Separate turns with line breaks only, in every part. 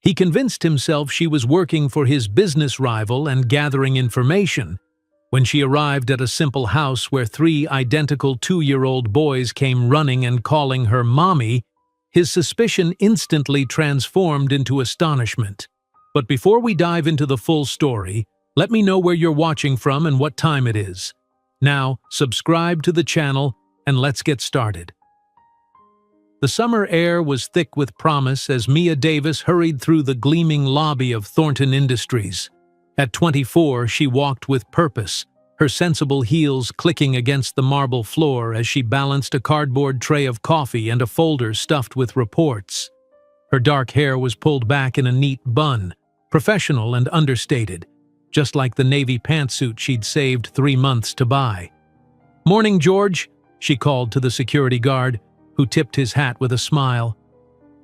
He convinced himself she was working for his business rival and gathering information. When she arrived at a simple house where 3 identical 2-year-old boys came running and calling her mommy, his suspicion instantly transformed into astonishment. But before we dive into the full story, let me know where you're watching from and what time it is. Now, subscribe to the channel and let's get started. The summer air was thick with promise as Mia Davis hurried through the gleaming lobby of Thornton Industries. At 24, she walked with purpose, her sensible heels clicking against the marble floor as she balanced a cardboard tray of coffee and a folder stuffed with reports. Her dark hair was pulled back in a neat bun, professional and understated, just like the navy pantsuit she'd saved 3 months to buy. "Morning, George," she called to the security guard, who tipped his hat with a smile.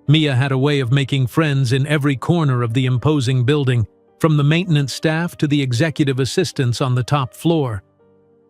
Mia had a way of making friends in every corner of the imposing building, from the maintenance staff to the executive assistants on the top floor.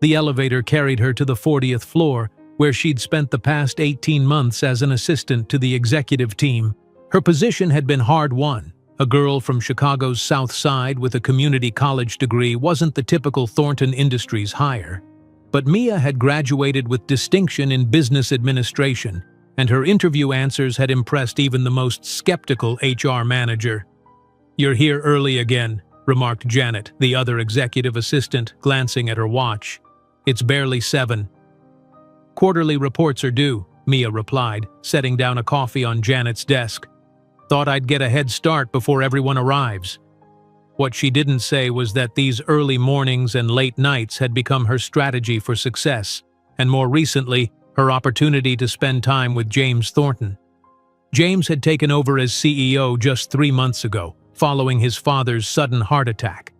The elevator carried her to the 40th floor, where she'd spent the past 18 months as an assistant to the executive team. Her position had been hard-won. A girl from Chicago's South Side with a community college degree wasn't the typical Thornton Industries hire. But Mia had graduated with distinction in business administration, and her interview answers had impressed even the most skeptical HR manager. "You're here early again," remarked Janet, the other executive assistant, glancing at her watch. "It's barely 7. "Quarterly reports are due," Mia replied, setting down a coffee on Janet's desk. "Thought I'd get a head start before everyone arrives." What she didn't say was that these early mornings and late nights had become her strategy for success, and more recently, her opportunity to spend time with James Thornton. James had taken over as CEO just 3 months ago, following his father's sudden heart attack.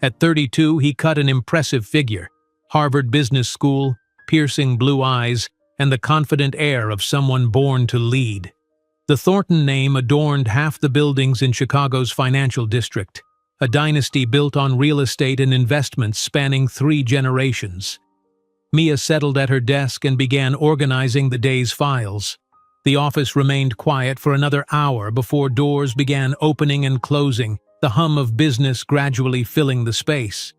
At 32, he cut an impressive figure: Harvard Business School, piercing blue eyes, and the confident air of someone born to lead. The Thornton name adorned half the buildings in Chicago's financial district, a dynasty built on real estate and investments spanning 3 generations. Mia settled at her desk and began organizing the day's files. The office remained quiet for another hour before doors began opening and closing, the hum of business gradually filling the space.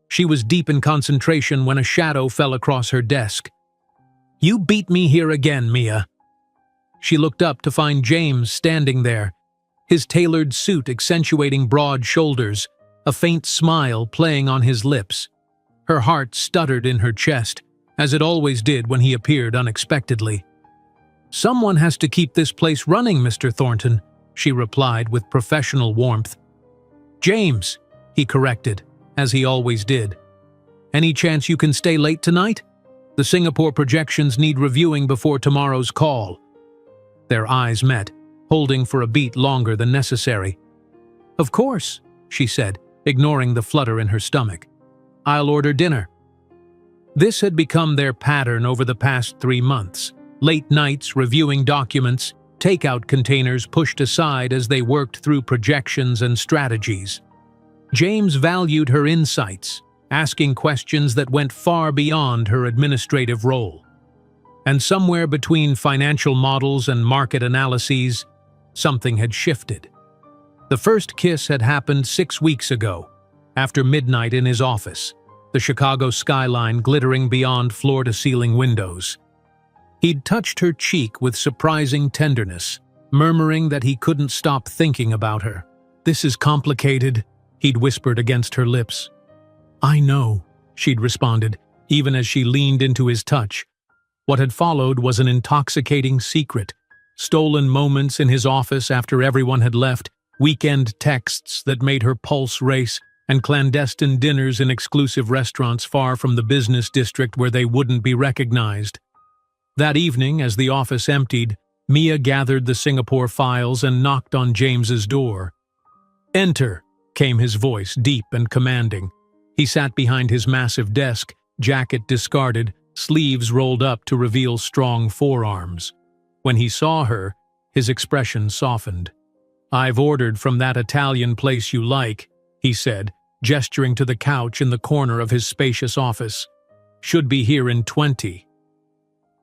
She was deep in concentration when a shadow fell across her desk. "You beat me here again, Mia." She looked up to find James standing there, his tailored suit accentuating broad shoulders, a faint smile playing on his lips. Her heart stuttered in her chest, as it always did when he appeared unexpectedly. "Someone has to keep this place running, Mr. Thornton," she replied with professional warmth. "James," he corrected, as he always did. "Any chance you can stay late tonight? The Singapore projections need reviewing before tomorrow's call." Their eyes met, holding for a beat longer than necessary. "Of course," she said, ignoring the flutter in her stomach. "I'll order dinner." This had become their pattern over the past 3 months. Late nights reviewing documents, takeout containers pushed aside as they worked through projections and strategies. James valued her insights, asking questions that went far beyond her administrative role. And somewhere between financial models and market analyses, something had shifted. The first kiss had happened 6 weeks ago, after midnight in his office, the Chicago skyline glittering beyond floor-to-ceiling windows. He'd touched her cheek with surprising tenderness, murmuring that he couldn't stop thinking about her. "This is complicated," he'd whispered against her lips. "I know," she'd responded, even as she leaned into his touch. What had followed was an intoxicating secret. Stolen moments in his office after everyone had left, weekend texts that made her pulse race, and clandestine dinners in exclusive restaurants far from the business district where they wouldn't be recognized. That evening, as the office emptied, Mia gathered the Singapore files and knocked on James's door. "Enter," came his voice, deep and commanding. He sat behind his massive desk, jacket discarded, sleeves rolled up to reveal strong forearms. When he saw her, his expression softened. "I've ordered from that Italian place you like," he said, gesturing to the couch in the corner of his spacious office. "Should be here in 20.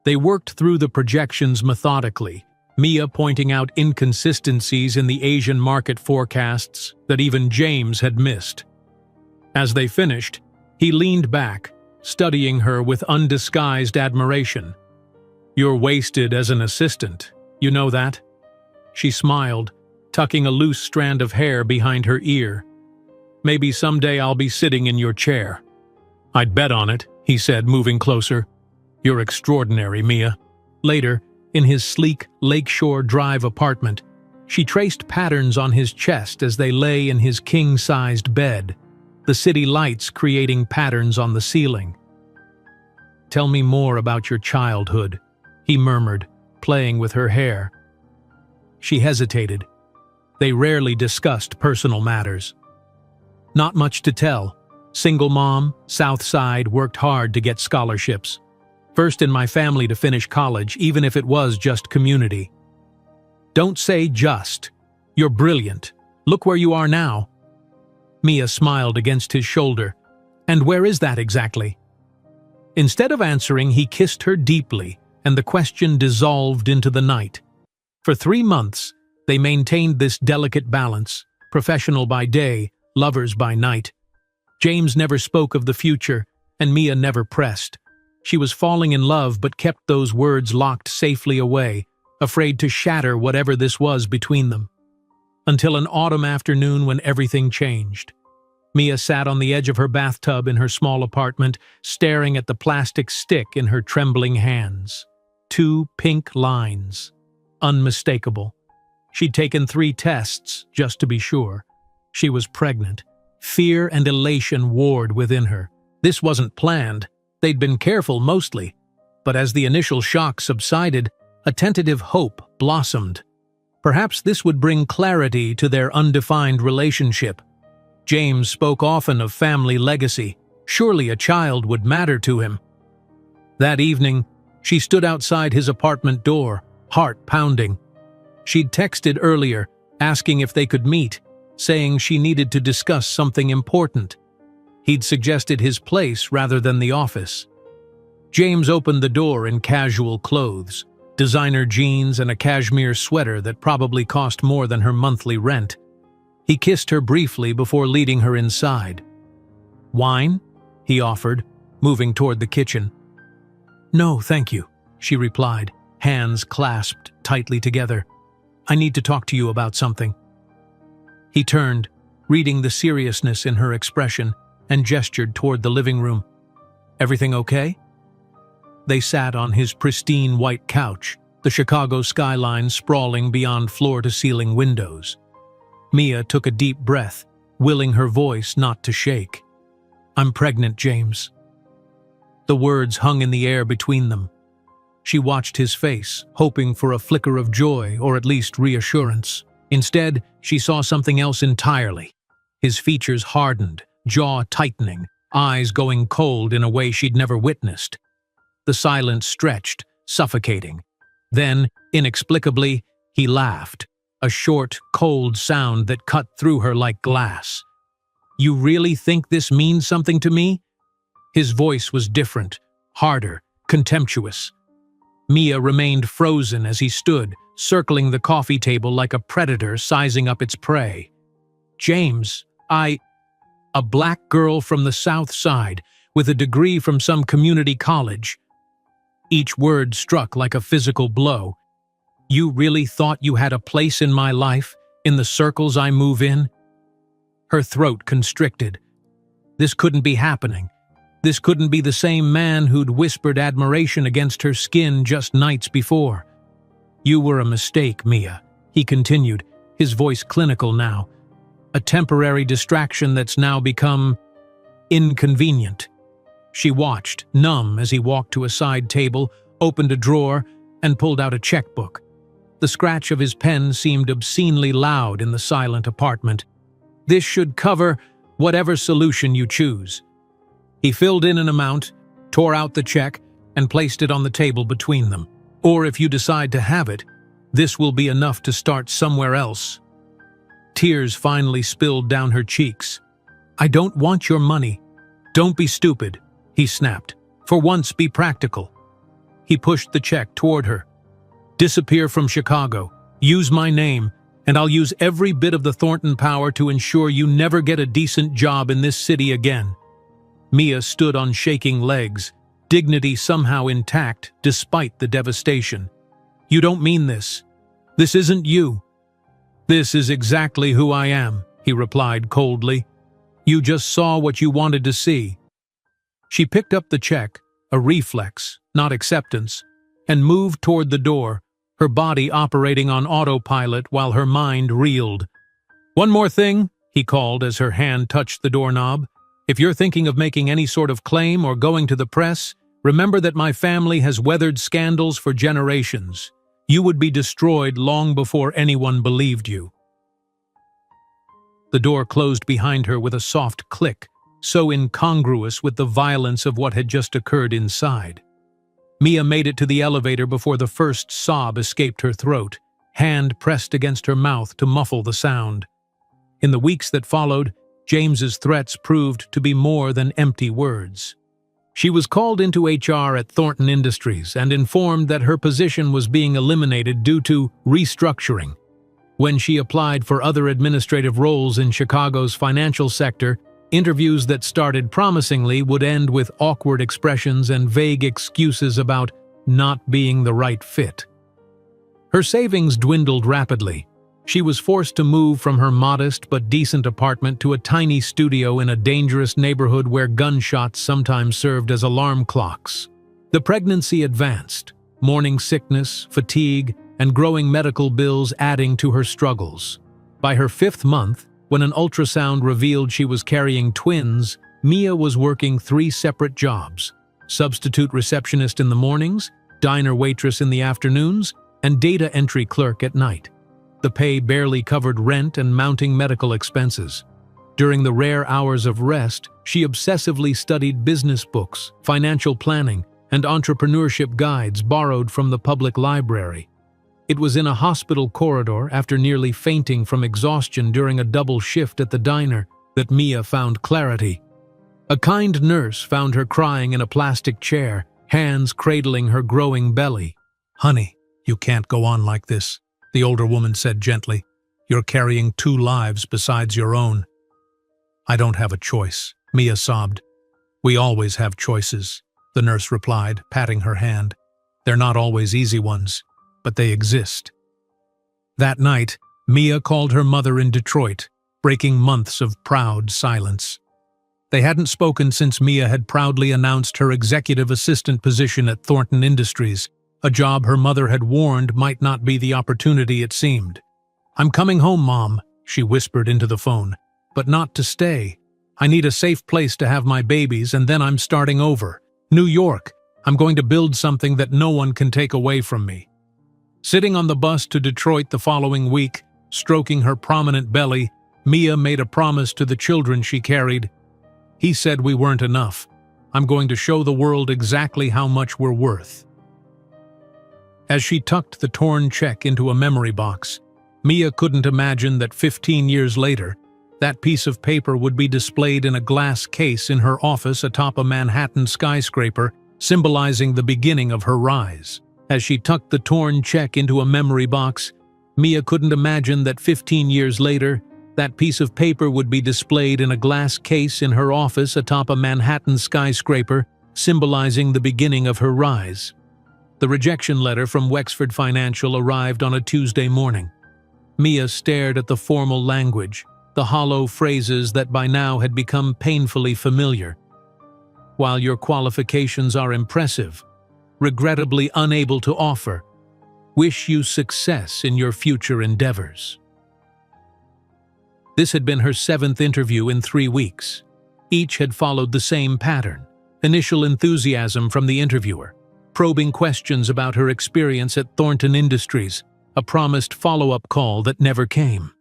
They worked through the projections methodically, Mia pointing out inconsistencies in the Asian market forecasts that even James had missed. As they finished, he leaned back, studying her with undisguised admiration. "You're wasted as an assistant, you know that?" She smiled, tucking a loose strand of hair behind her ear. "Maybe someday I'll be sitting in your chair." "I'd bet on it," he said, moving closer. "You're extraordinary, Mia." Later, in his sleek Lakeshore Drive apartment, she traced patterns on his chest as they lay in his king-sized bed, the city lights creating patterns on the ceiling. "Tell me more about your childhood," he murmured, playing with her hair. She hesitated. They rarely discussed personal matters. "Not much to tell. Single mom, South Side, worked hard to get scholarships. First in my family to finish college, even if it was just community." "Don't say just. You're brilliant. Look where you are now." Mia smiled against his shoulder. "And where is that exactly?" Instead of answering, he kissed her deeply, and the question dissolved into the night. For 3 months, they maintained this delicate balance, professional by day, lovers by night. James never spoke of the future, and Mia never pressed. She was falling in love but kept those words locked safely away, afraid to shatter whatever this was between them. Until an autumn afternoon when everything changed. Mia sat on the edge of her bathtub in her small apartment, staring at the plastic stick in her trembling hands. 2 pink lines. Unmistakable. She'd taken 3 tests, just to be sure. She was pregnant. Fear and elation warred within her. This wasn't planned. They'd been careful mostly. But as the initial shock subsided, a tentative hope blossomed. Perhaps this would bring clarity to their undefined relationship. James spoke often of family legacy. Surely a child would matter to him. That evening, she stood outside his apartment door, heart pounding. She'd texted earlier, asking if they could meet, saying she needed to discuss something important. He'd suggested his place rather than the office. James opened the door in casual clothes, designer jeans and a cashmere sweater that probably cost more than her monthly rent. He kissed her briefly before leading her inside. "Wine?" he offered, moving toward the kitchen. "No, thank you," she replied, hands clasped tightly together. "I need to talk to you about something." He turned, reading the seriousness in her expression, and gestured toward the living room. "Everything okay?" They sat on his pristine white couch, the Chicago skyline sprawling beyond floor-to-ceiling windows. Mia took a deep breath, willing her voice not to shake. "I'm pregnant, James." The words hung in the air between them. She watched his face, hoping for a flicker of joy or at least reassurance. Instead, she saw something else entirely. His features hardened, jaw tightening, eyes going cold in a way she'd never witnessed. The silence stretched, suffocating. Then, inexplicably, he laughed, a short, cold sound that cut through her like glass. "You really think this means something to me?" His voice was different, harder, contemptuous. Mia remained frozen as he stood, circling the coffee table like a predator sizing up its prey. "James, a black girl from the South Side, with a degree from some community college." Each word struck like a physical blow. "You really thought you had a place in my life, in the circles I move in?" Her throat constricted. This couldn't be happening. This couldn't be the same man who'd whispered admiration against her skin just nights before. "You were a mistake, Mia," he continued, his voice clinical now. "A temporary distraction that's now become inconvenient." She watched, numb, as he walked to a side table, opened a drawer, and pulled out a checkbook. The scratch of his pen seemed obscenely loud in the silent apartment. "This should cover whatever solution you choose." He filled in an amount, tore out the check, and placed it on the table between them. "Or if you decide to have it, this will be enough to start somewhere else." Tears finally spilled down her cheeks. "I don't want your money." "Don't be stupid," he snapped. "For once, be practical." He pushed the check toward her. Disappear from Chicago. Use my name, and I'll use every bit of the Thornton power to ensure you never get a decent job in this city again." Mia stood on shaking legs, dignity somehow intact despite the devastation. "You don't mean this. This isn't you." "This is exactly who I am," he replied coldly. "You just saw what you wanted to see." She picked up the check, a reflex, not acceptance, and moved toward the door, her body operating on autopilot while her mind reeled. "One more thing," he called as her hand touched the doorknob. "If you're thinking of making any sort of claim or going to the press, remember that my family has weathered scandals for generations. You would be destroyed long before anyone believed you." The door closed behind her with a soft click, so incongruous with the violence of what had just occurred inside. Mia made it to the elevator before the first sob escaped her throat, hand pressed against her mouth to muffle the sound. In the weeks that followed, James's threats proved to be more than empty words. She was called into HR at Thornton Industries and informed that her position was being eliminated due to restructuring. When she applied for other administrative roles in Chicago's financial sector, interviews that started promisingly would end with awkward expressions and vague excuses about not being the right fit. Her savings dwindled rapidly. She was forced to move from her modest but decent apartment to a tiny studio in a dangerous neighborhood where gunshots sometimes served as alarm clocks. The pregnancy advanced, morning sickness, fatigue, and growing medical bills adding to her struggles. By her 5th month, when an ultrasound revealed she was carrying twins, Mia was working 3 separate jobs: substitute receptionist in the mornings, diner waitress in the afternoons, and data entry clerk at night. The pay barely covered rent and mounting medical expenses. During the rare hours of rest, she obsessively studied business books, financial planning, and entrepreneurship guides borrowed from the public library. It was in a hospital corridor, after nearly fainting from exhaustion during a double shift at the diner, that Mia found clarity. A kind nurse found her crying in a plastic chair, hands cradling her growing belly. "Honey, you can't go on like this," the older woman said gently. "You're carrying 2 lives besides your own." "I don't have a choice," Mia sobbed. "We always have choices," the nurse replied, patting her hand. "They're not always easy ones, but they exist." That night, Mia called her mother in Detroit, breaking months of proud silence. They hadn't spoken since Mia had proudly announced her executive assistant position at Thornton Industries, a job her mother had warned might not be the opportunity it seemed. "I'm coming home, Mom," she whispered into the phone, "but not to stay. I need a safe place to have my babies, and then I'm starting over. New York. I'm going to build something that no one can take away from me." Sitting on the bus to Detroit the following week, stroking her prominent belly, Mia made a promise to the children she carried. "He said we weren't enough. I'm going to show the world exactly how much we're worth." As she tucked the torn check into a memory box, Mia couldn't imagine that 15 years later, that piece of paper would be displayed in a glass case in her office atop a Manhattan skyscraper, symbolizing the beginning of her rise. As she tucked the torn check into a memory box, Mia couldn't imagine that 15 years later, that piece of paper would be displayed in a glass case in her office atop a Manhattan skyscraper, symbolizing the beginning of her rise. The rejection letter from Wexford Financial arrived on a Tuesday morning. Mia stared at the formal language, the hollow phrases that by now had become painfully familiar. "While your qualifications are impressive, regrettably unable to offer. Wish you success in your future endeavors." This had been her 7th interview in 3 weeks. Each had followed the same pattern: initial enthusiasm from the interviewer, probing questions about her experience at Thornton Industries, a promised follow-up call that never came.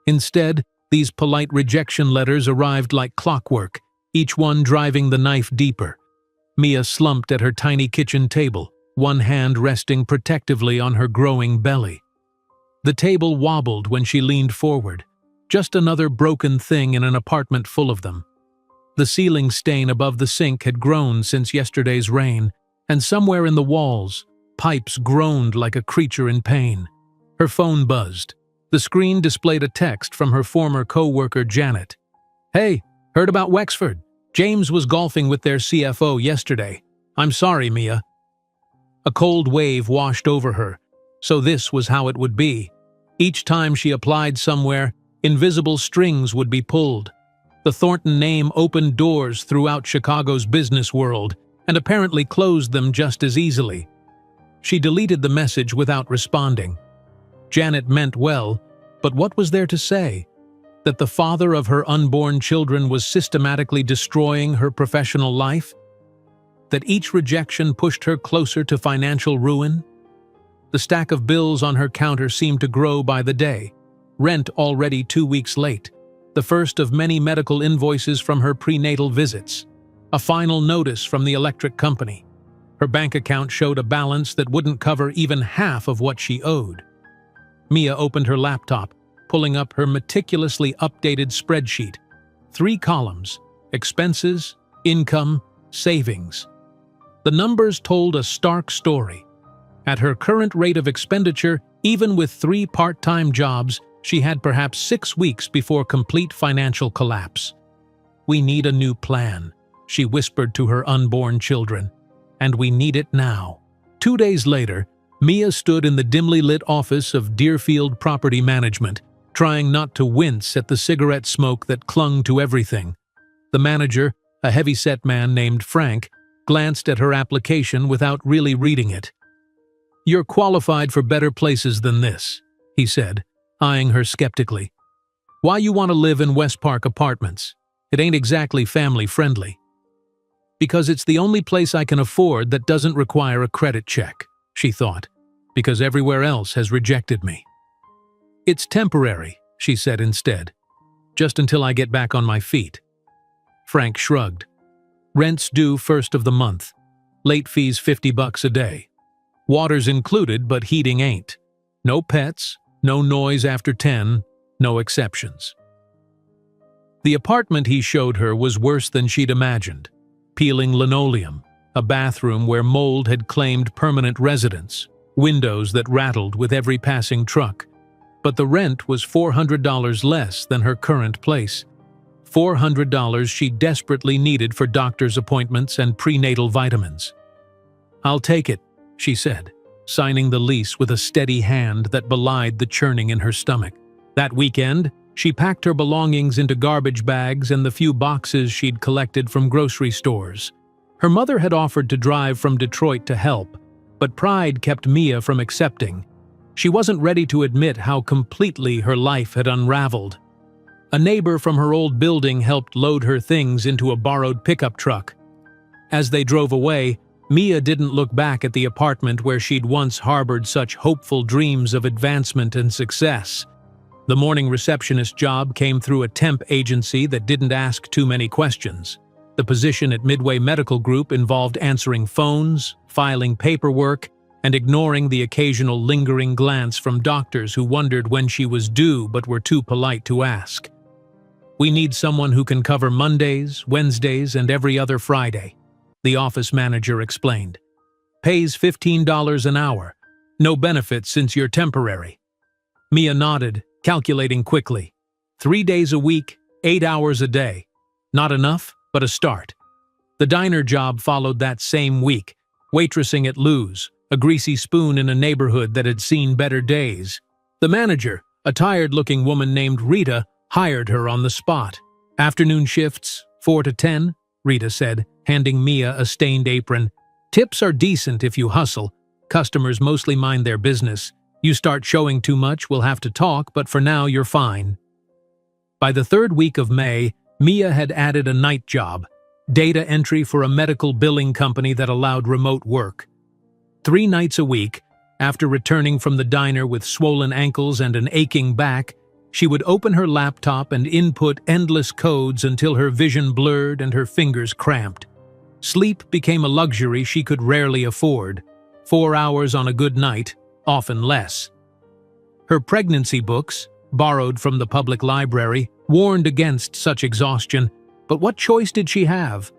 Instead, these polite rejection letters arrived like clockwork, each one driving the knife deeper. Mia slumped at her tiny kitchen table, one hand resting protectively on her growing belly. The table wobbled when she leaned forward, just another broken thing in an apartment full of them. The ceiling stain above the sink had grown since yesterday's rain, and somewhere in the walls, pipes groaned like a creature in pain. Her phone buzzed. The screen displayed a text from her former co-worker Janet. "Hey, heard about Wexford? James was golfing with their CFO yesterday. I'm sorry, Mia." A cold wave washed over her. So this was how it would be. Each time she applied somewhere, invisible strings would be pulled. The Thornton name opened doors throughout Chicago's business world and apparently closed them just as easily. She deleted the message without responding. Janet meant well, but what was there to say? That the father of her unborn children was systematically destroying her professional life? That each rejection pushed her closer to financial ruin? The stack of bills on her counter seemed to grow by the day. Rent already 2 weeks late. The first of many medical invoices from her prenatal visits. A final notice from the electric company. Her bank account showed a balance that wouldn't cover even half of what she owed. Mia opened her laptop, pulling up her meticulously updated spreadsheet. 3 columns: expenses, income, savings. The numbers told a stark story. At her current rate of expenditure, even with 3 part-time jobs, she had perhaps 6 weeks before complete financial collapse. "We need a new plan," she whispered to her unborn children. "And we need it now." 2 days later, Mia stood in the dimly lit office of Deerfield Property Management, trying not to wince at the cigarette smoke that clung to everything. The manager, a heavy-set man named Frank, glanced at her application without really reading it. "You're qualified for better places than this," he said, eyeing her skeptically. "Why you want to live in West Park Apartments? It ain't exactly family-friendly." "Because it's the only place I can afford that doesn't require a credit check," she thought, "because everywhere else has rejected me." "It's temporary," she said instead, "just until I get back on my feet." Frank shrugged. "Rent's due first of the month. Late fees $50 a day. Water's included, but heating ain't. No pets, no noise after 10, no exceptions." The apartment he showed her was worse than she'd imagined. Peeling linoleum, a bathroom where mold had claimed permanent residence, windows that rattled with every passing truck. But the rent was $400 less than her current place. $400 she desperately needed for doctor's appointments and prenatal vitamins. "I'll take it," she said, signing the lease with a steady hand that belied the churning in her stomach. That weekend, she packed her belongings into garbage bags and the few boxes she'd collected from grocery stores. Her mother had offered to drive from Detroit to help, but pride kept Mia from accepting. She wasn't ready to admit how completely her life had unraveled. A neighbor from her old building helped load her things into a borrowed pickup truck. As they drove away, Mia didn't look back at the apartment where she'd once harbored such hopeful dreams of advancement and success. The morning receptionist job came through a temp agency that didn't ask too many questions. The position at Midway Medical Group involved answering phones, filing paperwork, and ignoring the occasional lingering glance from doctors who wondered when she was due but were too polite to ask. "We need someone who can cover Mondays, Wednesdays, and every other Friday," the office manager explained. "Pays $15 an hour. No benefits since you're temporary." Mia nodded, calculating quickly. 3 days a week, 8 hours a day. Not enough, but a start. The diner job followed that same week, waitressing at Lou's, a greasy spoon in a neighborhood that had seen better days. The manager, a tired-looking woman named Rita, hired her on the spot. "Afternoon shifts, 4 to 10, Rita said, handing Mia a stained apron. "Tips are decent if you hustle. Customers mostly mind their business. You start showing too much, we'll have to talk, but for now you're fine." By the 3rd week of May, Mia had added a night job, data entry for a medical billing company that allowed remote work. 3 nights a week, after returning from the diner with swollen ankles and an aching back, she would open her laptop and input endless codes until her vision blurred and her fingers cramped. Sleep became a luxury she could rarely afford. 4 hours on a good night, often less. Her pregnancy books, borrowed from the public library, warned against such exhaustion, but what choice did she have?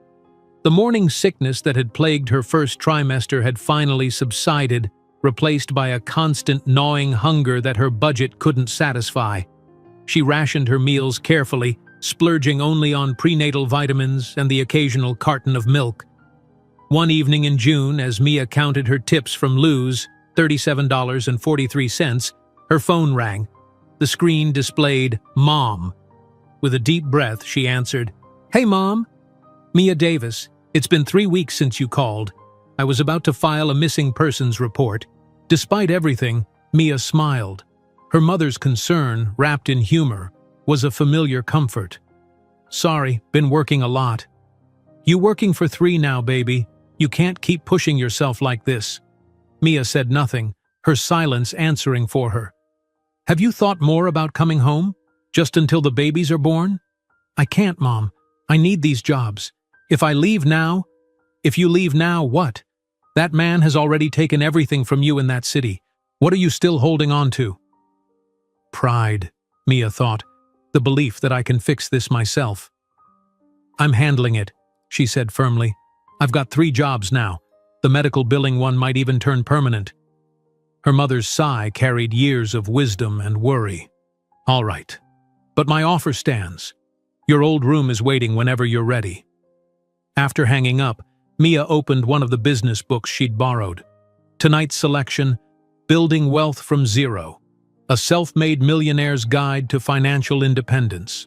The morning sickness that had plagued her first trimester had finally subsided, replaced by a constant gnawing hunger that her budget couldn't satisfy. She rationed her meals carefully, splurging only on prenatal vitamins and the occasional carton of milk. One evening in June, as Mia counted her tips from Lou's, $37.43, her phone rang. The screen displayed "Mom." With a deep breath, she answered, "Hey, Mom. Mia Davis, it's been 3 weeks since you called. I was about to file a missing persons report." Despite everything, Mia smiled. Her mother's concern, wrapped in humor, was a familiar comfort. "Sorry, been working a lot." "You working for 3 now, baby. You can't keep pushing yourself like this." Mia said nothing, her silence answering for her. "Have you thought more about coming home? Just until the babies are born?" "I can't, Mom. I need these jobs. If you leave now, what? That man has already taken everything from you in that city. What are you still holding on to?" "Pride," Mia thought, "the belief that I can fix this myself." "I'm handling it," she said firmly. "I've got 3 jobs now. The medical billing one might even turn permanent." Her mother's sigh carried years of wisdom and worry. "All right. But my offer stands. Your old room is waiting whenever you're ready." After hanging up, Mia opened one of the business books she'd borrowed. Tonight's selection, Building Wealth from Zero, a self-made millionaire's guide to financial independence.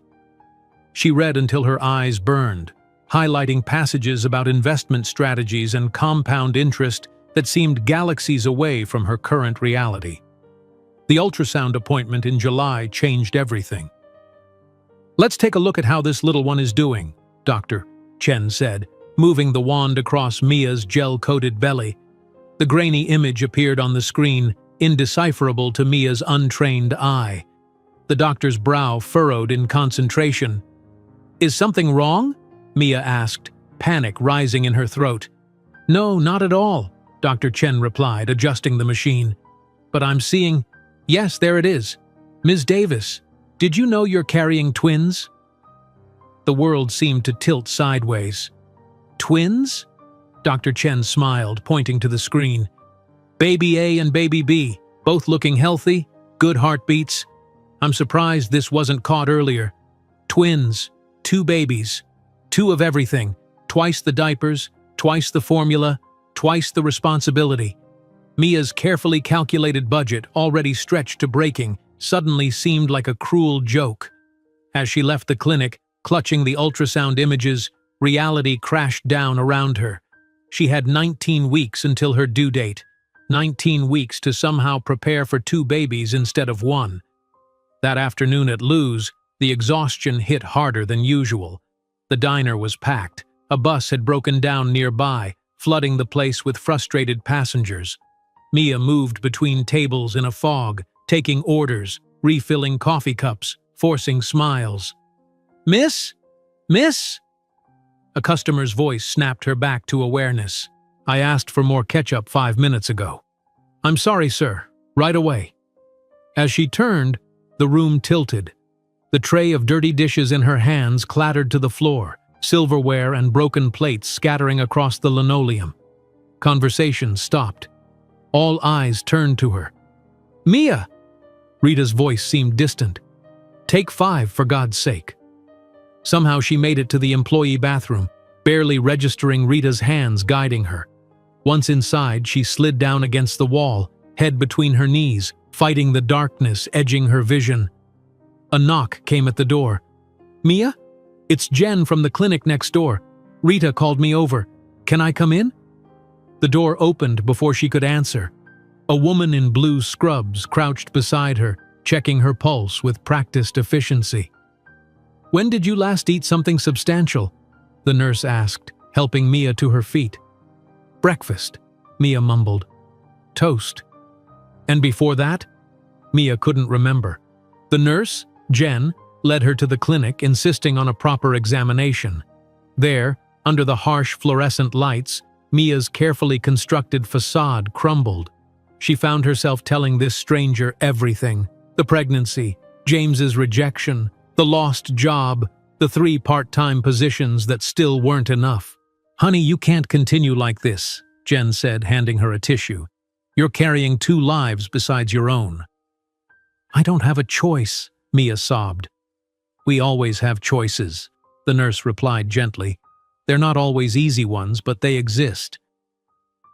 She read until her eyes burned, highlighting passages about investment strategies and compound interest that seemed galaxies away from her current reality. The ultrasound appointment in July changed everything. "Let's take a look at how this little one is doing," Dr. Chen said, moving the wand across Mia's gel-coated belly. The grainy image appeared on the screen, indecipherable to Mia's untrained eye. The doctor's brow furrowed in concentration. "Is something wrong?" Mia asked, panic rising in her throat. "No, not at all," Dr. Chen replied, adjusting the machine. "But I'm seeing— Yes, there it is. Ms. Davis, did you know you're carrying twins?" The world seemed to tilt sideways. "Twins?" Dr. Chen smiled, pointing to the screen. "Baby A and Baby B, both looking healthy, good heartbeats. I'm surprised this wasn't caught earlier. Twins, 2 babies, 2 of everything, twice the diapers, twice the formula, twice the responsibility." Mia's carefully calculated budget, already stretched to breaking, suddenly seemed like a cruel joke. As she left the clinic, clutching the ultrasound images, reality crashed down around her. She had 19 weeks until her due date. 19 weeks to somehow prepare for 2 babies instead of 1. That afternoon at Lou's, the exhaustion hit harder than usual. The diner was packed. A bus had broken down nearby, flooding the place with frustrated passengers. Mia moved between tables in a fog, taking orders, refilling coffee cups, forcing smiles. "Miss? Miss?" A customer's voice snapped her back to awareness. "I asked for more ketchup 5 minutes ago." "I'm sorry, sir. Right away." As she turned, the room tilted. The tray of dirty dishes in her hands clattered to the floor, silverware and broken plates scattering across the linoleum. Conversation stopped. All eyes turned to her. "Mia!" Rita's voice seemed distant. "Take 5, for God's sake." Somehow she made it to the employee bathroom, barely registering Rita's hands guiding her. Once inside, she slid down against the wall, head between her knees, fighting the darkness edging her vision. A knock came at the door. "Mia? It's Jen from the clinic next door. Rita called me over. Can I come in?" The door opened before she could answer. A woman in blue scrubs crouched beside her, checking her pulse with practiced efficiency. "When did you last eat something substantial?" the nurse asked, helping Mia to her feet. "Breakfast," Mia mumbled. "Toast." "And before that?" Mia couldn't remember. The nurse, Jen, led her to the clinic, insisting on a proper examination. There, under the harsh fluorescent lights, Mia's carefully constructed facade crumbled. She found herself telling this stranger everything: the pregnancy, James's rejection, the lost job, the 3 part-time positions that still weren't enough. "Honey, you can't continue like this," Jen said, handing her a tissue. "You're carrying 2 lives besides your own." "I don't have a choice," Mia sobbed. "We always have choices," the nurse replied gently. "They're not always easy ones, but they exist."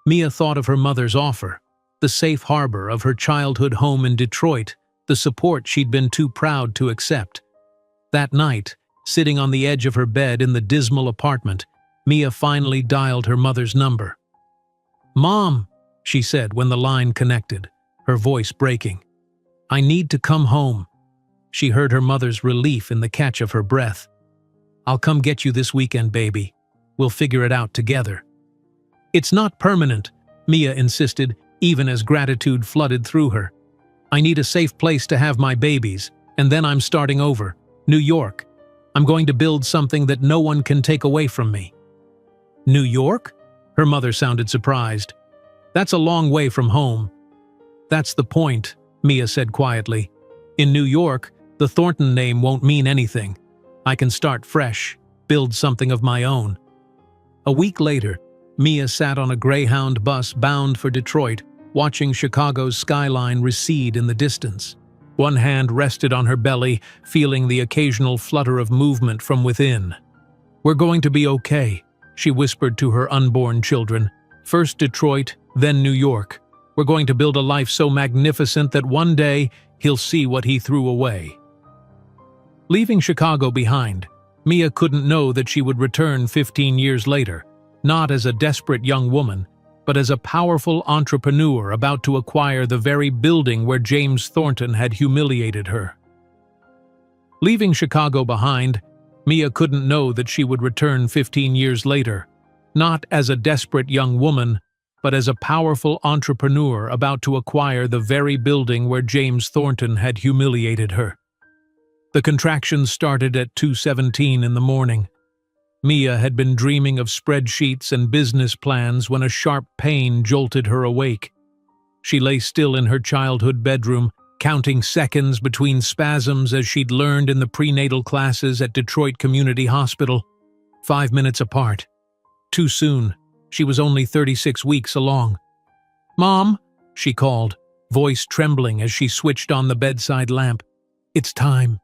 Mia thought of her mother's offer, the safe harbor of her childhood home in Detroit, the support she'd been too proud to accept. That night, sitting on the edge of her bed in the dismal apartment, Mia finally dialed her mother's number. "Mom," she said when the line connected, her voice breaking. "I need to come home." She heard her mother's relief in the catch of her breath. "I'll come get you this weekend, baby. We'll figure it out together." "It's not permanent," Mia insisted, even as gratitude flooded through her. "I need a safe place to have my babies, and then I'm starting over. New York. I'm going to build something that no one can take away from me." "New York?" Her mother sounded surprised. "That's a long way from home." "That's the point," Mia said quietly. "In New York, the Thornton name won't mean anything. I can start fresh, build something of my own." A week later, Mia sat on a Greyhound bus bound for Detroit, watching Chicago's skyline recede in the distance. One hand rested on her belly, feeling the occasional flutter of movement from within. "We're going to be okay," she whispered to her unborn children. "First Detroit, then New York. We're going to build a life so magnificent that one day he'll see what he threw away." Leaving Chicago behind, Mia couldn't know that she would return 15 years later, not as a desperate young woman, but as a powerful entrepreneur about to acquire the very building where James Thornton had humiliated her. Leaving Chicago behind, Mia couldn't know that she would return 15 years later, not as a desperate young woman, but as a powerful entrepreneur about to acquire the very building where James Thornton had humiliated her. The contractions started at 2:17 in the morning. Mia had been dreaming of spreadsheets and business plans when a sharp pain jolted her awake. She lay still in her childhood bedroom, counting seconds between spasms as she'd learned in the prenatal classes at Detroit Community Hospital. 5 minutes apart. Too soon. She was only 36 weeks along. "Mom," she called, voice trembling as she switched on the bedside lamp. "It's time."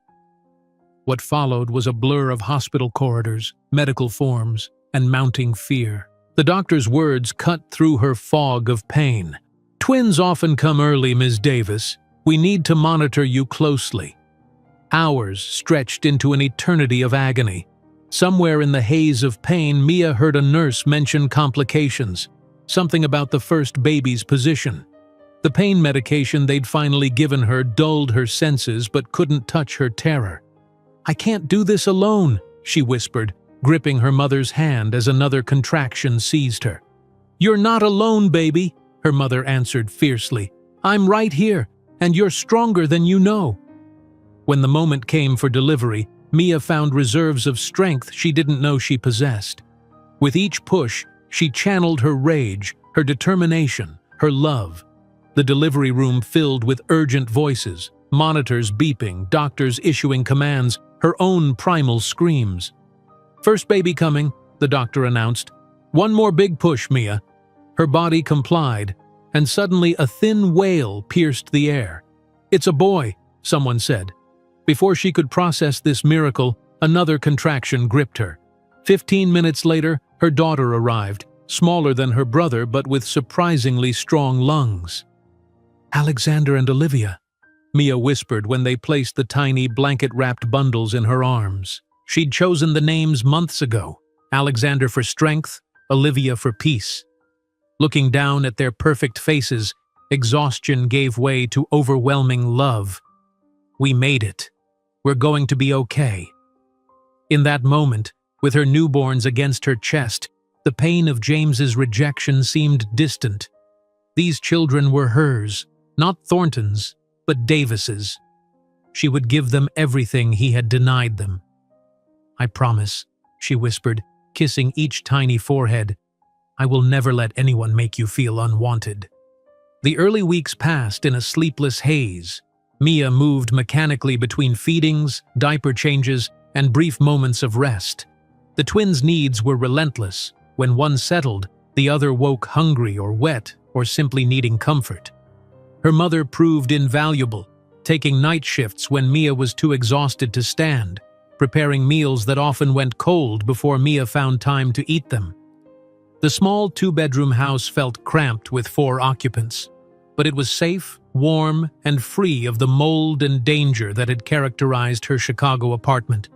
What followed was a blur of hospital corridors, medical forms, and mounting fear. The doctor's words cut through her fog of pain. "Twins often come early, Ms. Davis. We need to monitor you closely." Hours stretched into an eternity of agony. Somewhere in the haze of pain, Mia heard a nurse mention complications, something about the first baby's position. The pain medication they'd finally given her dulled her senses but couldn't touch her terror. "I can't do this alone," she whispered, gripping her mother's hand as another contraction seized her. "You're not alone, baby," her mother answered fiercely. "I'm right here, and you're stronger than you know." When the moment came for delivery, Mia found reserves of strength she didn't know she possessed. With each push, she channeled her rage, her determination, her love. The delivery room filled with urgent voices, monitors beeping, doctors issuing commands, her own primal screams. "First baby coming," the doctor announced. "One more big push, Mia." Her body complied, and suddenly a thin wail pierced the air. "It's a boy," someone said. Before she could process this miracle, another contraction gripped her. 15 minutes later, her daughter arrived, smaller than her brother but with surprisingly strong lungs. "Alexander and Olivia," Mia whispered when they placed the tiny blanket-wrapped bundles in her arms. She'd chosen the names months ago, Alexander for strength, Olivia for peace. Looking down at their perfect faces, exhaustion gave way to overwhelming love. "We made it. We're going to be okay." In that moment, with her newborns against her chest, the pain of James's rejection seemed distant. These children were hers, not Thornton's, but Davis's. She would give them everything he had denied them. "I promise," she whispered, kissing each tiny forehead. "I will never let anyone make you feel unwanted." The early weeks passed in a sleepless haze. Mia moved mechanically between feedings, diaper changes, and brief moments of rest. The twins' needs were relentless, when one settled, the other woke hungry or wet or simply needing comfort. Her mother proved invaluable, taking night shifts when Mia was too exhausted to stand, preparing meals that often went cold before Mia found time to eat them. The small two-bedroom house felt cramped with 4 occupants, but it was safe, warm, and free of the mold and danger that had characterized her Chicago apartment.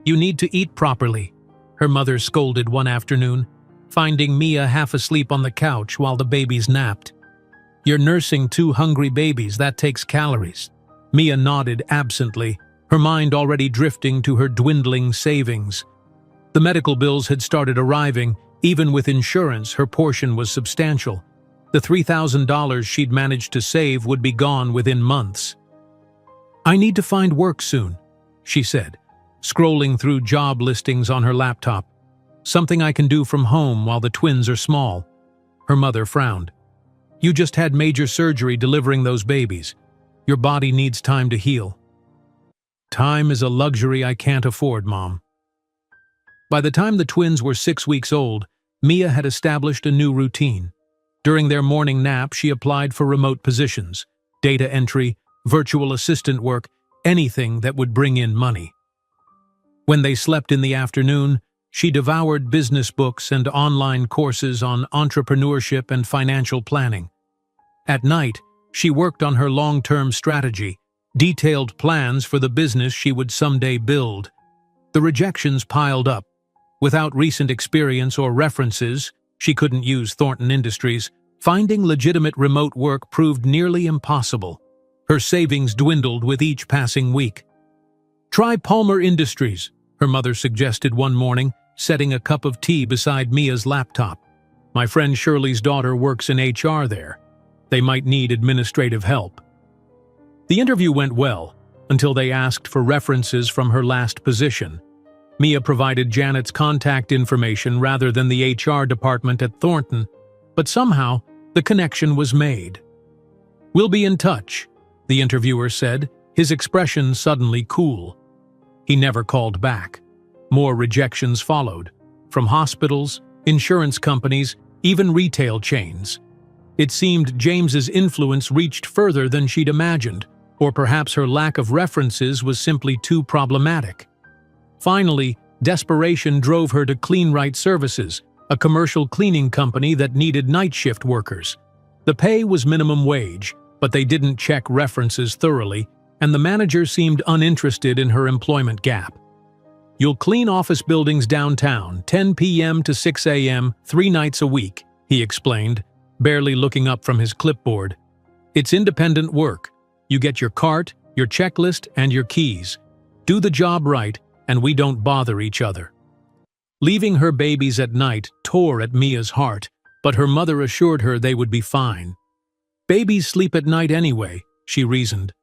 "You need to eat properly," her mother scolded one afternoon, finding Mia half asleep on the couch while the babies napped. "You're nursing 2 hungry babies, that takes calories." Mia nodded absently, her mind already drifting to her dwindling savings. The medical bills had started arriving. Even with insurance, her portion was substantial. The $3,000 she'd managed to save would be gone within months. "I need to find work soon," she said, scrolling through job listings on her laptop. "Something I can do from home while the twins are small." Her mother frowned. "You just had major surgery delivering those babies. Your body needs time to heal." "Time is a luxury I can't afford, Mom." By the time the twins were 6 weeks old, Mia had established a new routine. During their morning nap, she applied for remote positions, data entry, virtual assistant work, anything that would bring in money. When they slept in the afternoon, she devoured business books and online courses on entrepreneurship and financial planning. At night, she worked on her long-term strategy, detailed plans for the business she would someday build. The rejections piled up. Without recent experience or references, she couldn't use Thornton Industries. Finding legitimate remote work proved nearly impossible. Her savings dwindled with each passing week. "Try Palmer Industries," her mother suggested one morning, setting a cup of tea beside Mia's laptop. "My friend Shirley's daughter works in HR there. They might need administrative help." The interview went well, until they asked for references from her last position. Mia provided Janet's contact information rather than the HR department at Thornton, but somehow the connection was made. "We'll be in touch," the interviewer said, his expression suddenly cool. He never called back. More rejections followed, from hospitals, insurance companies, even retail chains. It seemed James's influence reached further than she'd imagined, or perhaps her lack of references was simply too problematic. Finally, desperation drove her to CleanRight Services, a commercial cleaning company that needed night shift workers. The pay was minimum wage, but they didn't check references thoroughly, and the manager seemed uninterested in her employment gap. "You'll clean office buildings downtown, 10 p.m. to 6 a.m., 3 nights a week," he explained, barely looking up from his clipboard. "It's independent work. You get your cart, your checklist, and your keys. Do the job right, and we don't bother each other." Leaving her babies at night tore at Mia's heart, but her mother assured her they would be fine. "Babies sleep at night anyway," she reasoned.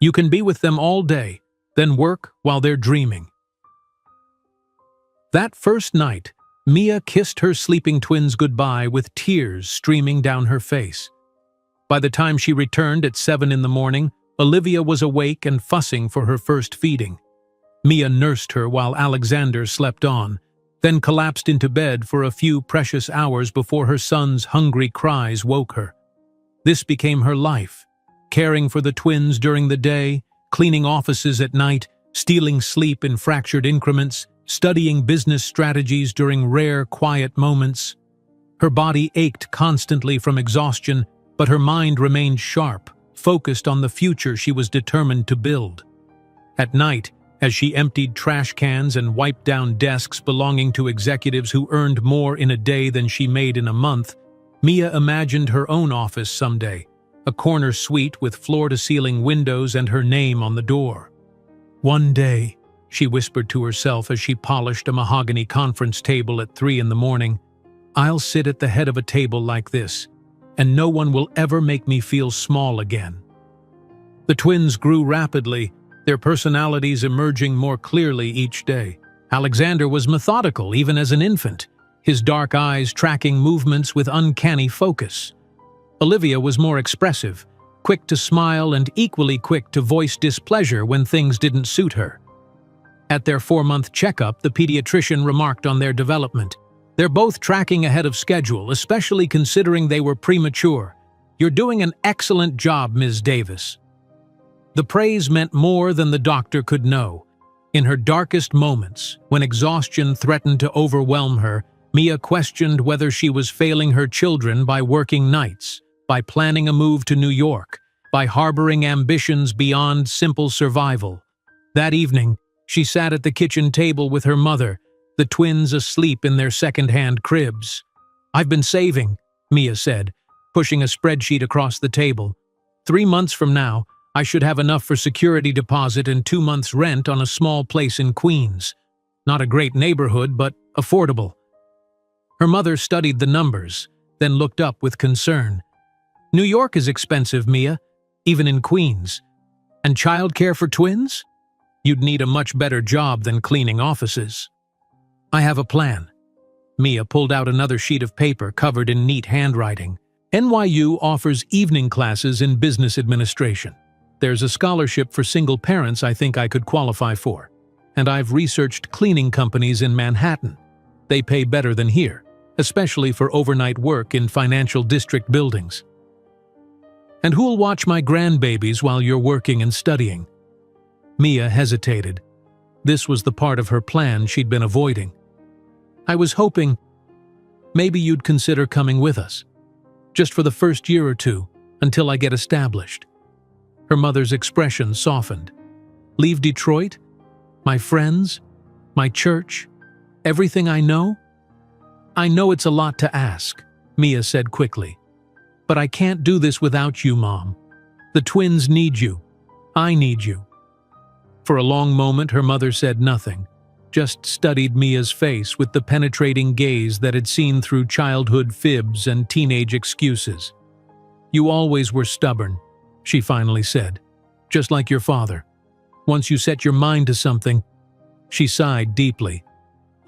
"You can be with them all day, then work while they're dreaming." That first night, Mia kissed her sleeping twins goodbye with tears streaming down her face. By the time she returned at 7 in the morning, Olivia was awake and fussing for her first feeding. Mia nursed her while Alexander slept on, then collapsed into bed for a few precious hours before her son's hungry cries woke her. This became her life, caring for the twins during the day, cleaning offices at night, stealing sleep in fractured increments, studying business strategies during rare, quiet moments. Her body ached constantly from exhaustion, but her mind remained sharp, focused on the future she was determined to build. At night, as she emptied trash cans and wiped down desks belonging to executives who earned more in a day than she made in a month, Mia imagined her own office someday, a corner suite with floor-to-ceiling windows and her name on the door. "One day," she whispered to herself as she polished a mahogany conference table at 3 in the morning, "I'll sit at the head of a table like this, and no one will ever make me feel small again." The twins grew rapidly, their personalities emerging more clearly each day. Alexander was methodical even as an infant, his dark eyes tracking movements with uncanny focus. Olivia was more expressive, quick to smile and equally quick to voice displeasure when things didn't suit her. At their 4-month checkup, the pediatrician remarked on their development. They're both tracking ahead of schedule, especially considering they were premature. You're doing an excellent job, Ms. Davis." The praise meant more than the doctor could know. In her darkest moments, when exhaustion threatened to overwhelm her, Mia questioned whether she was failing her children by working nights, by planning a move to New York, by harboring ambitions beyond simple survival. That evening, she sat at the kitchen table with her mother, the twins asleep in their second-hand cribs. "I've been saving," Mia said, pushing a spreadsheet across the table. 3 months from now, I should have enough for security deposit and 2 months' rent on a small place in Queens. Not a great neighborhood, but affordable. Her mother studied the numbers, then looked up with concern. "New York is expensive, Mia, even in Queens. And childcare for twins? You'd need a much better job than cleaning offices." "I have a plan." Mia pulled out another sheet of paper covered in neat handwriting. "NYU offers evening classes in business administration. There's a scholarship for single parents I think I could qualify for. And I've researched cleaning companies in Manhattan. They pay better than here, especially for overnight work in financial district buildings. And who'll watch my grandbabies while you're working and studying?" Mia hesitated. This was the part of her plan she'd been avoiding. "I was hoping maybe you'd consider coming with us, just for the first year or two, until I get established." Her mother's expression softened. "Leave Detroit? My friends? My church? Everything I know?" "I know it's a lot to ask," Mia said quickly. "But I can't do this without you, Mom. The twins need you. I need you." For a long moment, her mother said nothing, just studied Mia's face with the penetrating gaze that had seen through childhood fibs and teenage excuses. "You always were stubborn," she finally said, "just like your father. Once you set your mind to something." She sighed deeply.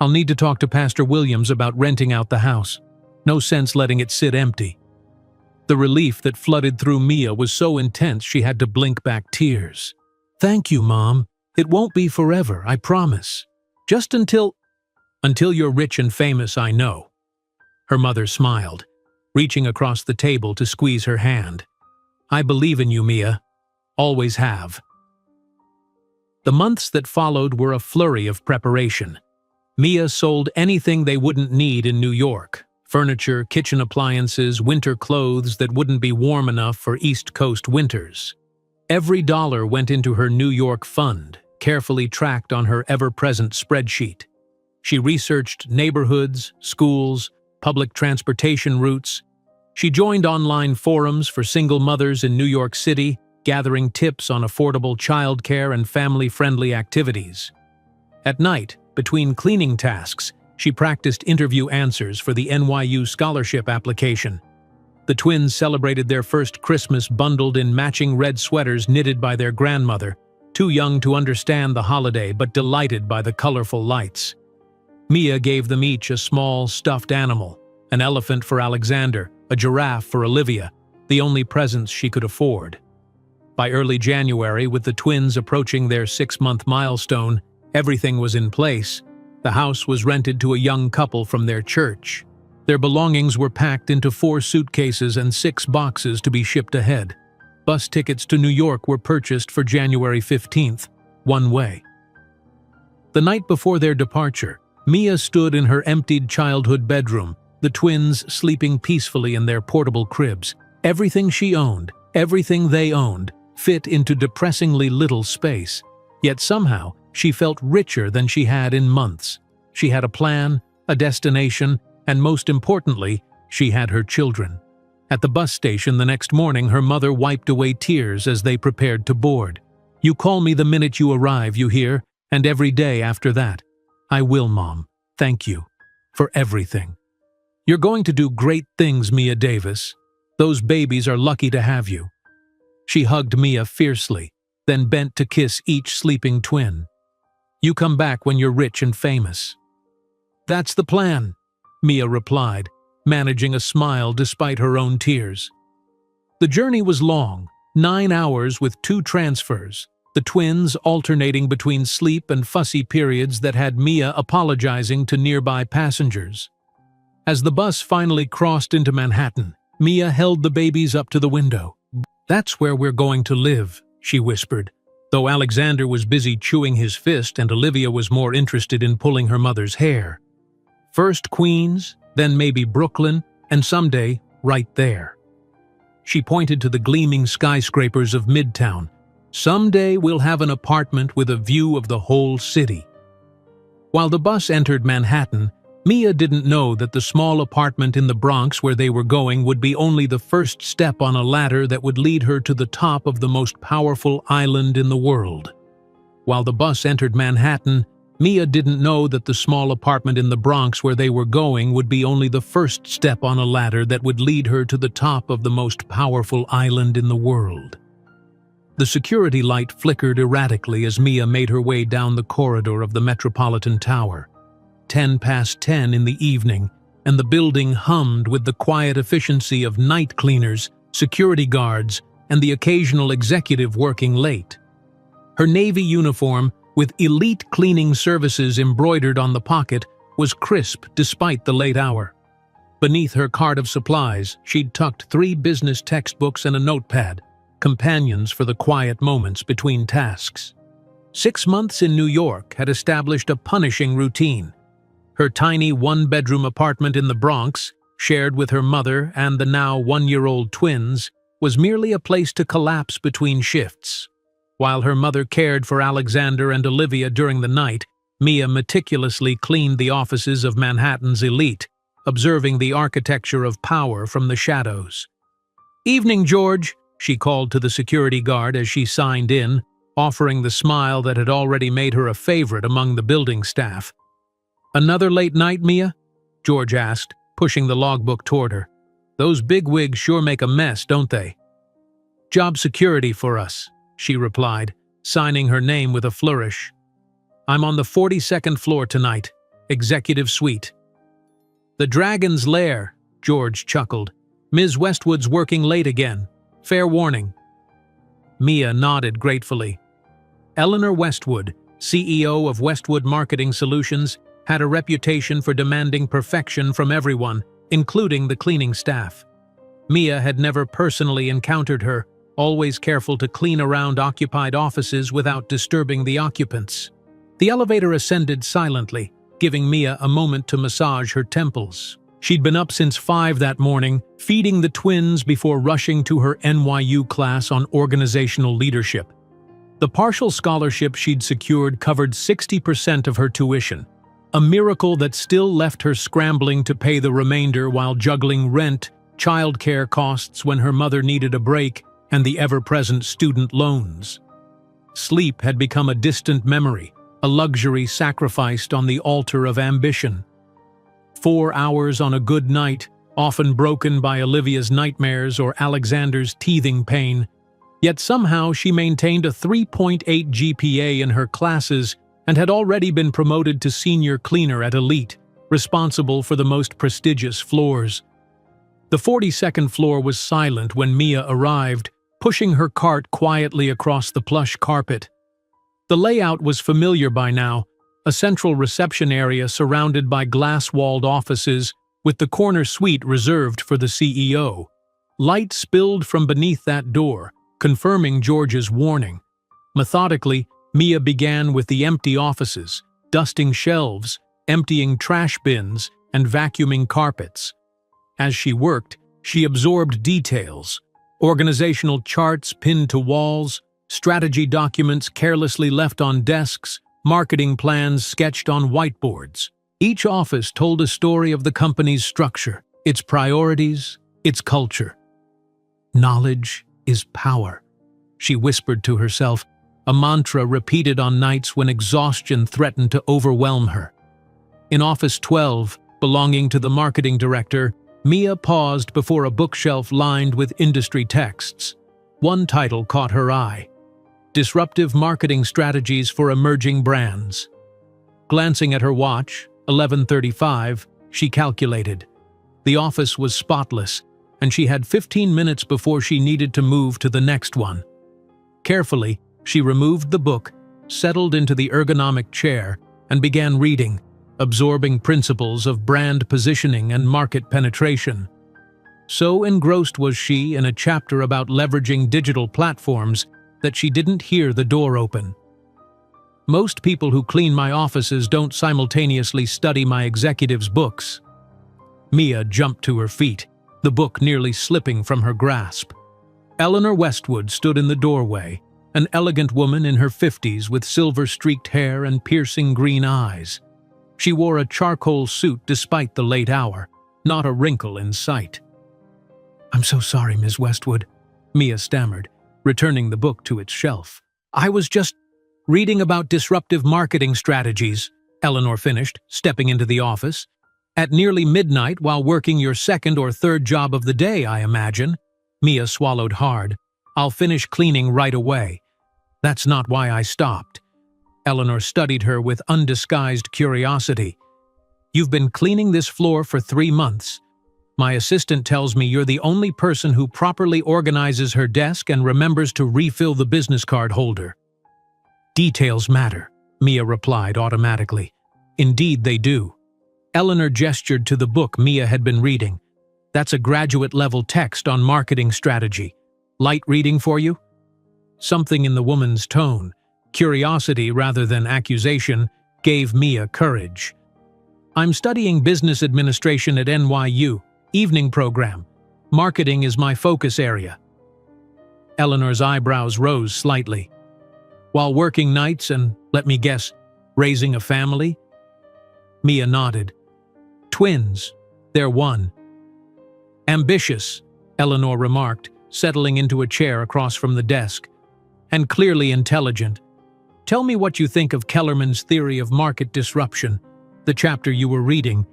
"I'll need to talk to Pastor Williams about renting out the house. No sense letting it sit empty." The relief that flooded through Mia was so intense she had to blink back tears. "Thank you, Mom. It won't be forever, I promise. Just until you're rich and famous, I know." Her mother smiled, reaching across the table to squeeze her hand. "I believe in you, Mia. Always have." The months that followed were a flurry of preparation. Mia sold anything they wouldn't need in New York: furniture, kitchen appliances, winter clothes that wouldn't be warm enough for East Coast winters. Every dollar went into her New York fund, carefully tracked on her ever-present spreadsheet. She researched neighborhoods, schools, public transportation routes. She joined online forums for single mothers in New York City, gathering tips on affordable childcare and family-friendly activities. At night, between cleaning tasks, she practiced interview answers for the NYU scholarship application. The twins celebrated their first Christmas bundled in matching red sweaters knitted by their grandmother, too young to understand the holiday but delighted by the colorful lights. Mia gave them each a small stuffed animal, an elephant for Alexander, a giraffe for Olivia, the only presents she could afford. By early January, with the twins approaching their 6-month milestone, everything was in place. The house was rented to a young couple from their church. Their belongings were packed into 4 suitcases and 6 boxes to be shipped ahead. Bus tickets to New York were purchased for January 15th, one way. The night before their departure, Mia stood in her emptied childhood bedroom, the twins sleeping peacefully in their portable cribs. Everything she owned, everything they owned, fit into depressingly little space. Yet somehow, she felt richer than she had in months. She had a plan, a destination, and most importantly, she had her children. At the bus station the next morning, her mother wiped away tears as they prepared to board. "You call me the minute you arrive, you hear? And every day after that." "I will, Mom. Thank you. For everything." "You're going to do great things, Mia Davis. Those babies are lucky to have you." She hugged Mia fiercely, then bent to kiss each sleeping twin. "You come back when you're rich and famous." "That's the plan," Mia replied, managing a smile despite her own tears. The journey was long, 9 hours with 2 transfers, the twins alternating between sleep and fussy periods that had Mia apologizing to nearby passengers. As the bus finally crossed into Manhattan, Mia held the babies up to the window. "That's where we're going to live," she whispered, though Alexander was busy chewing his fist and Olivia was more interested in pulling her mother's hair. "First Queens, then maybe Brooklyn, and someday, right there." She pointed to the gleaming skyscrapers of Midtown. "Someday we'll have an apartment with a view of the whole city." While the bus entered Manhattan, Mia didn't know that the small apartment in the Bronx where they were going would be only the first step on a ladder that would lead her to the top of the most powerful island in the world. While the bus entered Manhattan, Mia didn't know that the small apartment in the Bronx where they were going would be only the first step on a ladder that would lead her to the top of the most powerful island in the world. The security light flickered erratically as Mia made her way down the corridor of the Metropolitan Tower. 10 past 10 in the evening, and the building hummed with the quiet efficiency of night cleaners, security guards, and the occasional executive working late. Her navy uniform, with elite cleaning services embroidered on the pocket, was crisp despite the late hour. Beneath her cart of supplies, she'd tucked 3 business textbooks and a notepad, companions for the quiet moments between tasks. 6 months in New York had established a punishing routine. Her tiny 1-bedroom apartment in the Bronx, shared with her mother and the now 1-year-old twins, was merely a place to collapse between shifts. While her mother cared for Alexander and Olivia during the night, Mia meticulously cleaned the offices of Manhattan's elite, observing the architecture of power from the shadows. "Evening, George," she called to the security guard as she signed in, offering the smile that had already made her a favorite among the building staff. "Another late night, Mia?" George asked, pushing the logbook toward her. "Those bigwigs sure make a mess, don't they?" "Job security for us," she replied, signing her name with a flourish. "I'm on the 42nd floor tonight, executive suite." "The Dragon's Lair," George chuckled. "Ms. Westwood's working late again. Fair warning." Mia nodded gratefully. Eleanor Westwood, CEO of Westwood Marketing Solutions, had a reputation for demanding perfection from everyone, including the cleaning staff. Mia had never personally encountered her, always careful to clean around occupied offices without disturbing the occupants. The elevator ascended silently, giving Mia a moment to massage her temples. She'd been up since 5 that morning, feeding the twins before rushing to her NYU class on organizational leadership. The partial scholarship she'd secured covered 60% of her tuition, a miracle that still left her scrambling to pay the remainder while juggling rent, childcare costs when her mother needed a break, and the ever-present student loans. Sleep had become a distant memory, a luxury sacrificed on the altar of ambition. 4 hours on a good night, often broken by Olivia's nightmares or Alexander's teething pain, yet somehow she maintained a 3.8 GPA in her classes and had already been promoted to senior cleaner at Elite, responsible for the most prestigious floors. The 42nd floor was silent when Mia arrived, pushing her cart quietly across the plush carpet. The layout was familiar by now, a central reception area surrounded by glass-walled offices, with the corner suite reserved for the CEO. Light spilled from beneath that door, confirming George's warning. Methodically, Mia began with the empty offices, dusting shelves, emptying trash bins, and vacuuming carpets. As she worked, she absorbed details: organizational charts pinned to walls, strategy documents carelessly left on desks, marketing plans sketched on whiteboards. Each office told a story of the company's structure, its priorities, its culture. "Knowledge is power," she whispered to herself, a mantra repeated on nights when exhaustion threatened to overwhelm her. In Office 12, belonging to the marketing director, Mia paused before a bookshelf lined with industry texts. One title caught her eye: Disruptive Marketing Strategies for Emerging Brands. Glancing at her watch, 11:35, she calculated. The office was spotless, and she had 15 minutes before she needed to move to the next one. Carefully, she removed the book, settled into the ergonomic chair, and began reading, absorbing principles of brand positioning and market penetration. So engrossed was she in a chapter about leveraging digital platforms that she didn't hear the door open. Most people who clean my offices don't simultaneously study my executives' books. Mia jumped to her feet, the book nearly slipping from her grasp. Eleanor Westwood stood in the doorway, an elegant woman in her 50s with silver-streaked hair and piercing green eyes. She wore a charcoal suit despite the late hour, not a wrinkle in sight. "I'm so sorry, Ms. Westwood," Mia stammered, returning the book to its shelf. "I was just reading about disruptive marketing strategies," Eleanor finished, stepping into the office. "At nearly midnight while working your second or third job of the day, I imagine." Mia swallowed hard. "I'll finish cleaning right away." "That's not why I stopped." Eleanor studied her with undisguised curiosity. "You've been cleaning this floor for 3 months. My assistant tells me you're the only person who properly organizes her desk and remembers to refill the business card holder." "Details matter," Mia replied automatically. "Indeed they do." Eleanor gestured to the book Mia had been reading. "That's a graduate-level text on marketing strategy. Light reading for you?" Something in the woman's tone, curiosity rather than accusation, gave Mia courage. "I'm studying business administration at NYU, evening program. Marketing is my focus area." Eleanor's eyebrows rose slightly. "While working nights and, let me guess, raising a family?" Mia nodded. "Twins. They're 1. "Ambitious," Eleanor remarked, settling into a chair across from the desk. "And clearly intelligent. Tell me what you think of Kellerman's theory of market disruption, the chapter you were reading."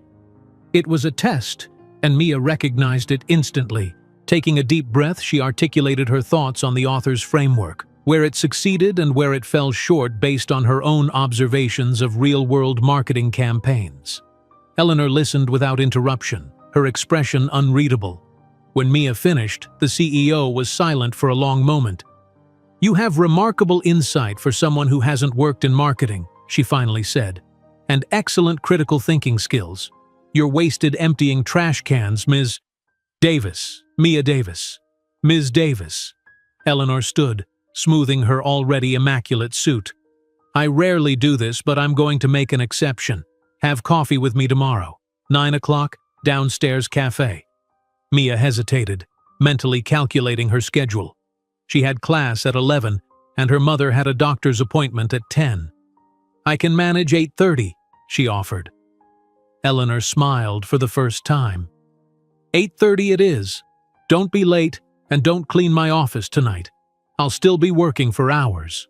It was a test, and Mia recognized it instantly. Taking a deep breath, she articulated her thoughts on the author's framework, where it succeeded and where it fell short based on her own observations of real-world marketing campaigns. Eleanor listened without interruption, her expression unreadable. When Mia finished, the CEO was silent for a long moment. "You have remarkable insight for someone who hasn't worked in marketing," she finally said, "and excellent critical thinking skills. You're wasted emptying trash cans, Ms. Davis. Mia Davis. Ms. Davis." Eleanor stood, smoothing her already immaculate suit. "I rarely do this, but I'm going to make an exception. Have coffee with me tomorrow. 9 o'clock, downstairs cafe." Mia hesitated, mentally calculating her schedule. She had class at 11, and her mother had a doctor's appointment at 10. "I can manage 8:30, she offered. Eleanor smiled for the first time. 8:30 it is. Don't be late, and don't clean my office tonight. I'll still be working for hours."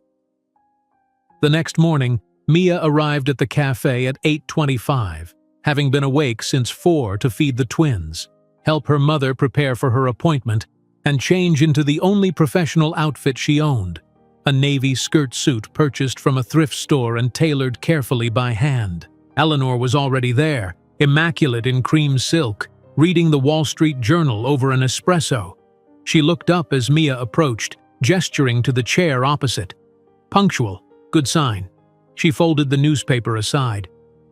The next morning, Mia arrived at the cafe at 8:25, having been awake since 4 to feed the twins, help her mother prepare for her appointment, and change into the only professional outfit she owned, a navy skirt suit purchased from a thrift store and tailored carefully by hand. Eleanor was already there, immaculate in cream silk, reading the Wall Street Journal over an espresso. She looked up as Mia approached, gesturing to the chair opposite. "Punctual, good sign." She folded the newspaper aside.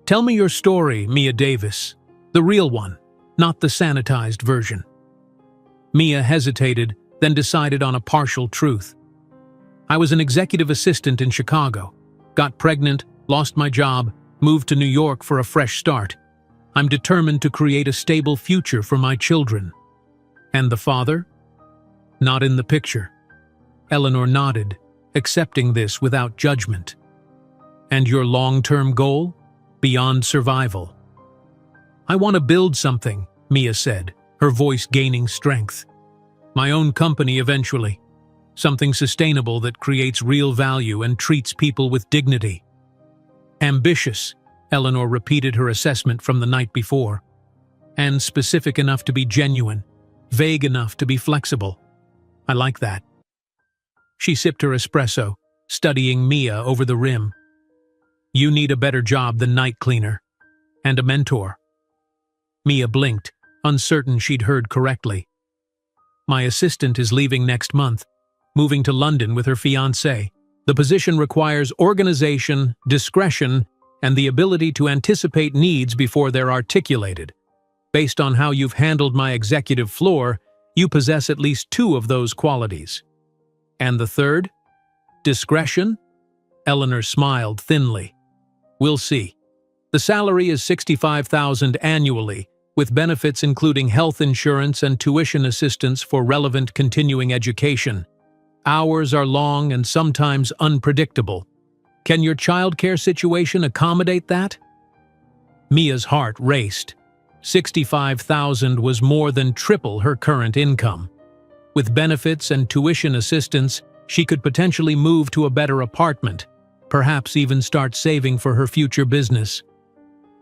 "Tell me your story, Mia Davis. The real one, not the sanitized version." Mia hesitated, then decided on a partial truth. "I was an executive assistant in Chicago, got pregnant, lost my job, moved to New York for a fresh start. I'm determined to create a stable future for my children." "And the father?" "Not in the picture." Eleanor nodded, accepting this without judgment. "And your long-term goal? Beyond survival?" "I want to build something," Mia said, her voice gaining strength. "My own company eventually. Something sustainable that creates real value and treats people with dignity." "Ambitious," Eleanor repeated her assessment from the night before. "And specific enough to be genuine, vague enough to be flexible. I like that." She sipped her espresso, studying Mia over the rim. "You need a better job than night cleaner. And a mentor." Mia blinked, uncertain she'd heard correctly. "My assistant is leaving next month, moving to London with her fiancé. The position requires organization, discretion, and the ability to anticipate needs before they're articulated. Based on how you've handled my executive floor, you possess at least 2 of those qualities. And the third? Discretion? Eleanor smiled thinly. We'll see. The salary is $65,000 annually, with benefits including health insurance and tuition assistance for relevant continuing education. Hours are long and sometimes unpredictable. Can your childcare situation accommodate that? Mia's heart raced. $65,000 was more than triple her current income. With benefits and tuition assistance, she could potentially move to a better apartment, perhaps even start saving for her future business.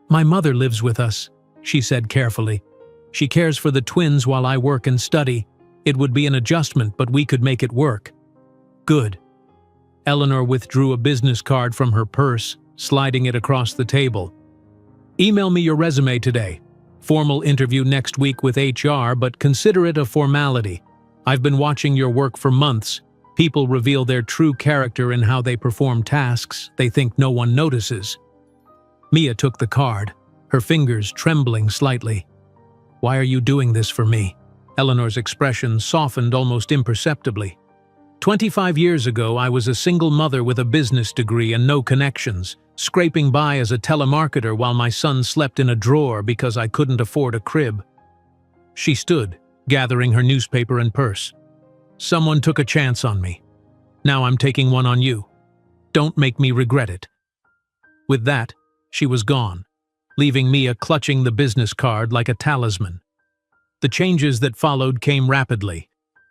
My mother lives with us, she said carefully. She cares for the twins while I work and study. It would be an adjustment, but we could make it work. Good. Eleanor withdrew a business card from her purse, sliding it across the table. Email me your resume today. Formal interview next week with HR, but consider it a formality. I've been watching your work for months. People reveal their true character in how they perform tasks they think no one notices. Mia took the card, her fingers trembling slightly. Why are you doing this for me? Eleanor's expression softened almost imperceptibly. 25 years ago, I was a single mother with a business degree and no connections, scraping by as a telemarketer while my son slept in a drawer because I couldn't afford a crib. She stood, gathering her newspaper and purse. Someone took a chance on me. Now I'm taking one on you. Don't make me regret it. With that, she was gone, leaving Mia clutching the business card like a talisman. The changes that followed came rapidly.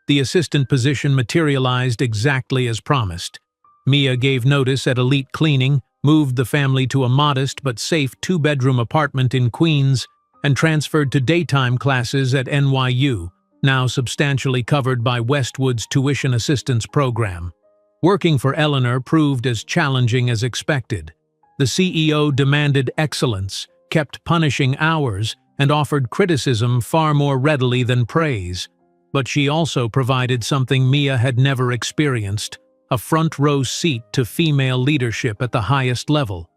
The assistant position materialized exactly as promised. Mia gave notice at Elite Cleaning, moved the family to a modest but safe 2-bedroom apartment in Queens, and transferred to daytime classes at NYU, now substantially covered by Westwood's tuition assistance program. Working for Eleanor proved as challenging as expected. The CEO demanded excellence, kept punishing hours, and offered criticism far more readily than praise. But she also provided something Mia had never experienced, a front-row seat to female leadership at the highest level.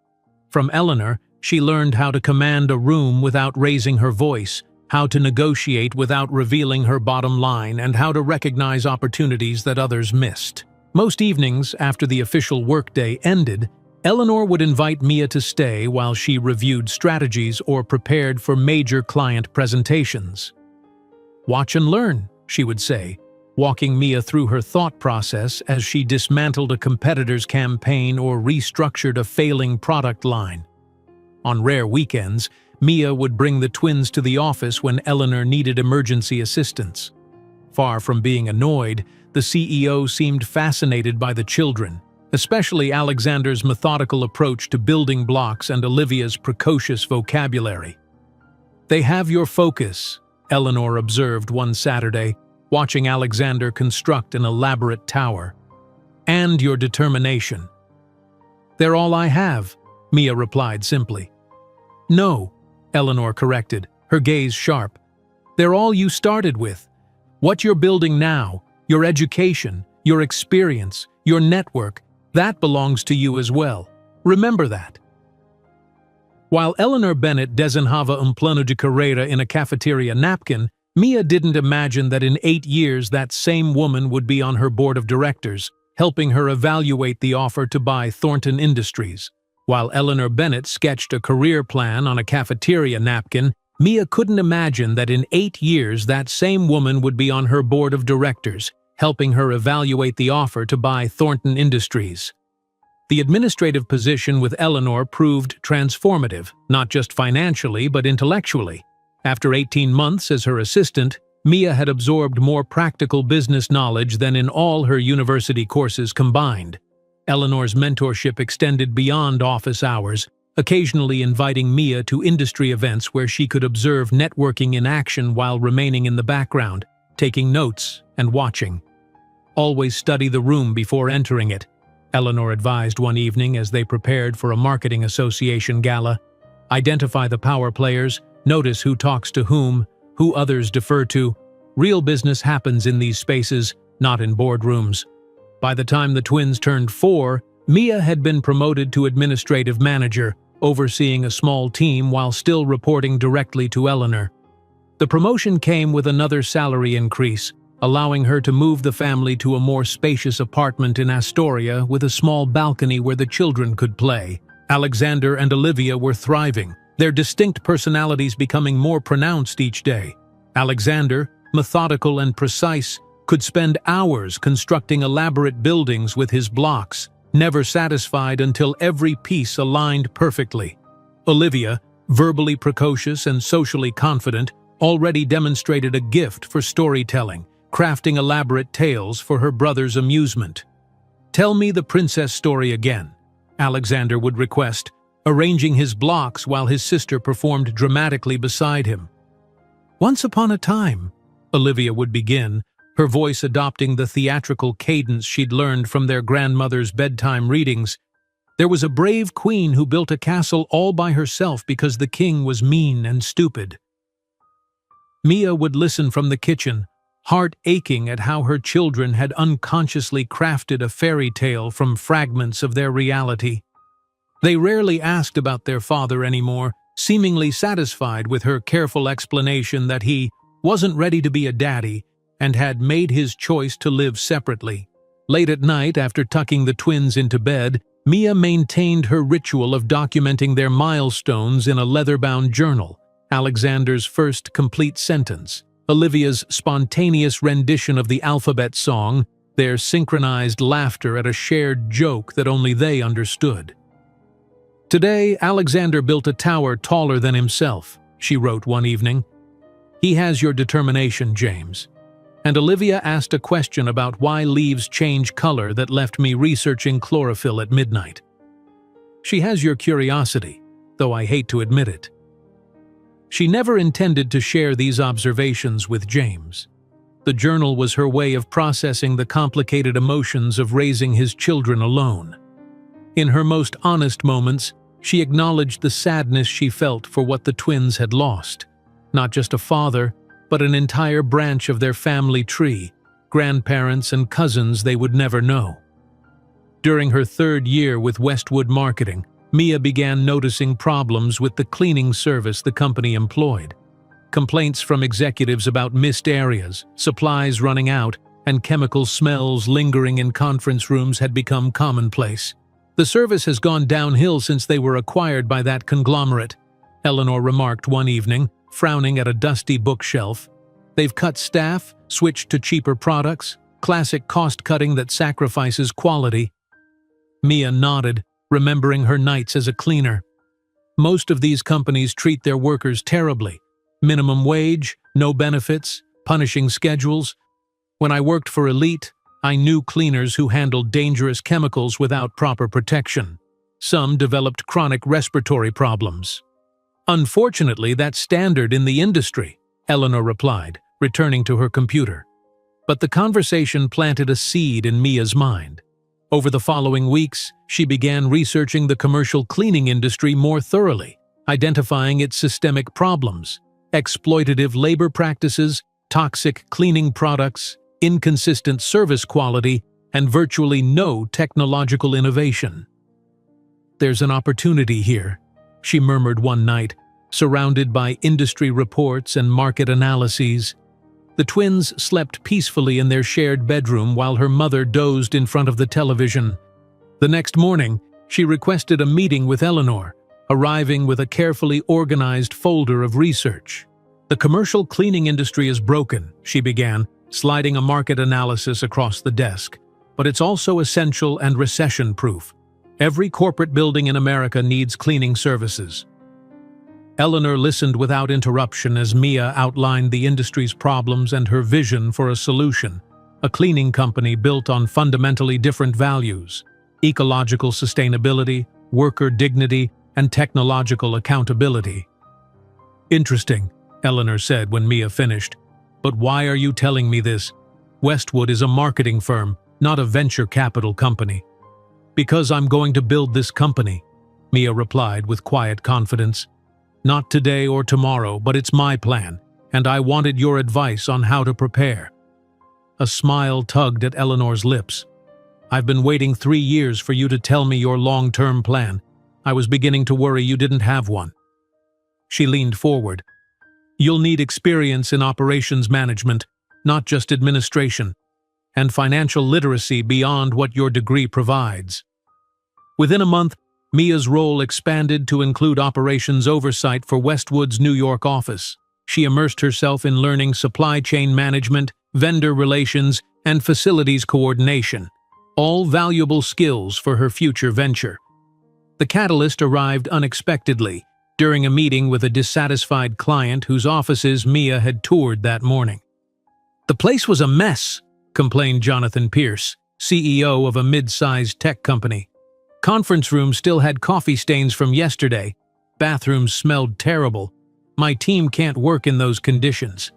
From Eleanor, she learned how to command a room without raising her voice, how to negotiate without revealing her bottom line, and how to recognize opportunities that others missed. Most evenings, after the official workday ended, Eleanor would invite Mia to stay while she reviewed strategies or prepared for major client presentations. "Watch and learn," she would say, walking Mia through her thought process as she dismantled a competitor's campaign or restructured a failing product line. On rare weekends, Mia would bring the twins to the office when Eleanor needed emergency assistance. Far from being annoyed, the CEO seemed fascinated by the children, especially Alexander's methodical approach to building blocks and Olivia's precocious vocabulary. "They have your focus," Eleanor observed one Saturday, watching Alexander construct an elaborate tower. "And your determination." "They're all I have," Mia replied simply. "No," Eleanor corrected, her gaze sharp. "They're all you started with. What you're building now, your education, your experience, your network, that belongs to you as well. Remember that." While Eleanor Bennett desenhava un plano de carrera in a cafeteria napkin, Mia didn't imagine that in 8 years that same woman would be on her board of directors, helping her evaluate the offer to buy Thornton Industries. While Eleanor Bennett sketched a career plan on a cafeteria napkin, Mia couldn't imagine that in 8 years that same woman would be on her board of directors, helping her evaluate the offer to buy Thornton Industries. The administrative position with Eleanor proved transformative, not just financially but intellectually. After 18 months as her assistant, Mia had absorbed more practical business knowledge than in all her university courses combined. Eleanor's mentorship extended beyond office hours, occasionally inviting Mia to industry events where she could observe networking in action while remaining in the background, taking notes and watching. "Always study the room before entering it," Eleanor advised one evening as they prepared for a marketing association gala. "Identify the power players, notice who talks to whom, who others defer to. Real business happens in these spaces, not in boardrooms." By the time the twins turned 4, Mia had been promoted to administrative manager, overseeing a small team while still reporting directly to Eleanor. The promotion came with another salary increase, allowing her to move the family to a more spacious apartment in Astoria with a small balcony where the children could play. Alexander and Olivia were thriving, their distinct personalities becoming more pronounced each day. Alexander, methodical and precise, could spend hours constructing elaborate buildings with his blocks, never satisfied until every piece aligned perfectly. Olivia, verbally precocious and socially confident, already demonstrated a gift for storytelling, crafting elaborate tales for her brother's amusement. "Tell me the princess story again," Alexander would request, arranging his blocks while his sister performed dramatically beside him. "Once upon a time," Olivia would begin, her voice adopting the theatrical cadence she'd learned from their grandmother's bedtime readings, "there was a brave queen who built a castle all by herself because the king was mean and stupid." Mia would listen from the kitchen, heart aching at how her children had unconsciously crafted a fairy tale from fragments of their reality. They rarely asked about their father anymore, seemingly satisfied with her careful explanation that he wasn't ready to be a daddy and had made his choice to live separately. Late at night, after tucking the twins into bed, Mia maintained her ritual of documenting their milestones in a leather-bound journal. Alexander's first complete sentence, Olivia's spontaneous rendition of the alphabet song, their synchronized laughter at a shared joke that only they understood. "Today, Alexander built a tower taller than himself," she wrote one evening. "He has your determination, James." And Olivia asked a question about why leaves change color that left me researching chlorophyll at midnight. "She has your curiosity, though I hate to admit it." She never intended to share these observations with James. The journal was her way of processing the complicated emotions of raising his children alone. In her most honest moments, she acknowledged the sadness she felt for what the twins had lost. Not just a father, but an entire branch of their family tree, grandparents and cousins they would never know. During her third year with Westwood Marketing, Mia began noticing problems with the cleaning service the company employed. Complaints from executives about missed areas, supplies running out, and chemical smells lingering in conference rooms had become commonplace. "The service has gone downhill since they were acquired by that conglomerate," Eleanor remarked one evening, frowning at a dusty bookshelf. "They've cut staff, switched to cheaper products, classic cost-cutting that sacrifices quality." Mia nodded, remembering her nights as a cleaner. Most of these companies treat their workers terribly. Minimum wage, no benefits, punishing schedules. When I worked for Elite, I knew cleaners who handled dangerous chemicals without proper protection. Some developed chronic respiratory problems. "Unfortunately, that's standard in the industry," Eleanor replied, returning to her computer. But the conversation planted a seed in Mia's mind. Over the following weeks, she began researching the commercial cleaning industry more thoroughly, identifying its systemic problems: exploitative labor practices, toxic cleaning products, inconsistent service quality, and virtually no technological innovation. "There's an opportunity here," she murmured one night, surrounded by industry reports and market analyses. The twins slept peacefully in their shared bedroom while her mother dozed in front of the television. The next morning, she requested a meeting with Eleanor, arriving with a carefully organized folder of research. "The commercial cleaning industry is broken," she began, sliding a market analysis across the desk. "But it's also essential and recession-proof. Every corporate building in America needs cleaning services." Eleanor listened without interruption as Mia outlined the industry's problems and her vision for a solution: a cleaning company built on fundamentally different values: ecological sustainability, worker dignity, and technological accountability. "Interesting," Eleanor said when Mia finished. "But why are you telling me this? Westwood is a marketing firm, not a venture capital company." "Because I'm going to build this company," Mia replied with quiet confidence. "Not today or tomorrow, but it's my plan, and I wanted your advice on how to prepare." A smile tugged at Eleanor's lips. "I've been waiting 3 years for you to tell me your long-term plan. I was beginning to worry you didn't have one." She leaned forward. "You'll need experience in operations management, not just administration, and financial literacy beyond what your degree provides." Within a month, Mia's role expanded to include operations oversight for Westwood's New York office. She immersed herself in learning supply chain management, vendor relations, and facilities coordination, all valuable skills for her future venture. The catalyst arrived unexpectedly during a meeting with a dissatisfied client whose offices Mia had toured that morning. "The place was a mess," complained Jonathan Pierce, CEO of a mid-sized tech company. "Conference room still had coffee stains from yesterday. Bathrooms smelled terrible. My team can't work in those conditions."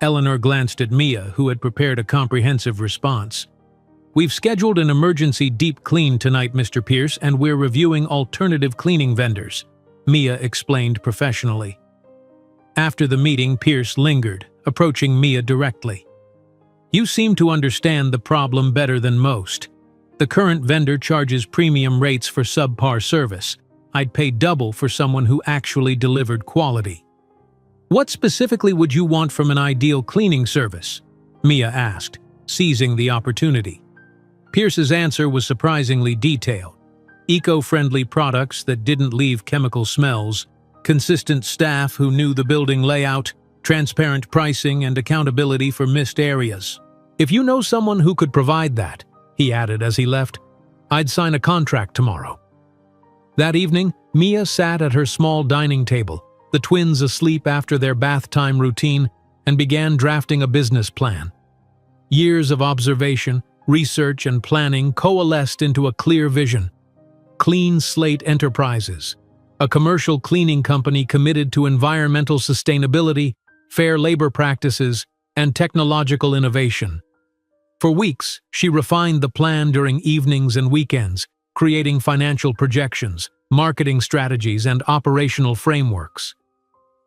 Eleanor glanced at Mia, who had prepared a comprehensive response. "We've scheduled an emergency deep clean tonight, Mr. Pierce, and we're reviewing alternative cleaning vendors," Mia explained professionally. After the meeting, Pierce lingered, approaching Mia directly. "You seem to understand the problem better than most. The current vendor charges premium rates for subpar service. I'd pay double for someone who actually delivered quality." "What specifically would you want from an ideal cleaning service?" Mia asked, seizing the opportunity. Pierce's answer was surprisingly detailed. Eco-friendly products that didn't leave chemical smells, consistent staff who knew the building layout, transparent pricing, and accountability for missed areas. "If you know someone who could provide that," he added as he left, "I'd sign a contract tomorrow." That evening, Mia sat at her small dining table, the twins asleep after their bath time routine, and began drafting a business plan. Years of observation, research, and planning coalesced into a clear vision. Clean Slate Enterprises, a commercial cleaning company committed to environmental sustainability, fair labor practices, and technological innovation. For weeks, she refined the plan during evenings and weekends, creating financial projections, marketing strategies, and operational frameworks.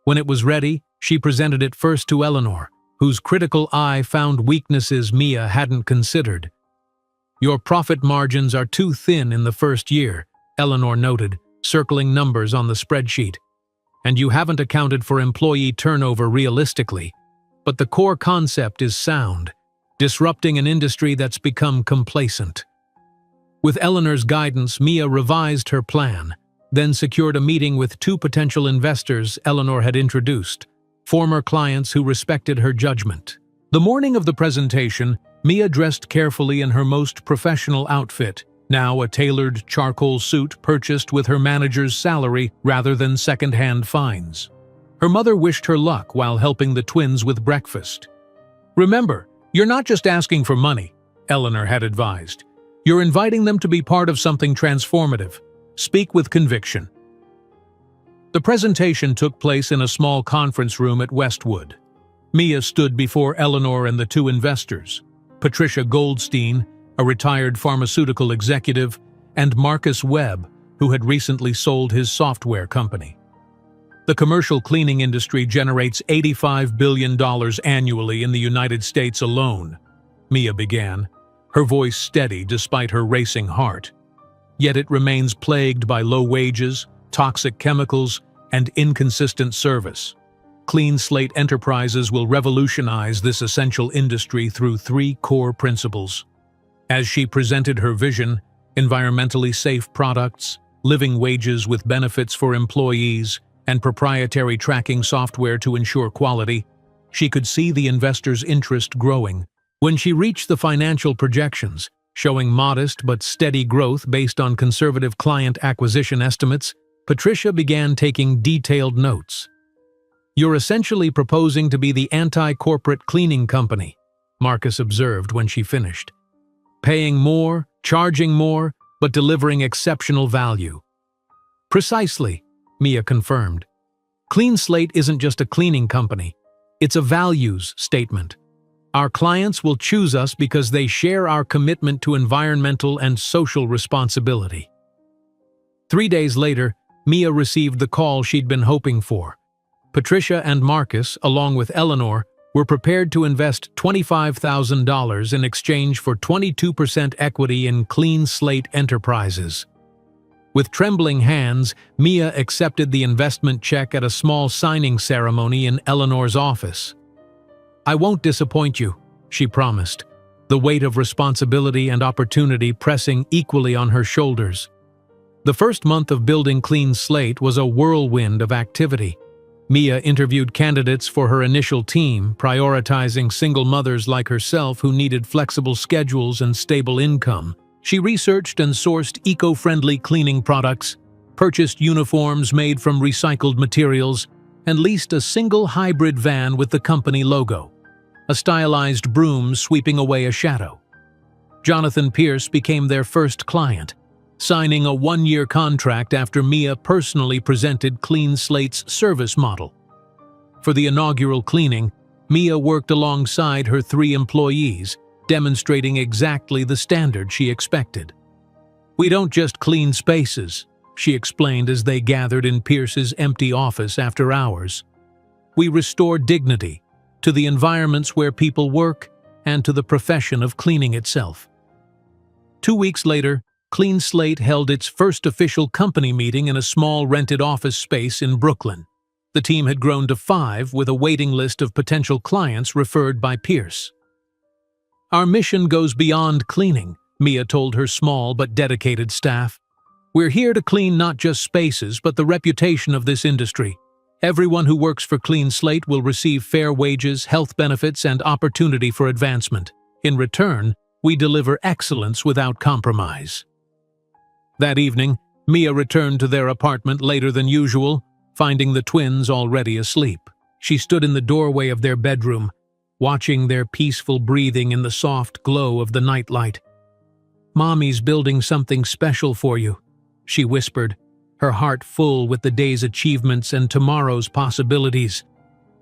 When it was ready, she presented it first to Eleanor, whose critical eye found weaknesses Mia hadn't considered. "Your profit margins are too thin in the first year," Eleanor noted, circling numbers on the spreadsheet. "And you haven't accounted for employee turnover realistically. But the core concept is sound, disrupting an industry that's become complacent." With Eleanor's guidance, Mia revised her plan, then secured a meeting with two potential investors Eleanor had introduced, former clients who respected her judgment. The morning of the presentation, Mia dressed carefully in her most professional outfit, now a tailored charcoal suit purchased with her manager's salary rather than second-hand finds. Her mother wished her luck while helping the twins with breakfast. "Remember, you're not just asking for money," Eleanor had advised. "You're inviting them to be part of something transformative. Speak with conviction." The presentation took place in a small conference room at Westwood. Mia stood before Eleanor and the two investors, Patricia Goldstein, a retired pharmaceutical executive, and Marcus Webb, who had recently sold his software company. "The commercial cleaning industry generates $85 billion annually in the United States alone," Mia began, her voice steady despite her racing heart. "Yet it remains plagued by low wages, toxic chemicals, and inconsistent service. Clean Slate Enterprises will revolutionize this essential industry through three core principles." As she presented her vision, environmentally safe products, living wages with benefits for employees, and proprietary tracking software to ensure quality, she could see the investors' interest growing. When she reached the financial projections, showing modest but steady growth based on conservative client acquisition estimates, Patricia began taking detailed notes. "You're essentially proposing to be the anti-corporate cleaning company," Marcus observed when she finished. "Paying more, charging more, but delivering exceptional value." "Precisely," Mia confirmed. "Clean Slate isn't just a cleaning company. It's a values statement. Our clients will choose us because they share our commitment to environmental and social responsibility." 3 days later, Mia received the call she'd been hoping for. Patricia and Marcus, along with Eleanor, were prepared to invest $25,000 in exchange for 22% equity in Clean Slate Enterprises. With trembling hands, Mia accepted the investment check at a small signing ceremony in Eleanor's office. "I won't disappoint you," she promised, the weight of responsibility and opportunity pressing equally on her shoulders. The first month of building Clean Slate was a whirlwind of activity. Mia interviewed candidates for her initial team, prioritizing single mothers like herself who needed flexible schedules and stable income. She researched and sourced eco-friendly cleaning products, purchased uniforms made from recycled materials, and leased a single hybrid van with the company logo, a stylized broom sweeping away a shadow. Jonathan Pierce became their first client, signing a one-year contract after Mia personally presented Clean Slate's service model. For the inaugural cleaning, Mia worked alongside her 3 employees, demonstrating exactly the standard she expected. "We don't just clean spaces," she explained as they gathered in Pierce's empty office after hours. "We restore dignity to the environments where people work and to the profession of cleaning itself." 2 weeks later, Clean Slate held its first official company meeting in a small rented office space in Brooklyn. The team had grown to 5 with a waiting list of potential clients referred by Pierce. "Our mission goes beyond cleaning," Mia told her small but dedicated staff. "We're here to clean not just spaces but the reputation of this industry. Everyone who works for Clean Slate will receive fair wages, health benefits, and opportunity for advancement. In return, we deliver excellence without compromise." That evening, Mia returned to their apartment later than usual, finding the twins already asleep. She stood in the doorway of their bedroom, watching their peaceful breathing in the soft glow of the nightlight. "Mommy's building something special for you," she whispered, her heart full with the day's achievements and tomorrow's possibilities.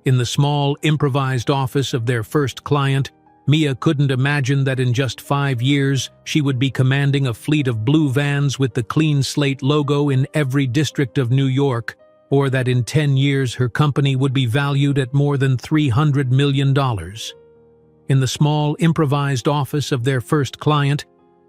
In the small, improvised office of their first client, Mia couldn't imagine that in just 5 years she would be commanding a fleet of blue vans with the Clean Slate logo in every district of New York, or that in 10 years her company would be valued at more than $300 million. In the small, improvised office of their first client,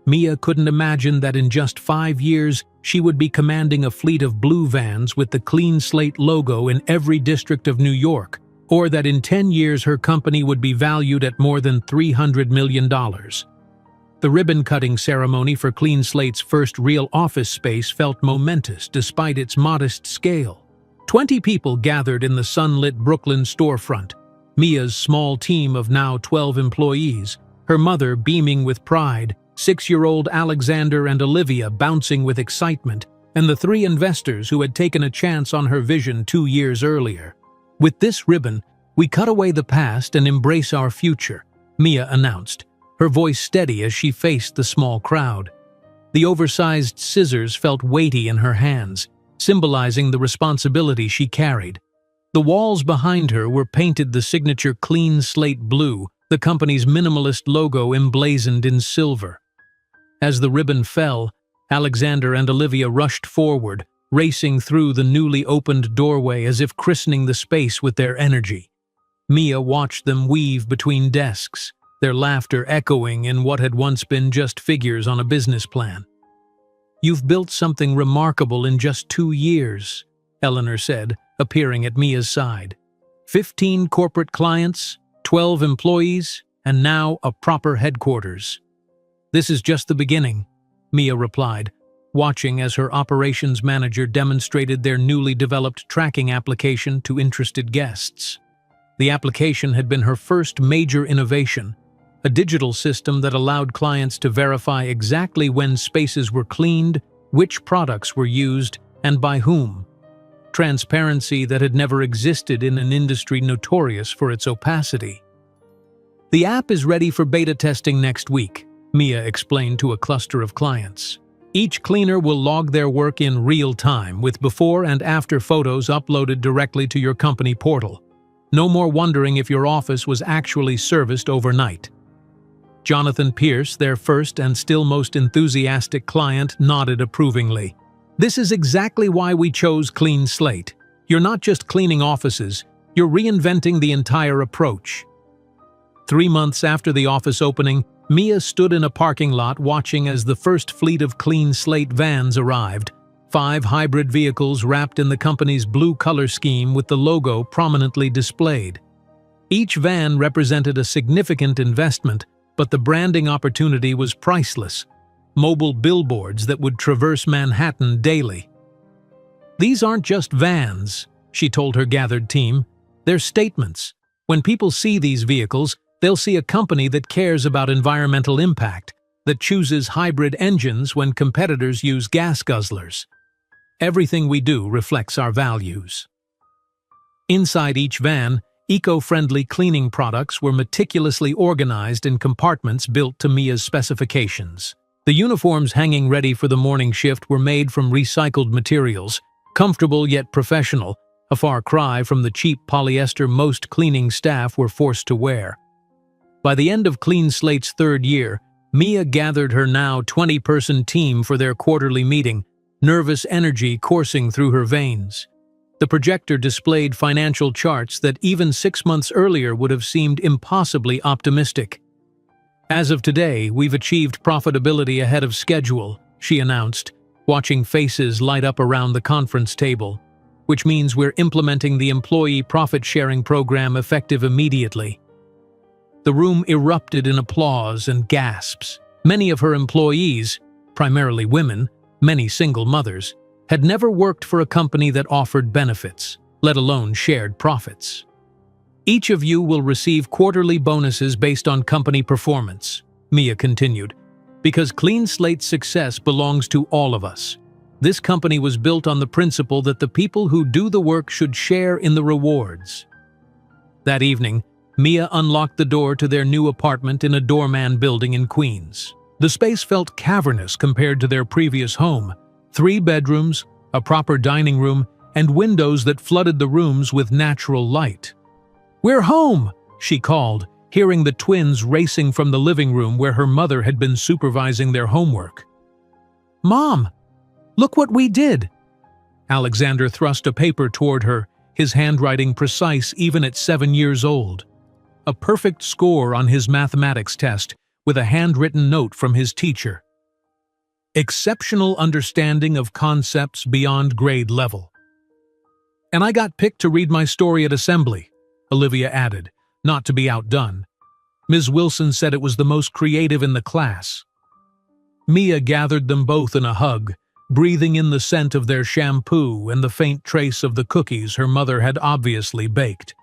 Mia couldn't imagine that in just 5 years she would be commanding a fleet of blue vans with the Clean Slate logo in every district of New York, or that in 10 years her company would be valued at more than $300 million. The ribbon-cutting ceremony for Clean Slate's first real office space felt momentous despite its modest scale. 20 people gathered in the sunlit Brooklyn storefront, Mia's small team of now 12 employees, her mother beaming with pride, 6-year-old Alexander and Olivia bouncing with excitement, and the 3 investors who had taken a chance on her vision 2 years earlier. "With this ribbon, we cut away the past and embrace our future," Mia announced, her voice steady as she faced the small crowd. The oversized scissors felt weighty in her hands, symbolizing the responsibility she carried. The walls behind her were painted the signature Clean Slate blue, the company's minimalist logo emblazoned in silver. As the ribbon fell, Alexander and Olivia rushed forward, racing through the newly opened doorway as if christening the space with their energy. Mia watched them weave between desks, their laughter echoing in what had once been just figures on a business plan. "You've built something remarkable in just 2 years," Eleanor said, appearing at Mia's side. 15 corporate clients, 12 employees, and now a proper headquarters. "This is just the beginning," Mia replied, watching as her operations manager demonstrated their newly developed tracking application to interested guests. The application had been her first major innovation, a digital system that allowed clients to verify exactly when spaces were cleaned, which products were used, and by whom. Transparency that had never existed in an industry notorious for its opacity. "The app is ready for beta testing next week," Mia explained to a cluster of clients. "Each cleaner will log their work in real time with before and after photos uploaded directly to your company portal. No more wondering if your office was actually serviced overnight." Jonathan Pierce, their first and still most enthusiastic client, nodded approvingly. "This is exactly why we chose Clean Slate. You're not just cleaning offices, you're reinventing the entire approach." 3 months after the office opening, Mia stood in a parking lot watching as the first fleet of Clean Slate vans arrived, 5 hybrid vehicles wrapped in the company's blue color scheme with the logo prominently displayed. Each van represented a significant investment, but the branding opportunity was priceless. Mobile billboards that would traverse Manhattan daily. "These aren't just vans," she told her gathered team. "They're statements. When people see these vehicles, they'll see a company that cares about environmental impact, that chooses hybrid engines when competitors use gas guzzlers. Everything we do reflects our values." Inside each van, eco-friendly cleaning products were meticulously organized in compartments built to Mia's specifications. The uniforms hanging ready for the morning shift were made from recycled materials, comfortable yet professional, a far cry from the cheap polyester most cleaning staff were forced to wear. By the end of Clean Slate's 3rd year, Mia gathered her now 20-person team for their quarterly meeting, nervous energy coursing through her veins. The projector displayed financial charts that even 6 months earlier would have seemed impossibly optimistic. "As of today, we've achieved profitability ahead of schedule," she announced, watching faces light up around the conference table, "which means we're implementing the employee profit-sharing program effective immediately." The room erupted in applause and gasps. Many of her employees, primarily women, many single mothers, had never worked for a company that offered benefits, let alone shared profits. "Each of you will receive quarterly bonuses based on company performance," Mia continued, "because Clean Slate's success belongs to all of us. This company was built on the principle that the people who do the work should share in the rewards." That evening, Mia unlocked the door to their new apartment in a doorman building in Queens. The space felt cavernous compared to their previous home. 3 bedrooms, a proper dining room, and windows that flooded the rooms with natural light. "We're home!" she called, hearing the twins racing from the living room where her mother had been supervising their homework. "Mom, look what we did!" Alexander thrust a paper toward her, his handwriting precise even at 7 years old. A perfect score on his mathematics test, with a handwritten note from his teacher. "Exceptional understanding of concepts beyond grade level." "And I got picked to read my story at assembly," Olivia added, not to be outdone. "Ms. Wilson said it was the most creative in the class." Mia gathered them both in a hug, breathing in the scent of their shampoo and the faint trace of the cookies her mother had obviously baked.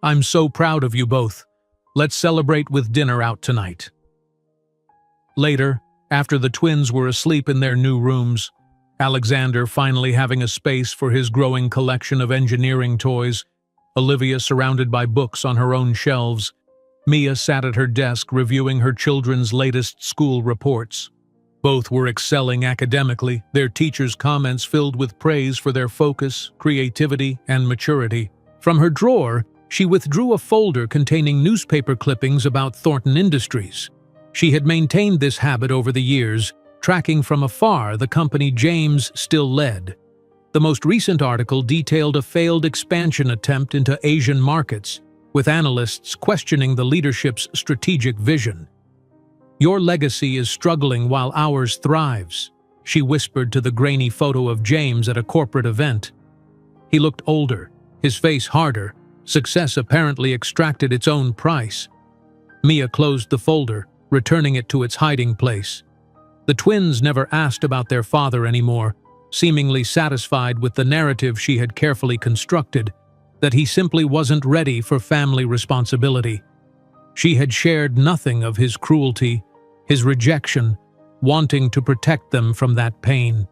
"I'm so proud of you both. Let's celebrate with dinner out tonight." Later, after the twins were asleep in their new rooms, Alexander finally having a space for his growing collection of engineering toys, Olivia surrounded by books on her own shelves, Mia sat at her desk reviewing her children's latest school reports. Both were excelling academically, their teachers' comments filled with praise for their focus, creativity, and maturity. From her drawer, she withdrew a folder containing newspaper clippings about Thornton Industries. She had maintained this habit over the years, tracking from afar the company James still led. The most recent article detailed a failed expansion attempt into Asian markets, with analysts questioning the leadership's strategic vision. "Your legacy is struggling while ours thrives," she whispered to the grainy photo of James at a corporate event. He looked older, his face harder. Success apparently extracted its own price. Mia closed the folder, returning it to its hiding place. The twins never asked about their father anymore, seemingly satisfied with the narrative she had carefully constructed, that he simply wasn't ready for family responsibility. She had shared nothing of his cruelty, his rejection, wanting to protect them from that pain.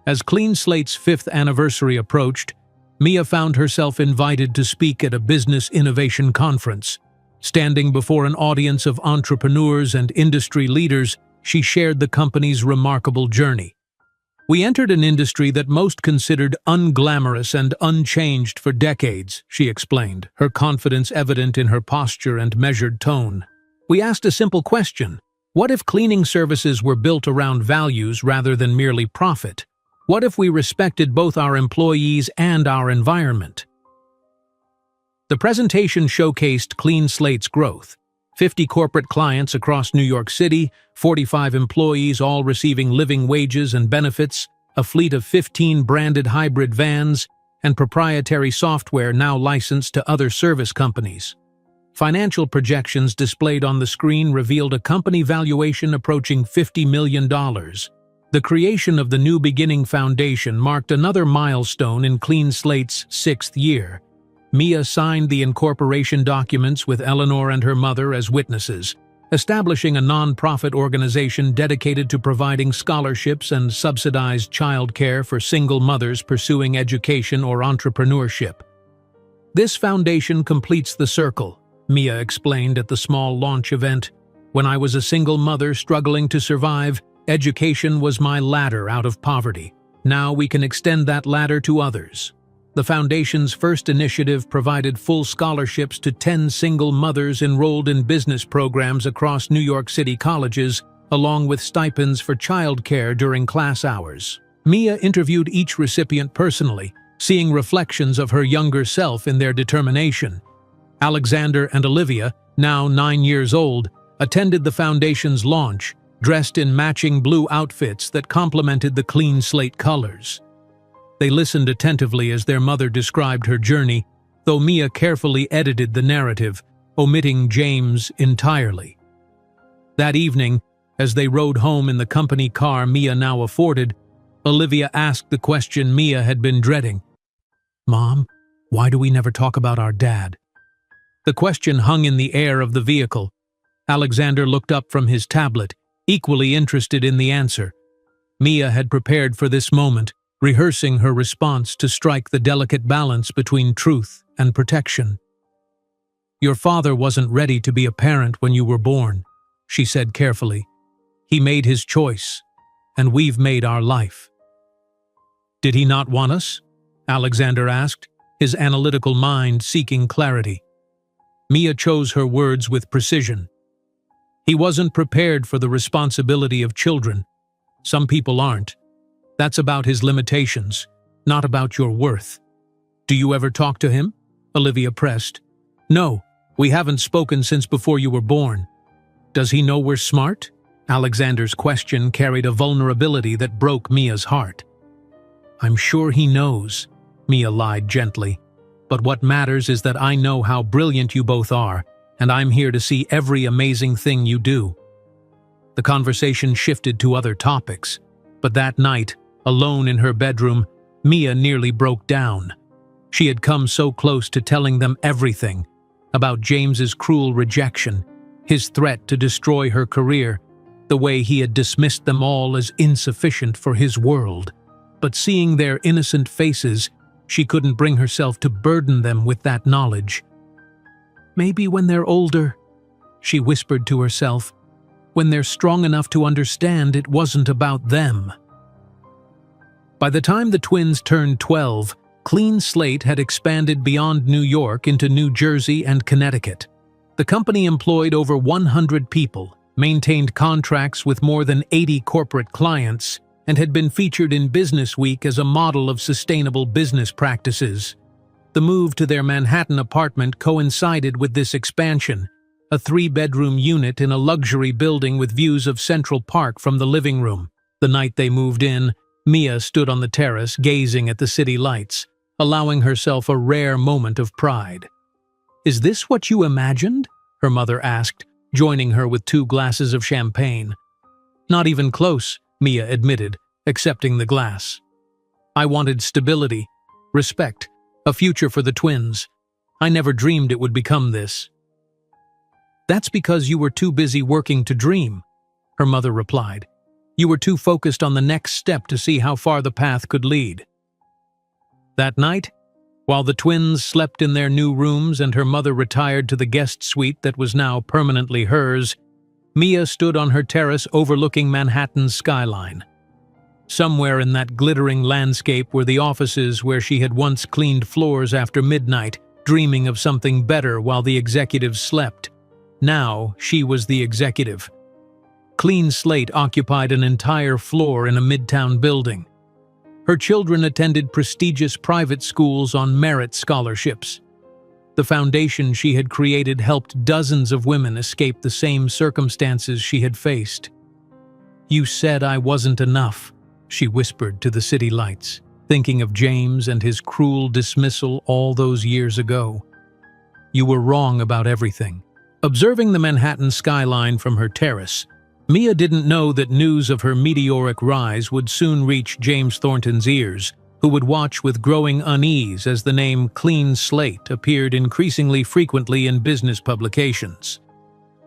As Clean Slate's 5th anniversary approached, Mia found herself invited to speak at a business innovation conference. Standing before an audience of entrepreneurs and industry leaders, she shared the company's remarkable journey. "We entered an industry that most considered unglamorous and unchanged for decades," she explained, her confidence evident in her posture and measured tone. "We asked a simple question. What if cleaning services were built around values rather than merely profit? What if we respected both our employees and our environment?" The presentation showcased Clean Slate's growth. 50 corporate clients across New York City, 45 employees all receiving living wages and benefits, a fleet of 15 branded hybrid vans, and proprietary software now licensed to other service companies. Financial projections displayed on the screen revealed a company valuation approaching $50 million. The creation of the New Beginning Foundation marked another milestone in Clean Slate's 6th year. Mia signed the incorporation documents with Eleanor and her mother as witnesses, establishing a non-profit organization dedicated to providing scholarships and subsidized childcare for single mothers pursuing education or entrepreneurship. "This foundation completes the circle," Mia explained at the small launch event. "When I was a single mother struggling to survive, education was my ladder out of poverty. Now we can extend that ladder to others." The foundation's first initiative provided full scholarships to 10 single mothers enrolled in business programs across New York City colleges, along with stipends for childcare during class hours. Mia interviewed each recipient personally, seeing reflections of her younger self in their determination. Alexander and Olivia, now 9 years old, attended the foundation's launch, dressed in matching blue outfits that complemented the clean slate colors. They listened attentively as their mother described her journey, though Mia carefully edited the narrative, omitting James entirely. That evening, as they rode home in the company car Mia now afforded, Olivia asked the question Mia had been dreading. "Mom, why do we never talk about our dad?" The question hung in the air of the vehicle. Alexander looked up from his tablet, equally interested in the answer. Mia had prepared for this moment, rehearsing her response to strike the delicate balance between truth and protection. "Your father wasn't ready to be a parent when you were born," she said carefully. "He made his choice, and we've made our life." "Did he not want us?" Alexander asked, his analytical mind seeking clarity. Mia chose her words with precision. "He wasn't prepared for the responsibility of children. Some people aren't. That's about his limitations, not about your worth." "Do you ever talk to him?" Olivia pressed. "No, we haven't spoken since before you were born." "Does he know we're smart?" Alexander's question carried a vulnerability that broke Mia's heart. "I'm sure he knows," Mia lied gently. "But what matters is that I know how brilliant you both are, and I'm here to see every amazing thing you do." The conversation shifted to other topics, but that night, alone in her bedroom, Mia nearly broke down. She had come so close to telling them everything about James's cruel rejection, his threat to destroy her career, the way he had dismissed them all as insufficient for his world. But seeing their innocent faces, she couldn't bring herself to burden them with that knowledge. "Maybe when they're older," she whispered to herself, "when they're strong enough to understand it wasn't about them." By the time the twins turned 12, Clean Slate had expanded beyond New York into New Jersey and Connecticut. The company employed over 100 people, maintained contracts with more than 80 corporate clients, and had been featured in Business Week as a model of sustainable business practices. The move to their Manhattan apartment coincided with this expansion, a 3-bedroom unit in a luxury building with views of Central Park from the living room. The night they moved in, Mia stood on the terrace gazing at the city lights, allowing herself a rare moment of pride. "Is this what you imagined?" her mother asked, joining her with 2 glasses of champagne. "Not even close," Mia admitted, accepting the glass. "I wanted stability, respect, a future for the twins. I never dreamed it would become this." "That's because you were too busy working to dream," her mother replied. "You were too focused on the next step to see how far the path could lead." That night, while the twins slept in their new rooms and her mother retired to the guest suite that was now permanently hers, Mia stood on her terrace overlooking Manhattan's skyline. Somewhere in that glittering landscape were the offices where she had once cleaned floors after midnight, dreaming of something better while the executives slept. Now she was the executive. Clean Slate occupied an entire floor in a midtown building. Her children attended prestigious private schools on merit scholarships. The foundation she had created helped dozens of women escape the same circumstances she had faced. "You said I wasn't enough," she whispered to the city lights, thinking of James and his cruel dismissal all those years ago. You were wrong about everything. Observing the Manhattan skyline from her terrace, Mia didn't know that news of her meteoric rise would soon reach James Thornton's ears, who would watch with growing unease as the name Clean Slate appeared increasingly frequently in business publications.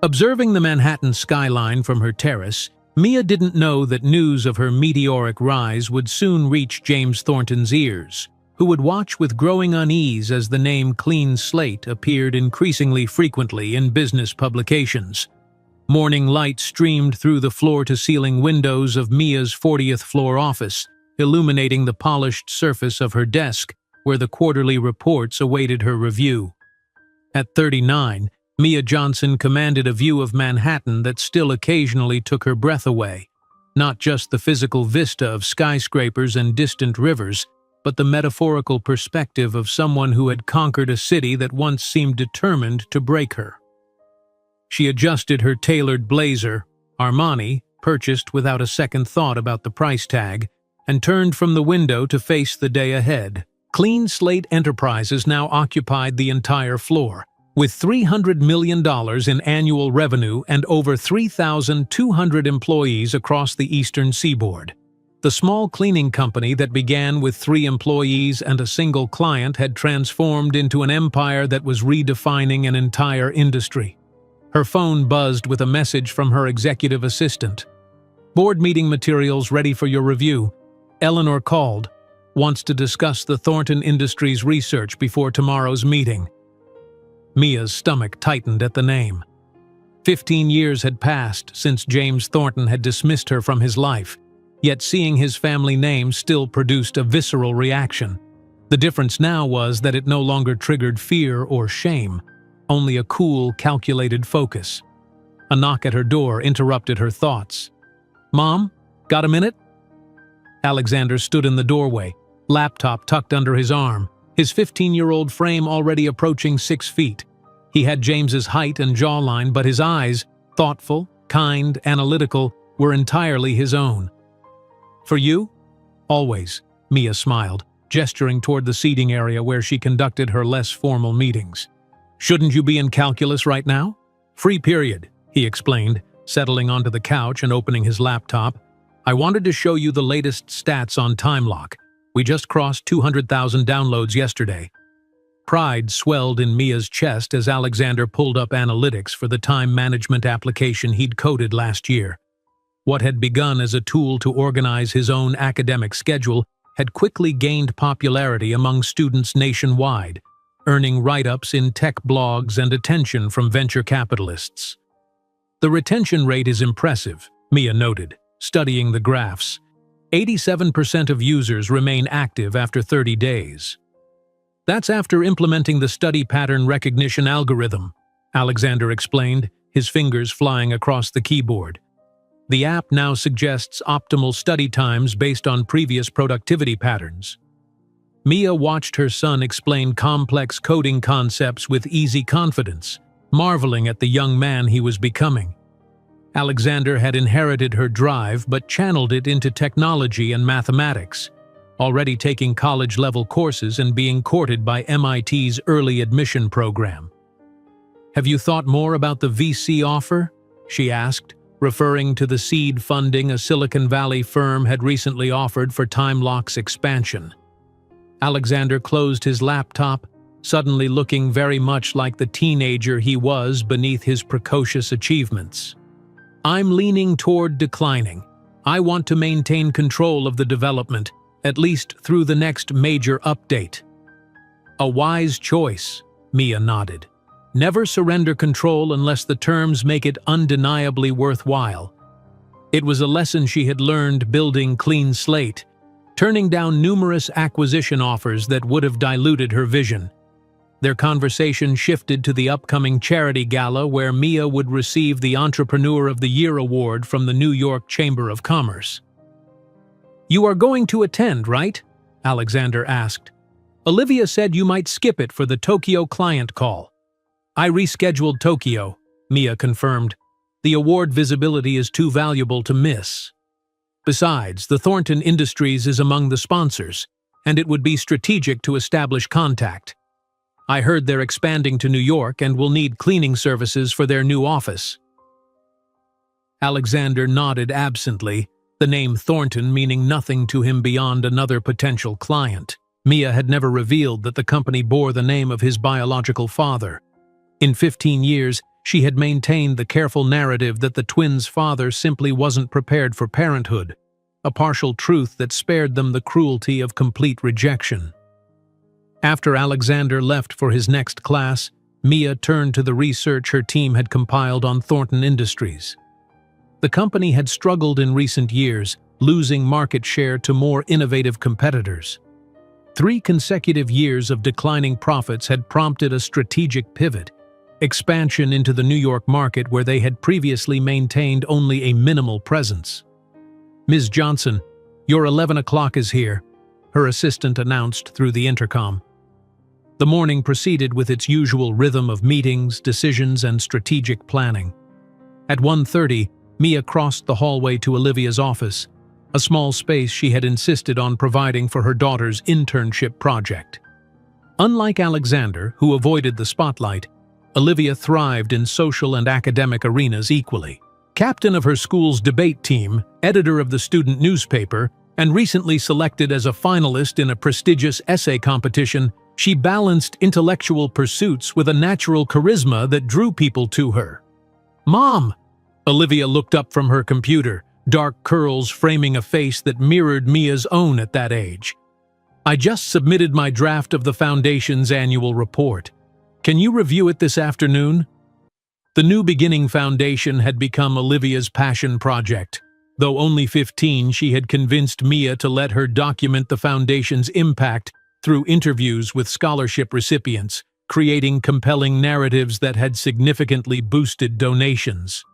Observing the Manhattan skyline from her terrace, Mia didn't know that news of her meteoric rise would soon reach James Thornton's ears, who would watch with growing unease as the name Clean Slate appeared increasingly frequently in business publications. Morning light streamed through the floor-to-ceiling windows of Mia's 40th floor office, illuminating the polished surface of her desk where the quarterly reports awaited her review. At 39, Mia Johnson commanded a view of Manhattan that still occasionally took her breath away. Not just the physical vista of skyscrapers and distant rivers, but the metaphorical perspective of someone who had conquered a city that once seemed determined to break her. She adjusted her tailored blazer, Armani, purchased without a second thought about the price tag, and turned from the window to face the day ahead. Clean Slate Enterprises now occupied the entire floor, with $300 million in annual revenue and over 3,200 employees across the eastern seaboard. The small cleaning company that began with 3 employees and a single client had transformed into an empire that was redefining an entire industry. Her phone buzzed with a message from her executive assistant. "Board meeting materials ready for your review. Eleanor called. Wants to discuss the Thornton Industries research before tomorrow's meeting." Mia's stomach tightened at the name. 15 years had passed since James Thornton had dismissed her from his life, yet seeing his family name still produced a visceral reaction. The difference now was that it no longer triggered fear or shame, only a cool, calculated focus. A knock at her door interrupted her thoughts. "Mom, got a minute?" Alexander stood in the doorway, laptop tucked under his arm, his 15-year-old frame already approaching 6 feet. He had James's height and jawline, but his eyes, thoughtful, kind, analytical, were entirely his own. "For you?" "Always," Mia smiled, gesturing toward the seating area where she conducted her less formal meetings. "Shouldn't you be in calculus right now?" "Free period," he explained, settling onto the couch and opening his laptop. "I wanted to show you the latest stats on TimeLock. We just crossed 200,000 downloads yesterday." Pride swelled in Mia's chest as Alexander pulled up analytics for the time management application he'd coded last year. What had begun as a tool to organize his own academic schedule had quickly gained popularity among students nationwide, earning write-ups in tech blogs and attention from venture capitalists. "The retention rate is impressive," Mia noted, studying the graphs. 87% of users remain active after 30 days. "That's after implementing the study pattern recognition algorithm," Alexander explained, his fingers flying across the keyboard. "The app now suggests optimal study times based on previous productivity patterns." Mia watched her son explain complex coding concepts with easy confidence, marveling at the young man he was becoming. Alexander had inherited her drive but channeled it into technology and mathematics, already taking college-level courses and being courted by MIT's early admission program. "Have you thought more about the VC offer?" she asked, referring to the seed funding a Silicon Valley firm had recently offered for TimeLock's expansion. Alexander closed his laptop, suddenly looking very much like the teenager he was beneath his precocious achievements. "I'm leaning toward declining. I want to maintain control of the development, at least through the next major update." "A wise choice," Mia nodded. "Never surrender control unless the terms make it undeniably worthwhile." It was a lesson she had learned building Clean Slate, turning down numerous acquisition offers that would have diluted her vision. Their conversation shifted to the upcoming charity gala where Mia would receive the Entrepreneur of the Year award from the New York Chamber of Commerce. "You are going to attend, right?" Alexander asked. "Olivia said you might skip it for the Tokyo client call." "I rescheduled Tokyo," Mia confirmed. "The award visibility is too valuable to miss." Besides, the Thornton Industries is among the sponsors, and it would be strategic to establish contact. I heard they're expanding to New York and will need cleaning services for their new office." Alexander nodded absently, the name Thornton meaning nothing to him beyond another potential client. Mia had never revealed that the company bore the name of his biological father. In 15 years, she had maintained the careful narrative that the twins' father simply wasn't prepared for parenthood, a partial truth that spared them the cruelty of complete rejection. After Alexander left for his next class, Mia turned to the research her team had compiled on Thornton Industries. The company had struggled in recent years, losing market share to more innovative competitors. 3 consecutive years of declining profits had prompted a strategic pivot, expansion into the New York market where they had previously maintained only a minimal presence. "Ms. Johnson, your 11 o'clock is here," her assistant announced through the intercom. The morning proceeded with its usual rhythm of meetings, decisions, and strategic planning. At 1:30, Mia crossed the hallway to Olivia's office, a small space she had insisted on providing for her daughter's internship project. Unlike Alexander, who avoided the spotlight, Olivia thrived in social and academic arenas equally. Captain of her school's debate team, editor of the student newspaper, and recently selected as a finalist in a prestigious essay competition, she balanced intellectual pursuits with a natural charisma that drew people to her. "Mom!" Olivia looked up from her computer, dark curls framing a face that mirrored Mia's own at that age. "I just submitted my draft of the Foundation's annual report. Can you review it this afternoon?" The New Beginning Foundation had become Olivia's passion project. Though only 15, she had convinced Mia to let her document the Foundation's impact through interviews with scholarship recipients, creating compelling narratives that had significantly boosted donations.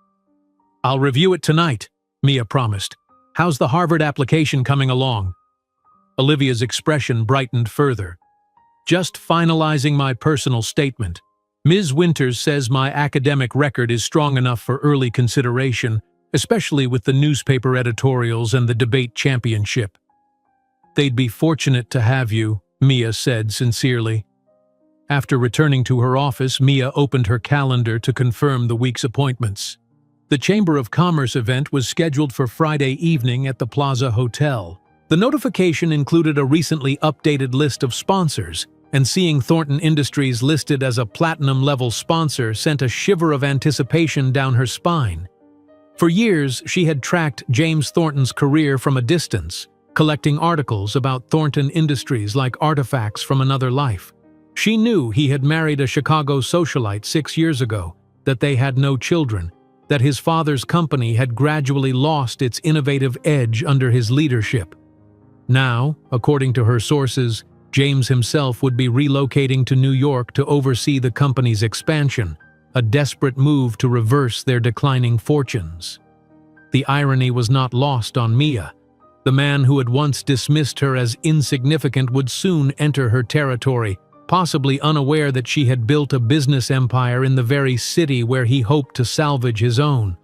"I'll review it tonight," Mia promised. "How's the Harvard application coming along?" Olivia's expression brightened further. "Just finalizing my personal statement. Ms. Winters says my academic record is strong enough for early consideration, especially with the newspaper editorials and the debate championship." "They'd be fortunate to have you," Mia said sincerely. After returning to her office, Mia opened her calendar to confirm the week's appointments. The Chamber of Commerce event was scheduled for Friday evening at the Plaza Hotel. The notification included a recently updated list of sponsors, and seeing Thornton Industries listed as a platinum-level sponsor sent a shiver of anticipation down her spine. For years, she had tracked James Thornton's career from a distance, collecting articles about Thornton Industries like artifacts from another life. She knew he had married a Chicago socialite 6 years ago, that they had no children, that his father's company had gradually lost its innovative edge under his leadership. Now, according to her sources, James himself would be relocating to New York to oversee the company's expansion, a desperate move to reverse their declining fortunes. The irony was not lost on Mia. The man who had once dismissed her as insignificant would soon enter her territory, possibly unaware that she had built a business empire in the very city where he hoped to salvage his own.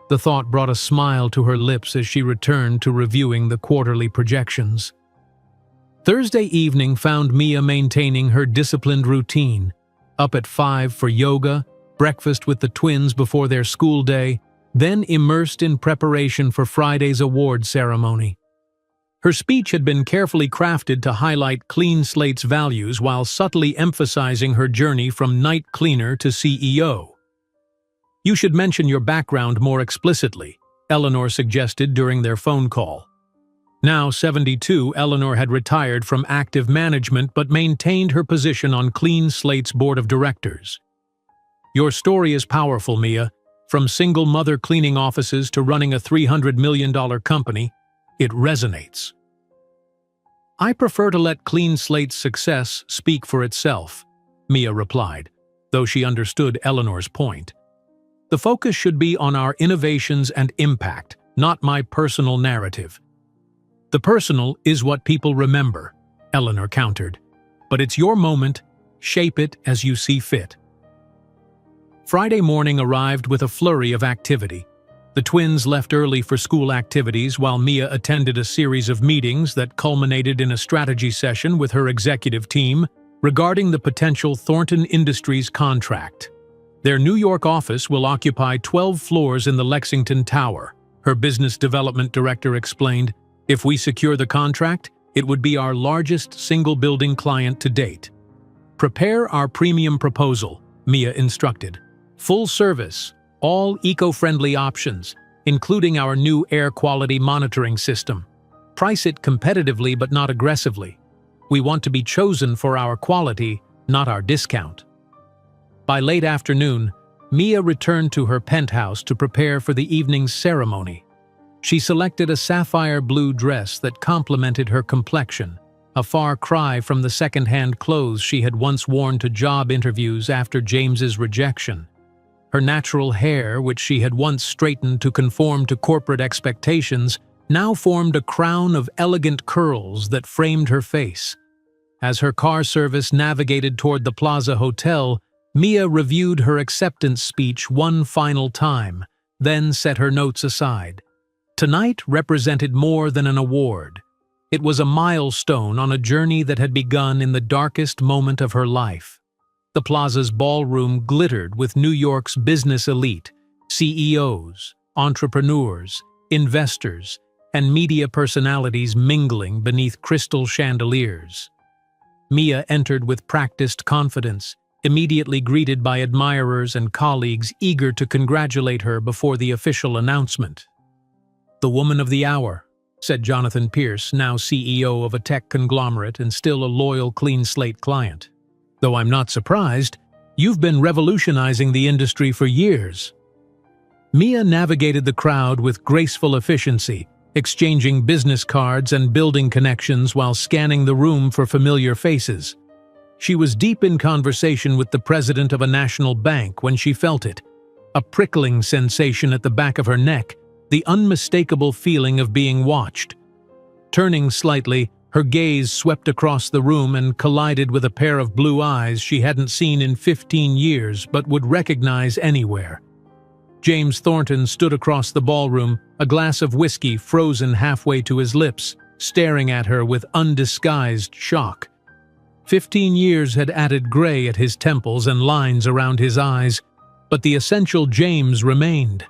The thought brought a smile to her lips as she returned to reviewing the quarterly projections. Thursday evening found Mia maintaining her disciplined routine, up at 5 for yoga, breakfast with the twins before their school day, then immersed in preparation for Friday's award ceremony. Her speech had been carefully crafted to highlight Clean Slate's values while subtly emphasizing her journey from night cleaner to CEO. "You should mention your background more explicitly," Eleanor suggested during their phone call. Now 72, Eleanor had retired from active management but maintained her position on Clean Slate's board of directors. "Your story is powerful, Mia. From single mother cleaning offices to running a $300 million company, it resonates." "I prefer to let Clean Slate's success speak for itself," Mia replied, though she understood Eleanor's point. "The focus should be on our innovations and impact, not my personal narrative." "The personal is what people remember," Eleanor countered. "But it's your moment. Shape it as you see fit." Friday morning arrived with a flurry of activity. The twins left early for school activities while Mia attended a series of meetings that culminated in a strategy session with her executive team regarding the potential Thornton Industries contract. Their New York office will occupy 12 floors in the Lexington Tower. Her business development director explained, "If we secure the contract, it would be our largest single-building client to date." "Prepare our premium proposal," Mia instructed. "Full service, all eco-friendly options, including our new air quality monitoring system. Price it competitively but not aggressively. We want to be chosen for our quality, not our discount." By late afternoon, Mia returned to her penthouse to prepare for the evening's ceremony. She selected a sapphire blue dress that complemented her complexion, a far cry from the second-hand clothes she had once worn to job interviews after James's rejection. Her natural hair, which she had once straightened to conform to corporate expectations, now formed a crown of elegant curls that framed her face. As her car service navigated toward the Plaza Hotel, Mia reviewed her acceptance speech one final time, then set her notes aside. Tonight represented more than an award. It was a milestone on a journey that had begun in the darkest moment of her life. The Plaza's ballroom glittered with New York's business elite, CEOs, entrepreneurs, investors, and media personalities mingling beneath crystal chandeliers. Mia entered with practiced confidence, immediately greeted by admirers and colleagues eager to congratulate her before the official announcement. "The woman of the hour," said Jonathan Pierce, now CEO of a tech conglomerate and still a loyal clean-slate client. "Though I'm not surprised, you've been revolutionizing the industry for years." Mia navigated the crowd with graceful efficiency, exchanging business cards and building connections while scanning the room for familiar faces. She was deep in conversation with the president of a national bank when she felt it, a prickling sensation at the back of her neck, the unmistakable feeling of being watched. Turning slightly, her gaze swept across the room and collided with a pair of blue eyes she hadn't seen in 15 years but would recognize anywhere. James Thornton stood across the ballroom, a glass of whiskey frozen halfway to his lips, staring at her with undisguised shock. 15 years had added gray at his temples and lines around his eyes, but the essential James remained.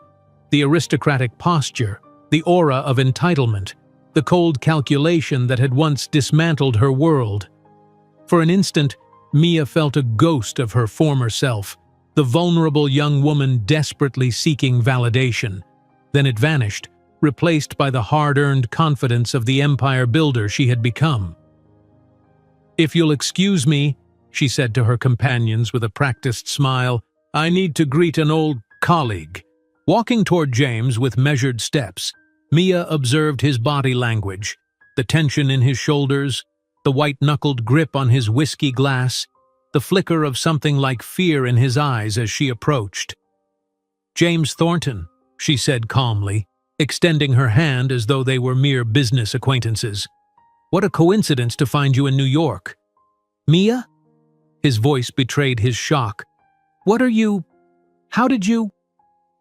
The aristocratic posture, the aura of entitlement, the cold calculation that had once dismantled her world. For an instant, Mia felt a ghost of her former self, the vulnerable young woman desperately seeking validation. Then it vanished, replaced by the hard-earned confidence of the empire builder she had become. "If you'll excuse me," she said to her companions with a practiced smile, "I need to greet an old colleague." Walking toward James with measured steps, Mia observed his body language, the tension in his shoulders, the white-knuckled grip on his whiskey glass, the flicker of something like fear in his eyes as she approached. "James Thornton," she said calmly, extending her hand as though they were mere business acquaintances. "What a coincidence to find you in New York." "Mia?" His voice betrayed his shock. How did you?"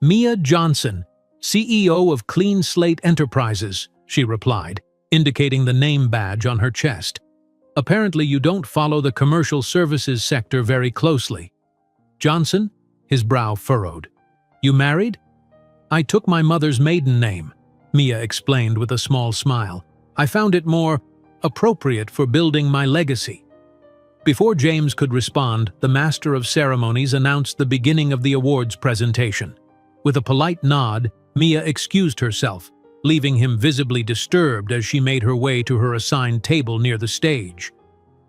"Mia Johnson, CEO of Clean Slate Enterprises," she replied, indicating the name badge on her chest. "Apparently you don't follow the commercial services sector very closely." "Johnson?" His brow furrowed. "You married?" "I took my mother's maiden name," Mia explained with a small smile. "I found it more appropriate for building my legacy." Before James could respond, the Master of Ceremonies announced the beginning of the awards presentation. With a polite nod, Mia excused herself, leaving him visibly disturbed as she made her way to her assigned table near the stage.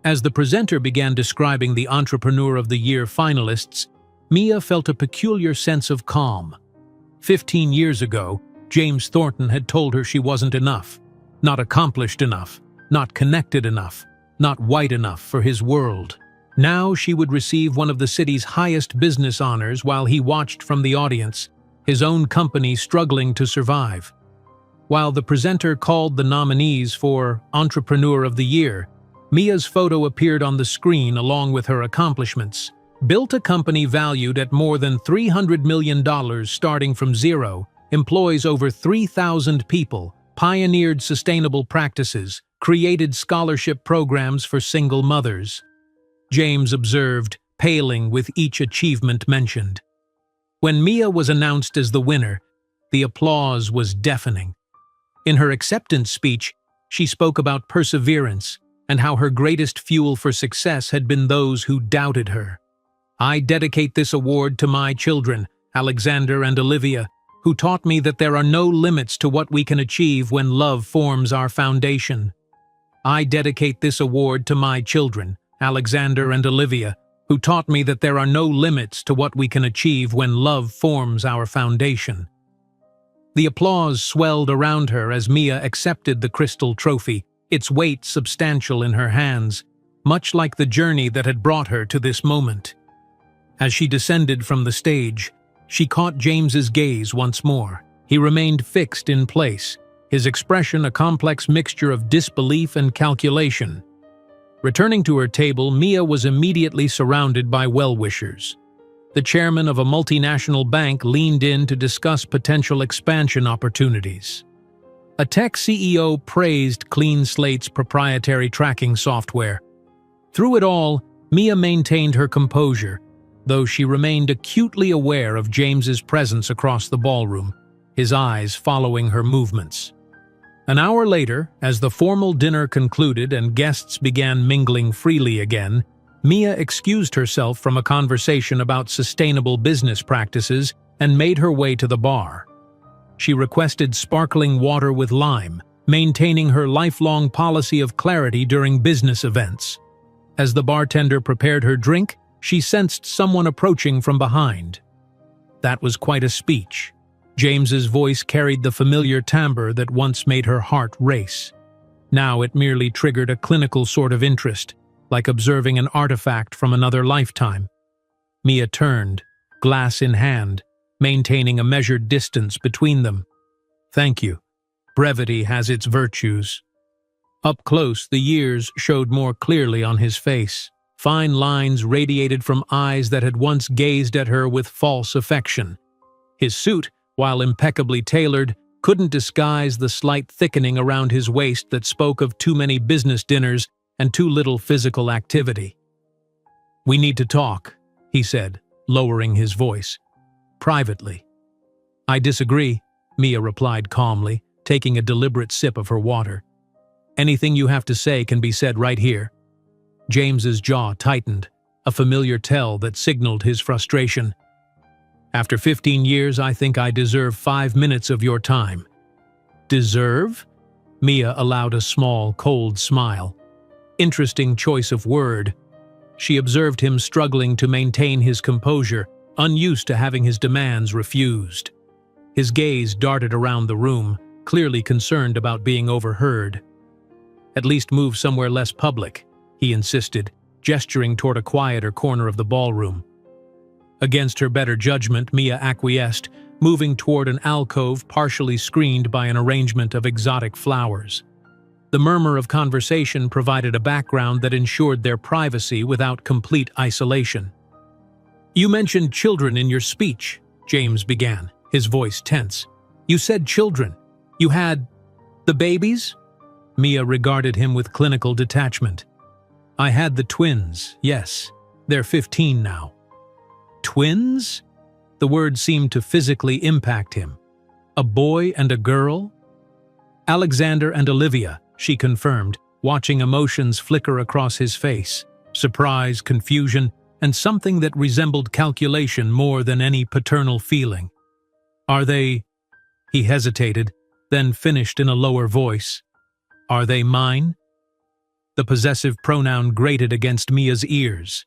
As the presenter began describing the Entrepreneur of the Year finalists, Mia felt a peculiar sense of calm. 15 years ago, James Thornton had told her she wasn't enough, not accomplished enough, not connected enough, not white enough for his world. Now she would receive one of the city's highest business honors while he watched from the audience, his own company struggling to survive. While the presenter called the nominees for Entrepreneur of the Year, Mia's photo appeared on the screen along with her accomplishments. Built a company valued at more than $300 million starting from zero, employs over 3,000 people, pioneered sustainable practices, created scholarship programs for single mothers. James observed, paling with each achievement mentioned. When Mia was announced as the winner, the applause was deafening. In her acceptance speech, she spoke about perseverance and how her greatest fuel for success had been those who doubted her. "I dedicate this award to my children, Alexander and Olivia, who taught me that there are no limits to what we can achieve when love forms our foundation. I dedicate this award to my children, Alexander and Olivia, who taught me that there are no limits to what we can achieve when love forms our foundation." The applause swelled around her as Mia accepted the crystal trophy, its weight substantial in her hands, much like the journey that had brought her to this moment. As she descended from the stage, she caught James's gaze once more. He remained fixed in place, his expression a complex mixture of disbelief and calculation. Returning to her table, Mia was immediately surrounded by well-wishers. The chairman of a multinational bank leaned in to discuss potential expansion opportunities. A tech CEO praised Clean Slate's proprietary tracking software. Through it all, Mia maintained her composure, though she remained acutely aware of James's presence across the ballroom, his eyes following her movements. An hour later, as the formal dinner concluded and guests began mingling freely again, Mia excused herself from a conversation about sustainable business practices and made her way to the bar. She requested sparkling water with lime, maintaining her lifelong policy of clarity during business events. As the bartender prepared her drink, she sensed someone approaching from behind. That was quite a speech. James's voice carried the familiar timbre that once made her heart race. Now it merely triggered a clinical sort of interest, like observing an artifact from another lifetime. Mia turned, glass in hand, maintaining a measured distance between them. "Thank you. Brevity has its virtues." Up close, the years showed more clearly on his face. Fine lines radiated from eyes that had once gazed at her with false affection. His suit, while impeccably tailored, couldn't disguise the slight thickening around his waist that spoke of too many business dinners and too little physical activity. "We need to talk," he said, lowering his voice. "Privately." "I disagree," Mia replied calmly, taking a deliberate sip of her water. "Anything you have to say can be said right here." James's jaw tightened, a familiar tell that signaled his frustration. "After 15 years, I think I deserve 5 minutes of your time." "Deserve?" Mia allowed a small, cold smile. Interesting choice of word. She observed him struggling to maintain his composure, unused to having his demands refused. His gaze darted around the room, clearly concerned about being overheard. "At least move somewhere less public," he insisted, gesturing toward a quieter corner of the ballroom. Against her better judgment, Mia acquiesced, moving toward an alcove partially screened by an arrangement of exotic flowers. The murmur of conversation provided a background that ensured their privacy without complete isolation. "You mentioned children in your speech," James began, his voice tense. "You said children. You had the babies?" Mia regarded him with clinical detachment. "I had the twins, yes. They're 15 now." "Twins?" The word seemed to physically impact him. "A boy and a girl?" "Alexander and Olivia," she confirmed, watching emotions flicker across his face. Surprise, confusion, and something that resembled calculation more than any paternal feeling. "Are they—" He hesitated, then finished in a lower voice. "Are they mine?" The possessive pronoun grated against Mia's ears.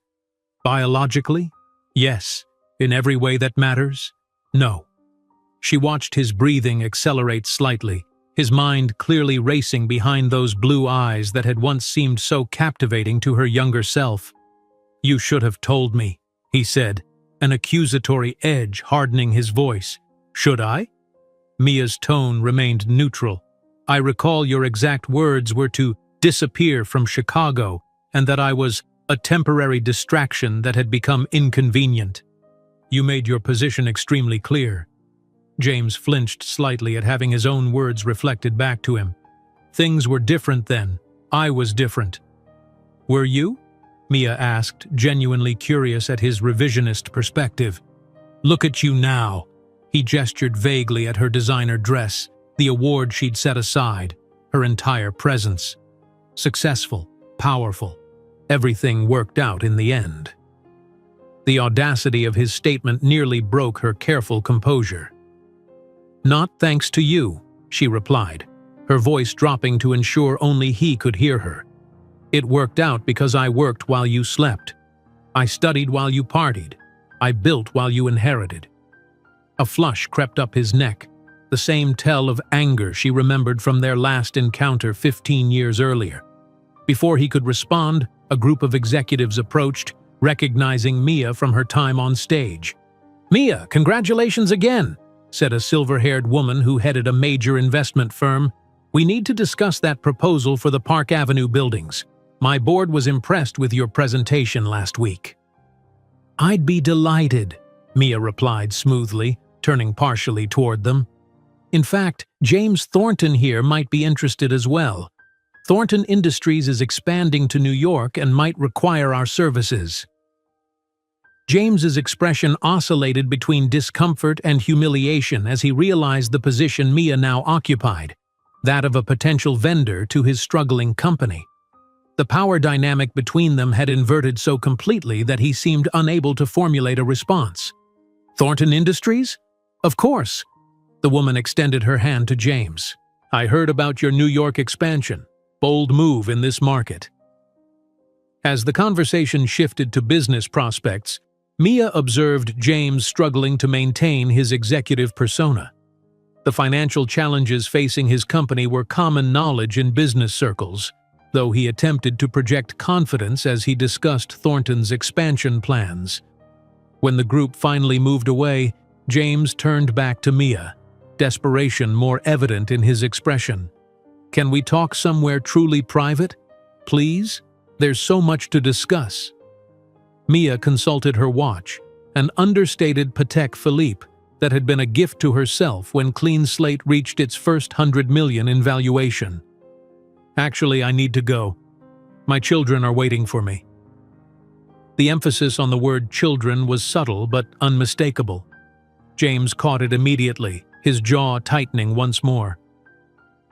"Biologically? Yes. In every way that matters? No." She watched his breathing accelerate slightly, his mind clearly racing behind those blue eyes that had once seemed so captivating to her younger self. "You should have told me," he said, an accusatory edge hardening his voice. "Should I?" Mia's tone remained neutral. "I recall your exact words were to disappear from Chicago and that I was a temporary distraction that had become inconvenient. You made your position extremely clear." James flinched slightly at having his own words reflected back to him. Things were different then. I was different. Were you? Mia asked, genuinely curious at his revisionist perspective. Look at you now. He gestured vaguely at her designer dress, the award she'd set aside, her entire presence. Successful, powerful. Everything worked out in the end. The audacity of his statement nearly broke her careful composure. Not thanks to you, she replied, her voice dropping to ensure only he could hear her. It worked out because I worked while you slept. I studied while you partied. I built while you inherited. A flush crept up his neck, the same tell of anger she remembered from their last encounter 15 years earlier. Before he could respond, a group of executives approached, recognizing Mia from her time on stage. "Mia, congratulations again," said a silver-haired woman who headed a major investment firm. "We need to discuss that proposal for the Park Avenue buildings. My board was impressed with your presentation last week." "I'd be delighted," Mia replied smoothly, turning partially toward them. "In fact, James Thornton here might be interested as well. Thornton Industries is expanding to New York and might require our services." James's expression oscillated between discomfort and humiliation as he realized the position Mia now occupied, that of a potential vendor to his struggling company. The power dynamic between them had inverted so completely that he seemed unable to formulate a response. "Thornton Industries? Of course." The woman extended her hand to James. "I heard about your New York expansion. Bold move in this market." As the conversation shifted to business prospects, Mia observed James struggling to maintain his executive persona. The financial challenges facing his company were common knowledge in business circles, though he attempted to project confidence as he discussed Thornton's expansion plans. When the group finally moved away, James turned back to Mia, desperation more evident in his expression. "Can we talk somewhere truly private? Please? There's so much to discuss." Mia consulted her watch, an understated Patek Philippe that had been a gift to herself when Clean Slate reached its first 100 million in valuation. "Actually, I need to go. My children are waiting for me." The emphasis on the word children was subtle but unmistakable. James caught it immediately, his jaw tightening once more.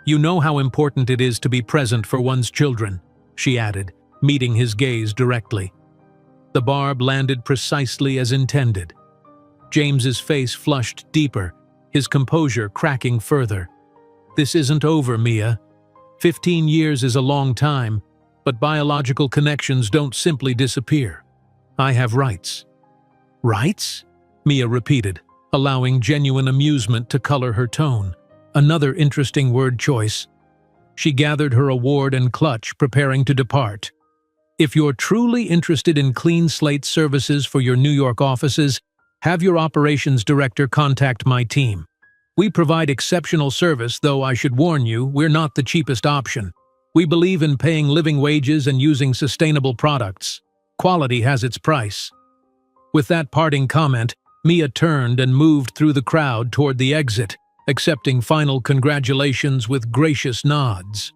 "You know how important it is to be present for one's children," she added, meeting his gaze directly. The barb landed precisely as intended. James's face flushed deeper, his composure cracking further. "This isn't over, Mia. 15 years is a long time, but biological connections don't simply disappear. I have rights." "Rights?" Mia repeated, allowing genuine amusement to color her tone. Another interesting word choice. She gathered her award and clutch, preparing to depart. "If you're truly interested in Clean Slate services for your New York offices, have your operations director contact my team. We provide exceptional service, though I should warn you, we're not the cheapest option. We believe in paying living wages and using sustainable products. Quality has its price." With that parting comment, Mia turned and moved through the crowd toward the exit, accepting final congratulations with gracious nods.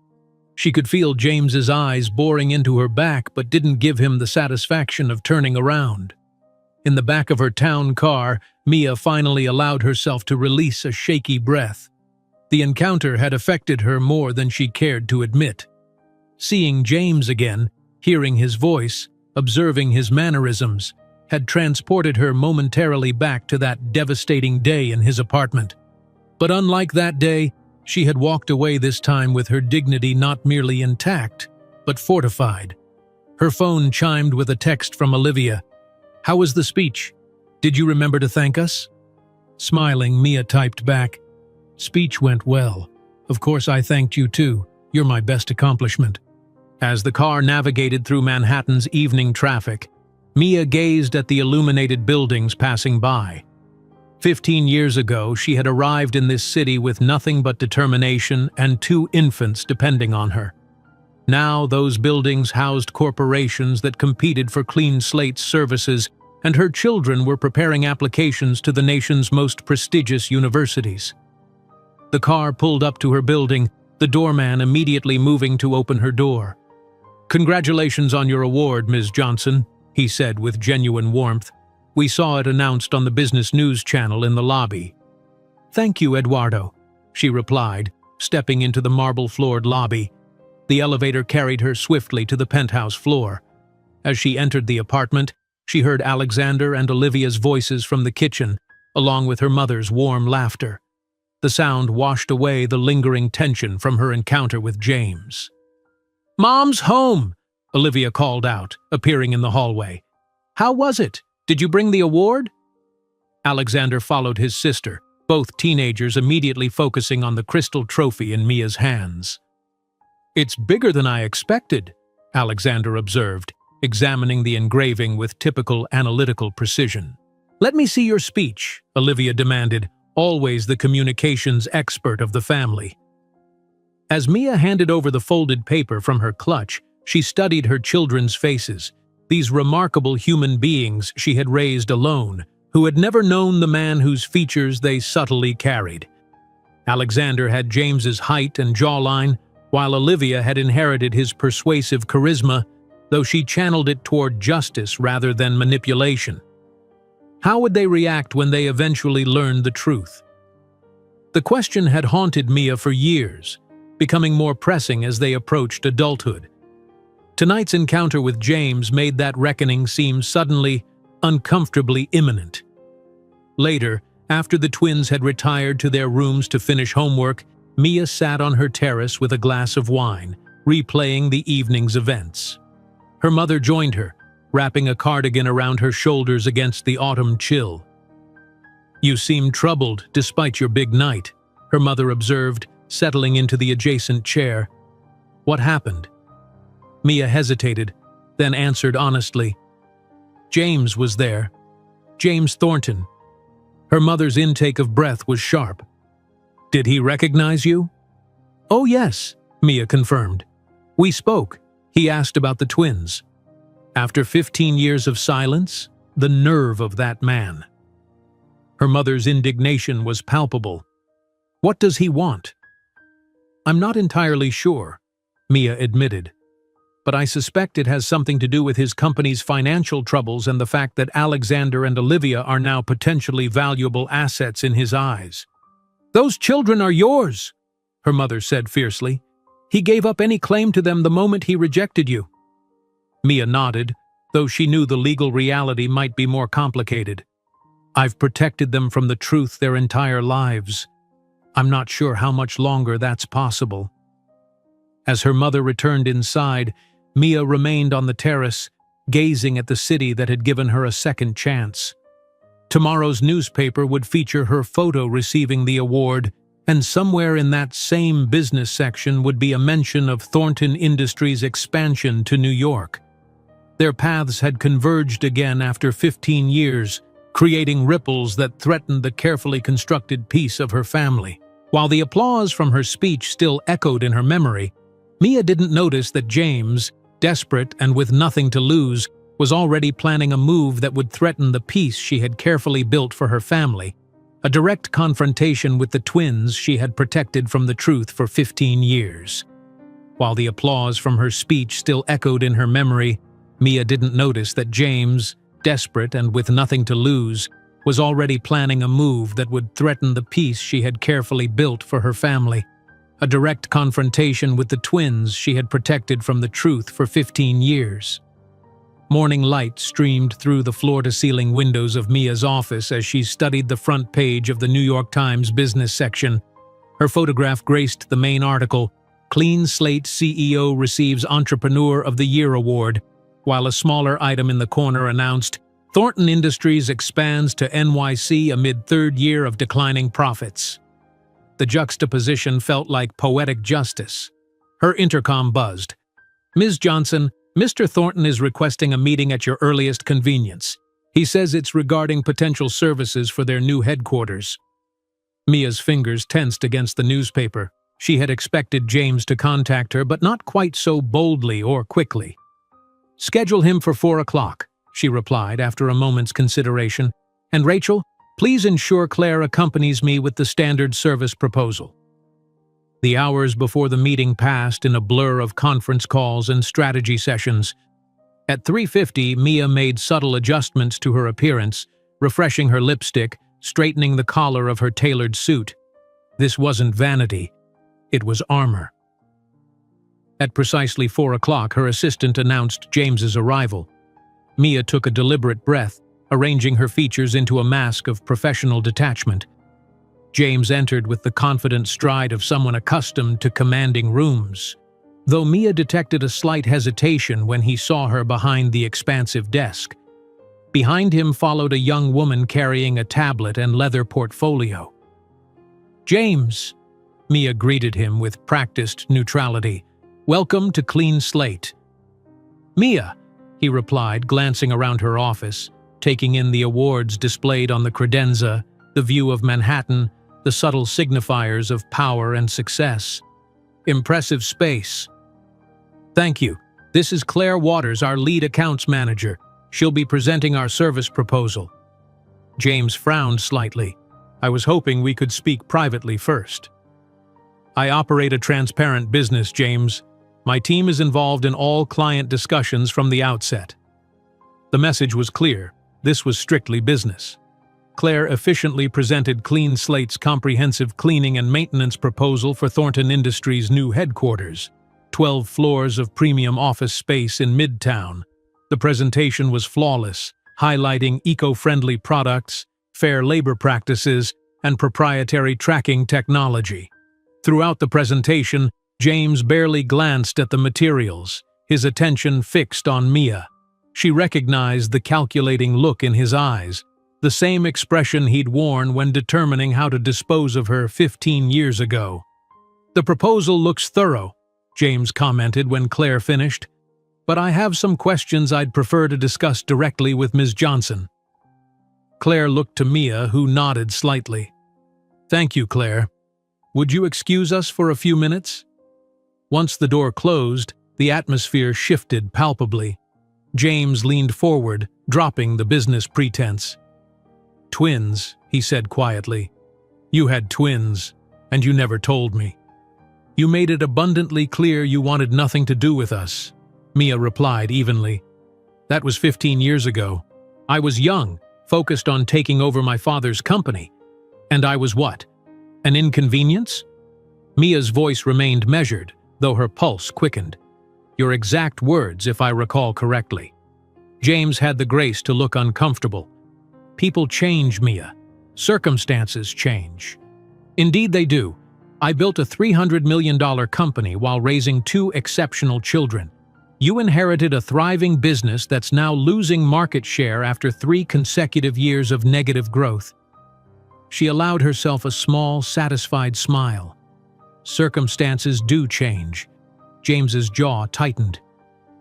She could feel James's eyes boring into her back but didn't give him the satisfaction of turning around. In the back of her town car, Mia finally allowed herself to release a shaky breath. The encounter had affected her more than she cared to admit. Seeing James again, hearing his voice, observing his mannerisms, had transported her momentarily back to that devastating day in his apartment. But unlike that day, she had walked away this time with her dignity not merely intact, but fortified. Her phone chimed with a text from Olivia. "How was the speech? Did you remember to thank us?" Smiling, Mia typed back, "Speech went well. Of course I thanked you too. You're my best accomplishment." As the car navigated through Manhattan's evening traffic, Mia gazed at the illuminated buildings passing by. 15 years ago, she had arrived in this city with nothing but determination and 2 infants depending on her. Now those buildings housed corporations that competed for Clean Slate's services and her children were preparing applications to the nation's most prestigious universities. The car pulled up to her building, the doorman immediately moving to open her door. "Congratulations on your award, Ms. Johnson," he said with genuine warmth. "We saw it announced on the business news channel in the lobby." "Thank you, Eduardo," she replied, stepping into the marble-floored lobby. The elevator carried her swiftly to the penthouse floor. As she entered the apartment, she heard Alexander and Olivia's voices from the kitchen, along with her mother's warm laughter. The sound washed away the lingering tension from her encounter with James. "Mom's home!" Olivia called out, appearing in the hallway. "How was it? Did you bring the award?" Alexander followed his sister, both teenagers immediately focusing on the crystal trophy in Mia's hands. "It's bigger than I expected," Alexander observed, examining the engraving with typical analytical precision. "Let me see your speech," Olivia demanded, always the communications expert of the family. As Mia handed over the folded paper from her clutch, she studied her children's faces, these remarkable human beings she had raised alone, who had never known the man whose features they subtly carried. Alexander had James's height and jawline, while Olivia had inherited his persuasive charisma, though she channeled it toward justice rather than manipulation. How would they react when they eventually learned the truth? The question had haunted Mia for years, becoming more pressing as they approached adulthood. Tonight's encounter with James made that reckoning seem suddenly, uncomfortably imminent. Later, after the twins had retired to their rooms to finish homework, Mia sat on her terrace with a glass of wine, replaying the evening's events. Her mother joined her, wrapping a cardigan around her shoulders against the autumn chill. "You seem troubled despite your big night," her mother observed, settling into the adjacent chair. "What happened?" Mia hesitated, then answered honestly. "James was there. James Thornton." Her mother's intake of breath was sharp. "Did he recognize you?" "Oh yes," Mia confirmed. "We spoke. He asked about the twins." After 15 years of silence, the nerve of that man. Her mother's indignation was palpable. "What does he want?" "I'm not entirely sure," Mia admitted. "But I suspect it has something to do with his company's financial troubles and the fact that Alexander and Olivia are now potentially valuable assets in his eyes." "Those children are yours," her mother said fiercely. "He gave up any claim to them the moment he rejected you." Mia nodded, though she knew the legal reality might be more complicated. "I've protected them from the truth their entire lives. I'm not sure how much longer that's possible." As her mother returned inside, Mia remained on the terrace, gazing at the city that had given her a second chance. Tomorrow's newspaper would feature her photo receiving the award, and somewhere in that same business section would be a mention of Thornton Industries' expansion to New York. Their paths had converged again after 15 years, creating ripples that threatened the carefully constructed peace of her family. While the applause from her speech still echoed in her memory, Mia didn't notice that James, desperate and with nothing to lose, was already planning a move that would threaten the peace she had carefully built for her family, a direct confrontation with the twins she had protected from the truth for 15 years. While the applause from her speech still echoed in her memory, Mia didn't notice that James, desperate and with nothing to lose, was already planning a move that would threaten the peace she had carefully built for her family, a direct confrontation with the twins she had protected from the truth for 15 years. Morning light streamed through the floor-to-ceiling windows of Mia's office as she studied the front page of the New York Times business section. Her photograph graced the main article, "Clean Slate CEO Receives Entrepreneur of the Year Award," while a smaller item in the corner announced, "Thornton Industries expands to NYC amid third year of declining profits." The juxtaposition felt like poetic justice. Her intercom buzzed. "Ms. Johnson, Mr. Thornton is requesting a meeting at your earliest convenience. He says it's regarding potential services for their new headquarters." Mia's fingers tensed against the newspaper. She had expected James to contact her, but not quite so boldly or quickly. "Schedule him for 4 o'clock, she replied after a moment's consideration. "And Rachel, please ensure Claire accompanies me with the standard service proposal." The hours before the meeting passed in a blur of conference calls and strategy sessions. At 3:50, Mia made subtle adjustments to her appearance, refreshing her lipstick, straightening the collar of her tailored suit. This wasn't vanity. It was armor. At precisely 4 o'clock, her assistant announced James's arrival. Mia took a deliberate breath, arranging her features into a mask of professional detachment. James entered with the confident stride of someone accustomed to commanding rooms, though Mia detected a slight hesitation when he saw her behind the expansive desk. Behind him followed a young woman carrying a tablet and leather portfolio. "James," Mia greeted him with practiced neutrality. "Welcome to Clean Slate." "Mia," he replied, glancing around her office, taking in the awards displayed on the credenza, the view of Manhattan, the subtle signifiers of power and success. "Impressive space." "Thank you. This is Claire Waters, our lead accounts manager. She'll be presenting our service proposal." James frowned slightly. "I was hoping we could speak privately first." "I operate a transparent business, James. My team is involved in all client discussions from the outset." The message was clear. This was strictly business. Claire efficiently presented Clean Slate's comprehensive cleaning and maintenance proposal for Thornton Industries' new headquarters, 12 floors of premium office space in Midtown. The presentation was flawless, highlighting eco-friendly products, fair labor practices, and proprietary tracking technology. Throughout the presentation, James barely glanced at the materials, his attention fixed on Mia. She recognized the calculating look in his eyes, the same expression he'd worn when determining how to dispose of her 15 years ago. "The proposal looks thorough," James commented when Claire finished, "but I have some questions I'd prefer to discuss directly with Ms. Johnson." Claire looked to Mia, who nodded slightly. "Thank you, Claire. Would you excuse us for a few minutes?" Once the door closed, the atmosphere shifted palpably. James leaned forward, dropping the business pretense. "Twins," he said quietly. "You had twins, and you never told me." "You made it abundantly clear you wanted nothing to do with us," Mia replied evenly. "That was 15 years ago. I was young, focused on taking over my father's company. And I was what? An inconvenience?" Mia's voice remained measured, though her pulse quickened. "Your exact words, if I recall correctly." James had the grace to look uncomfortable. "People change, Mia. Circumstances change." "Indeed they do. I built a $300 million company while raising 2 exceptional children. You inherited a thriving business that's now losing market share after 3 consecutive years of negative growth." She allowed herself a small, satisfied smile. "Circumstances do change." James's jaw tightened.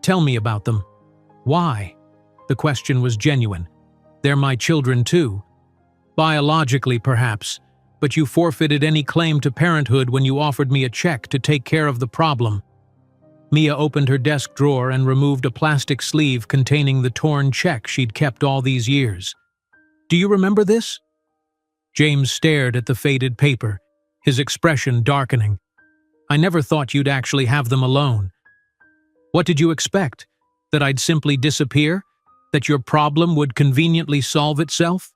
"Tell me about them." "Why?" The question was genuine. "They're my children too." "Biologically, perhaps, but you forfeited any claim to parenthood when you offered me a check to take care of the problem." Mia opened her desk drawer and removed a plastic sleeve containing the torn check she'd kept all these years. "Do you remember this?" James stared at the faded paper, his expression darkening. "I never thought you'd actually have them alone." "What did you expect? That I'd simply disappear? That your problem would conveniently solve itself?"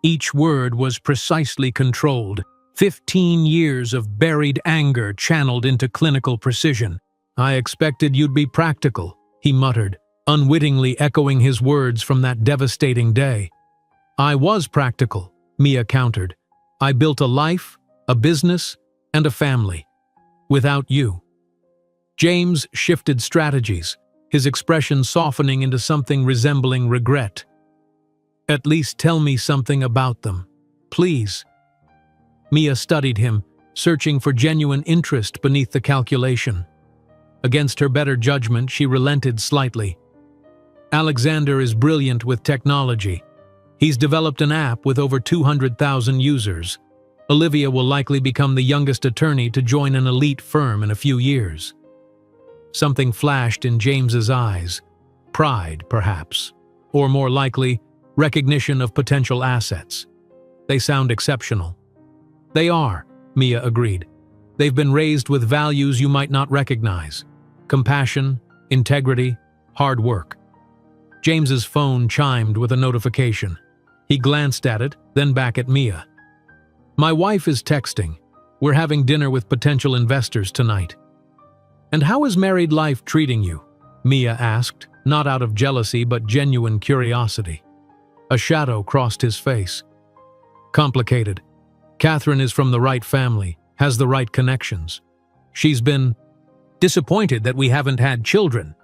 Each word was precisely controlled, 15 years of buried anger channeled into clinical precision. "I expected you'd be practical," he muttered, unwittingly echoing his words from that devastating day. "I was practical," Mia countered. "I built a life, a business, and a family. Without you." James shifted strategies, his expression softening into something resembling regret. "At least tell me something about them, please." Mia studied him, searching for genuine interest beneath the calculation. Against her better judgment, she relented slightly. "Alexander is brilliant with technology. He's developed an app with over 200,000 users. Olivia will likely become the youngest attorney to join an elite firm in a few years." Something flashed in James's eyes. Pride, perhaps. or more likely, recognition of potential assets. They sound exceptional. They are, Mia agreed. They've been raised with values you might not recognize. Compassion, integrity, hard work. James's phone chimed with a notification. He glanced at it, then back at Mia. My wife is texting. We're having dinner with potential investors tonight. And how is married life treating you? Mia asked, not out of jealousy but genuine curiosity. A shadow crossed his face. Complicated. Catherine is from the right family, has the right connections. She's been disappointed that we haven't had children.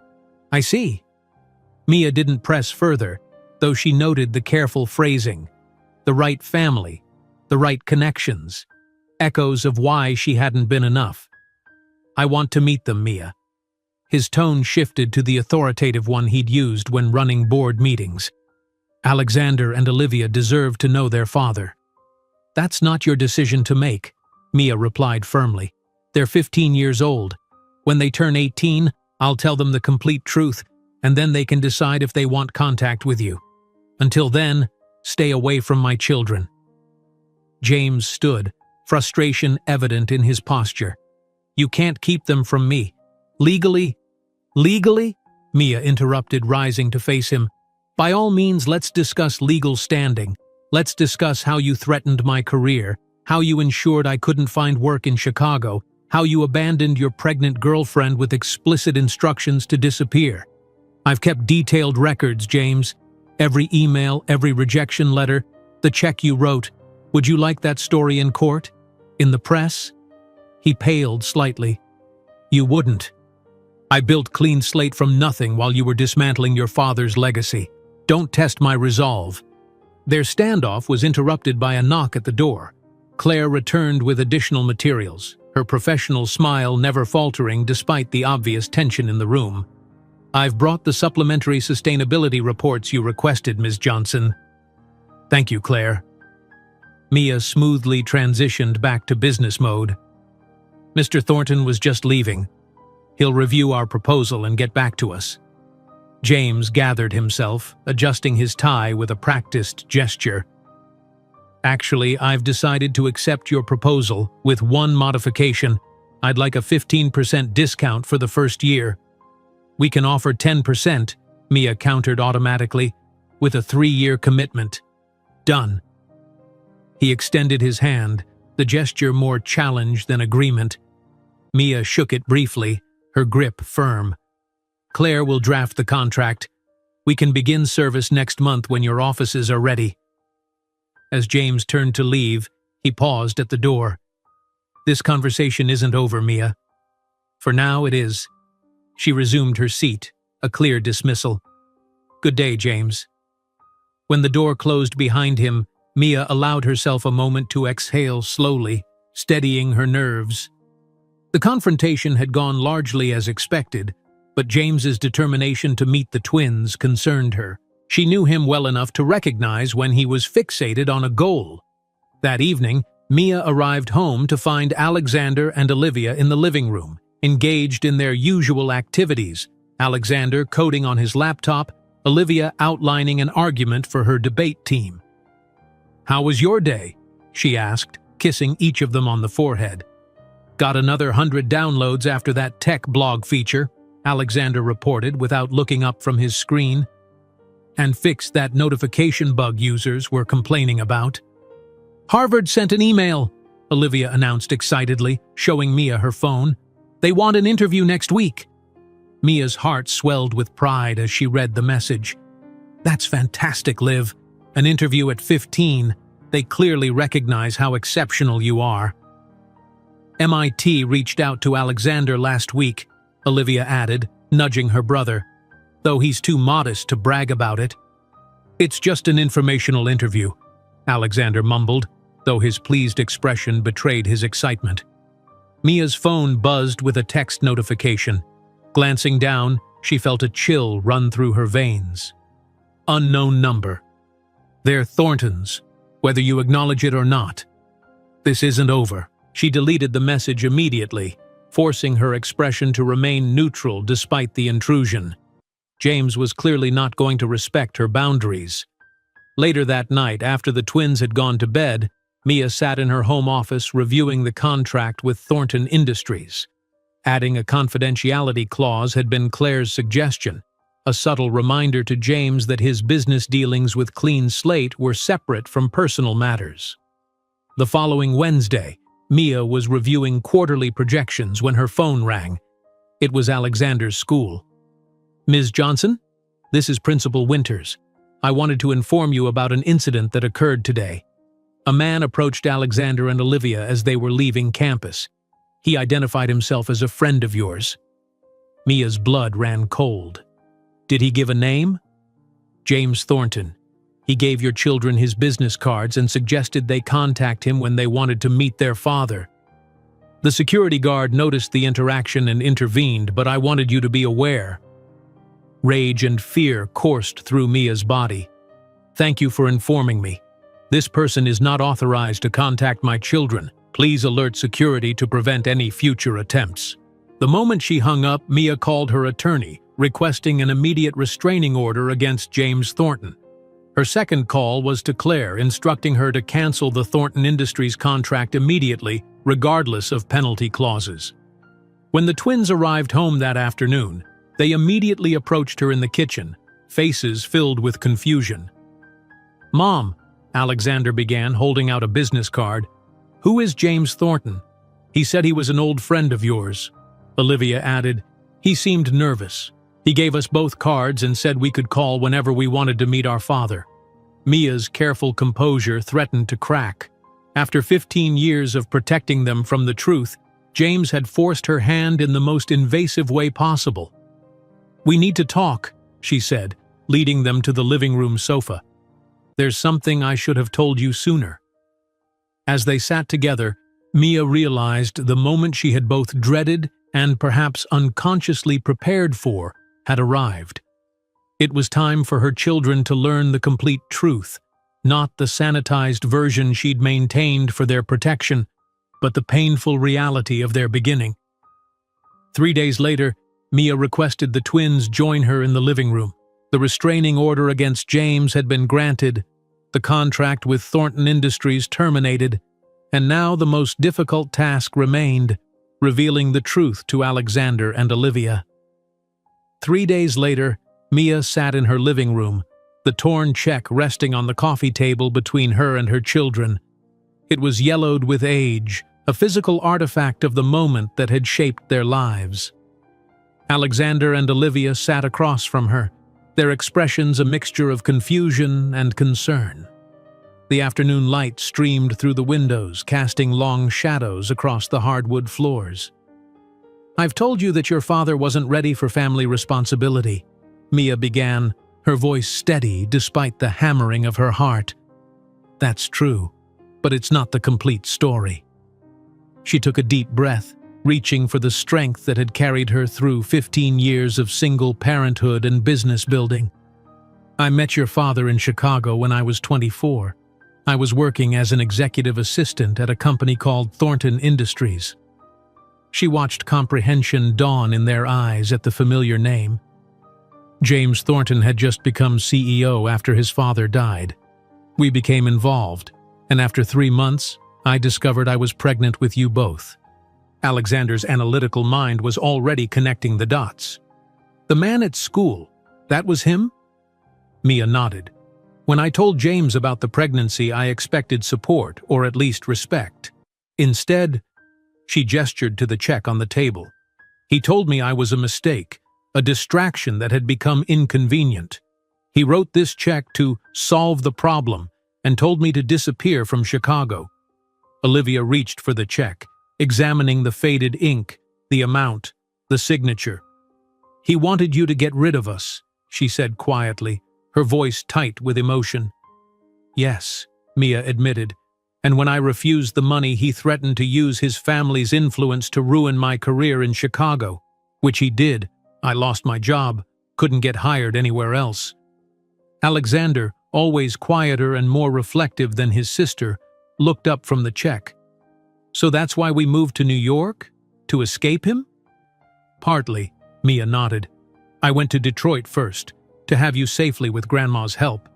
I see. Mia didn't press further, though she noted the careful phrasing. The right family, the right connections. Echoes of why she hadn't been enough. I want to meet them, Mia. His tone shifted to the authoritative one he'd used when running board meetings. Alexander and Olivia deserve to know their father. That's not your decision to make, Mia replied firmly. They're 15 years old. When they turn 18, I'll tell them the complete truth, and then they can decide if they want contact with you. Until then, stay away from my children. James stood, frustration evident in his posture. You can't keep them from me. Legally? Legally? Mia interrupted, rising to face him. By all means, let's discuss legal standing. Let's discuss how you threatened my career, how you ensured I couldn't find work in Chicago, how you abandoned your pregnant girlfriend with explicit instructions to disappear. I've kept detailed records, James. Every email, every rejection letter, the check you wrote. Would you like that story in court? In the press? He paled slightly. You wouldn't. I built clean slate from nothing while you were dismantling your father's legacy. Don't test my resolve. Their standoff was interrupted by a knock at the door. Claire returned with additional materials, her professional smile never faltering despite the obvious tension in the room. I've brought the supplementary sustainability reports you requested, Ms. Johnson. Thank you, Claire. Mia smoothly transitioned back to business mode. Mr. Thornton was just leaving. He'll review our proposal and get back to us. James gathered himself, adjusting his tie with a practiced gesture. Actually, I've decided to accept your proposal with one modification. I'd like a 15% discount for the first year. We can offer 10%, Mia countered automatically, with a 3-year commitment. Done. He extended his hand, the gesture more challenge than agreement. Mia shook it briefly, her grip firm. Claire will draft the contract. We can begin service next month when your offices are ready. As James turned to leave, he paused at the door. This conversation isn't over, Mia. For now, it is. She resumed her seat, a clear dismissal. Good day, James. When the door closed behind him, Mia allowed herself a moment to exhale slowly, steadying her nerves. The confrontation had gone largely as expected, but James's determination to meet the twins concerned her. She knew him well enough to recognize when he was fixated on a goal. That evening, Mia arrived home to find Alexander and Olivia in the living room, engaged in their usual activities, Alexander coding on his laptop, Olivia outlining an argument for her debate team. How was your day? She asked, kissing each of them on the forehead. Got another 100 downloads after that tech blog feature, Alexander reported without looking up from his screen. And fixed that notification bug users were complaining about. Harvard sent an email, Olivia announced excitedly, showing Mia her phone. They want an interview next week. Mia's heart swelled with pride as she read the message. That's fantastic, Liv. An interview at 15. They clearly recognize how exceptional you are. MIT reached out to Alexander last week, Olivia added, nudging her brother, though he's too modest to brag about it. It's just an informational interview, Alexander mumbled, though his pleased expression betrayed his excitement. Mia's phone buzzed with a text notification. Glancing down, she felt a chill run through her veins. Unknown number. They're Thorntons, whether you acknowledge it or not. This isn't over. She deleted the message immediately, forcing her expression to remain neutral despite the intrusion. James was clearly not going to respect her boundaries. Later that night, after the twins had gone to bed, Mia sat in her home office reviewing the contract with Thornton Industries. Adding a confidentiality clause had been Claire's suggestion, a subtle reminder to James that his business dealings with Clean Slate were separate from personal matters. The following Wednesday, Mia was reviewing quarterly projections when her phone rang. It was Alexander's school. "Ms. Johnson, this is Principal Winters. I wanted to inform you about an incident that occurred today." A man approached Alexander and Olivia as they were leaving campus. He identified himself as a friend of yours. Mia's blood ran cold. "Did he give a name?" "James Thornton. He gave your children his business cards and suggested they contact him when they wanted to meet their father." The security guard noticed the interaction and intervened, but I wanted you to be aware. Rage and fear coursed through Mia's body. "Thank you for informing me. This person is not authorized to contact my children. Please alert security to prevent any future attempts." The moment she hung up, Mia called her attorney, requesting an immediate restraining order against James Thornton. Her second call was to Claire, instructing her to cancel the Thornton Industries contract immediately, regardless of penalty clauses. When the twins arrived home that afternoon, they immediately approached her in the kitchen, faces filled with confusion. "Mom," Alexander began, holding out a business card, "who is James Thornton? He said he was an old friend of yours." Olivia added, "He seemed nervous. He gave us both cards and said we could call whenever we wanted to meet our father." Mia's careful composure threatened to crack. After 15 years of protecting them from the truth, James had forced her hand in the most invasive way possible. "We need to talk," she said, leading them to the living room sofa. "There's something I should have told you sooner." As they sat together, Mia realized the moment she had both dreaded and perhaps unconsciously prepared for had arrived. It was time for her children to learn the complete truth, not the sanitized version she'd maintained for their protection, but the painful reality of their beginning. 3 days later, Mia requested the twins join her in the living room. The restraining order against James had been granted, the contract with Thornton Industries terminated, and now the most difficult task remained, revealing the truth to Alexander and Olivia. 3 days later, Mia sat in her living room, the torn check resting on the coffee table between her and her children. It was yellowed with age, a physical artifact of the moment that had shaped their lives. Alexander and Olivia sat across from her, their expressions a mixture of confusion and concern. The afternoon light streamed through the windows, casting long shadows across the hardwood floors. "I've told you that your father wasn't ready for family responsibility," Mia began, her voice steady despite the hammering of her heart. "That's true, but it's not the complete story." She took a deep breath, reaching for the strength that had carried her through 15 years of single parenthood and business building. "I met your father in Chicago when I was 24. I was working as an executive assistant at a company called Thornton Industries." She watched comprehension dawn in their eyes at the familiar name. James Thornton had just become CEO after his father died. We became involved, and after 3 months, I discovered I was pregnant with you both. Alexander's analytical mind was already connecting the dots. "The man at school, that was him?" Mia nodded. "When I told James about the pregnancy, I expected support, or at least respect. Instead," she gestured to the check on the table, "he told me I was a mistake, a distraction that had become inconvenient. He wrote this check to solve the problem and told me to disappear from Chicago." Olivia reached for the check, examining the faded ink, the amount, the signature. "He wanted you to get rid of us," she said quietly, her voice tight with emotion. "Yes," Mia admitted, "and when I refused the money, he threatened to use his family's influence to ruin my career in Chicago, which he did. I lost my job, couldn't get hired anywhere else." Alexander, always quieter and more reflective than his sister, looked up from the check. "So that's why we moved to New York? To escape him?" "Partly," Mia nodded. I went to Detroit first, to have you safely with Grandma's help,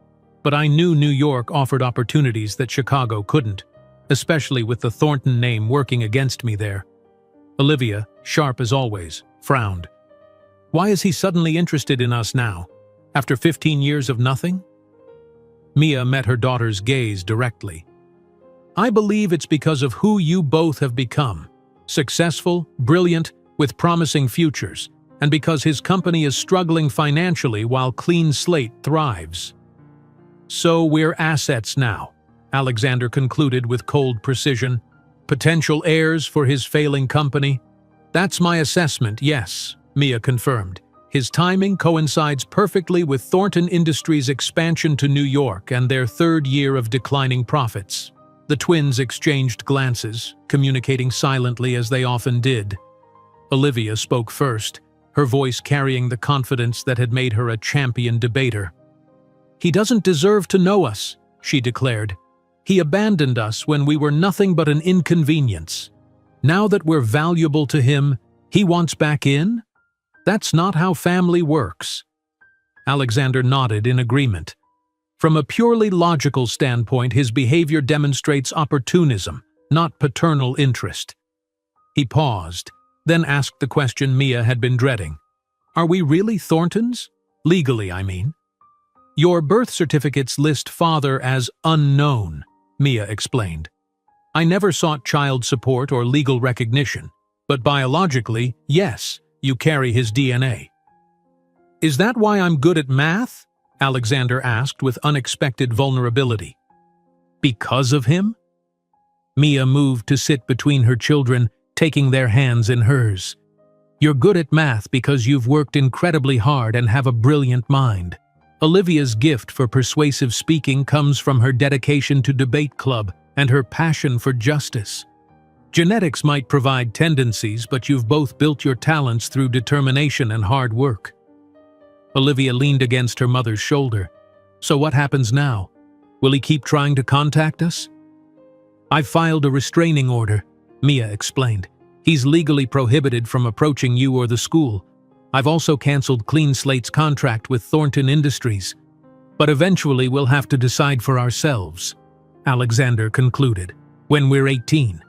but I knew New York offered opportunities that Chicago couldn't, especially with the Thornton name working against me there. Olivia, sharp as always, frowned. Why is he suddenly interested in us now, after 15 years of nothing? Mia met her daughter's gaze directly. I believe it's because of who you both have become. Successful, brilliant, with promising futures, and because his company is struggling financially while Clean Slate thrives. So we're assets now, Alexander concluded with cold precision. Potential heirs for his failing company? That's my assessment, yes, Mia confirmed. His timing coincides perfectly with Thornton Industries' expansion to New York and their third year of declining profits. The twins exchanged glances, communicating silently as they often did. Olivia spoke first, her voice carrying the confidence that had made her a champion debater. He doesn't deserve to know us, she declared. He abandoned us when we were nothing but an inconvenience. Now that we're valuable to him, he wants back in? That's not how family works. Alexander nodded in agreement. From a purely logical standpoint, his behavior demonstrates opportunism, not paternal interest. He paused, then asked the question Mia had been dreading. Are we really Thorntons? Legally, I mean. Your birth certificates list father as unknown, Mia explained. I never sought child support or legal recognition, but biologically, yes, you carry his DNA. Is that why I'm good at math? Alexander asked with unexpected vulnerability. Because of him? Mia moved to sit between her children, taking their hands in hers. You're good at math because you've worked incredibly hard and have a brilliant mind. Olivia's gift for persuasive speaking comes from her dedication to debate club and her passion for justice. Genetics might provide tendencies, but you've both built your talents through determination and hard work. Olivia leaned against her mother's shoulder. So what happens now? Will he keep trying to contact us? I've filed a restraining order, Mia explained. He's legally prohibited from approaching you or the school. I've also canceled Clean Slate's contract with Thornton Industries. But eventually we'll have to decide for ourselves, Alexander concluded. When we're 18.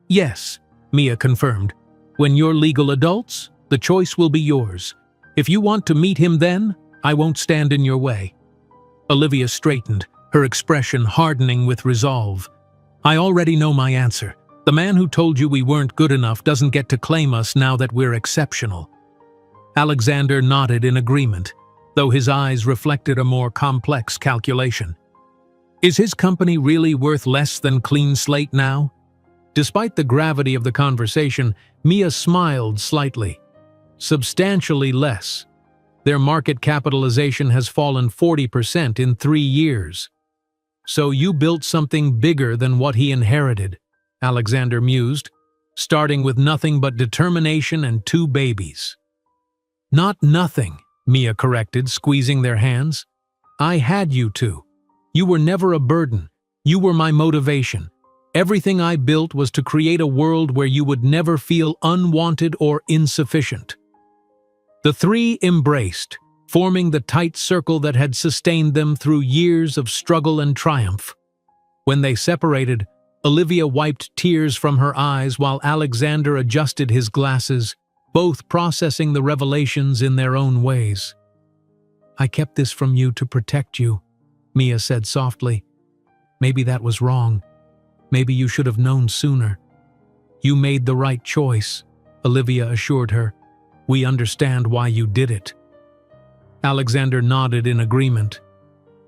Yes, Mia confirmed. When you're legal adults, the choice will be yours. If you want to meet him then, I won't stand in your way. Olivia straightened, her expression hardening with resolve. I already know my answer. The man who told you we weren't good enough doesn't get to claim us now that we're exceptional. Alexander nodded in agreement, though his eyes reflected a more complex calculation. Is his company really worth less than Clean Slate now? Despite the gravity of the conversation, Mia smiled slightly. Substantially less. Their market capitalization has fallen 40% in 3 years. So you built something bigger than what he inherited, Alexander mused, starting with nothing but determination and 2 babies. Not nothing, Mia corrected, squeezing their hands. I had you two. You were never a burden. You were my motivation. Everything I built was to create a world where you would never feel unwanted or insufficient. The 3 embraced, forming the tight circle that had sustained them through years of struggle and triumph. When they separated, Olivia wiped tears from her eyes while Alexander adjusted his glasses, both processing the revelations in their own ways. I kept this from you to protect you, Mia said softly. Maybe that was wrong. Maybe you should have known sooner. You made the right choice, Olivia assured her. We understand why you did it. Alexander nodded in agreement.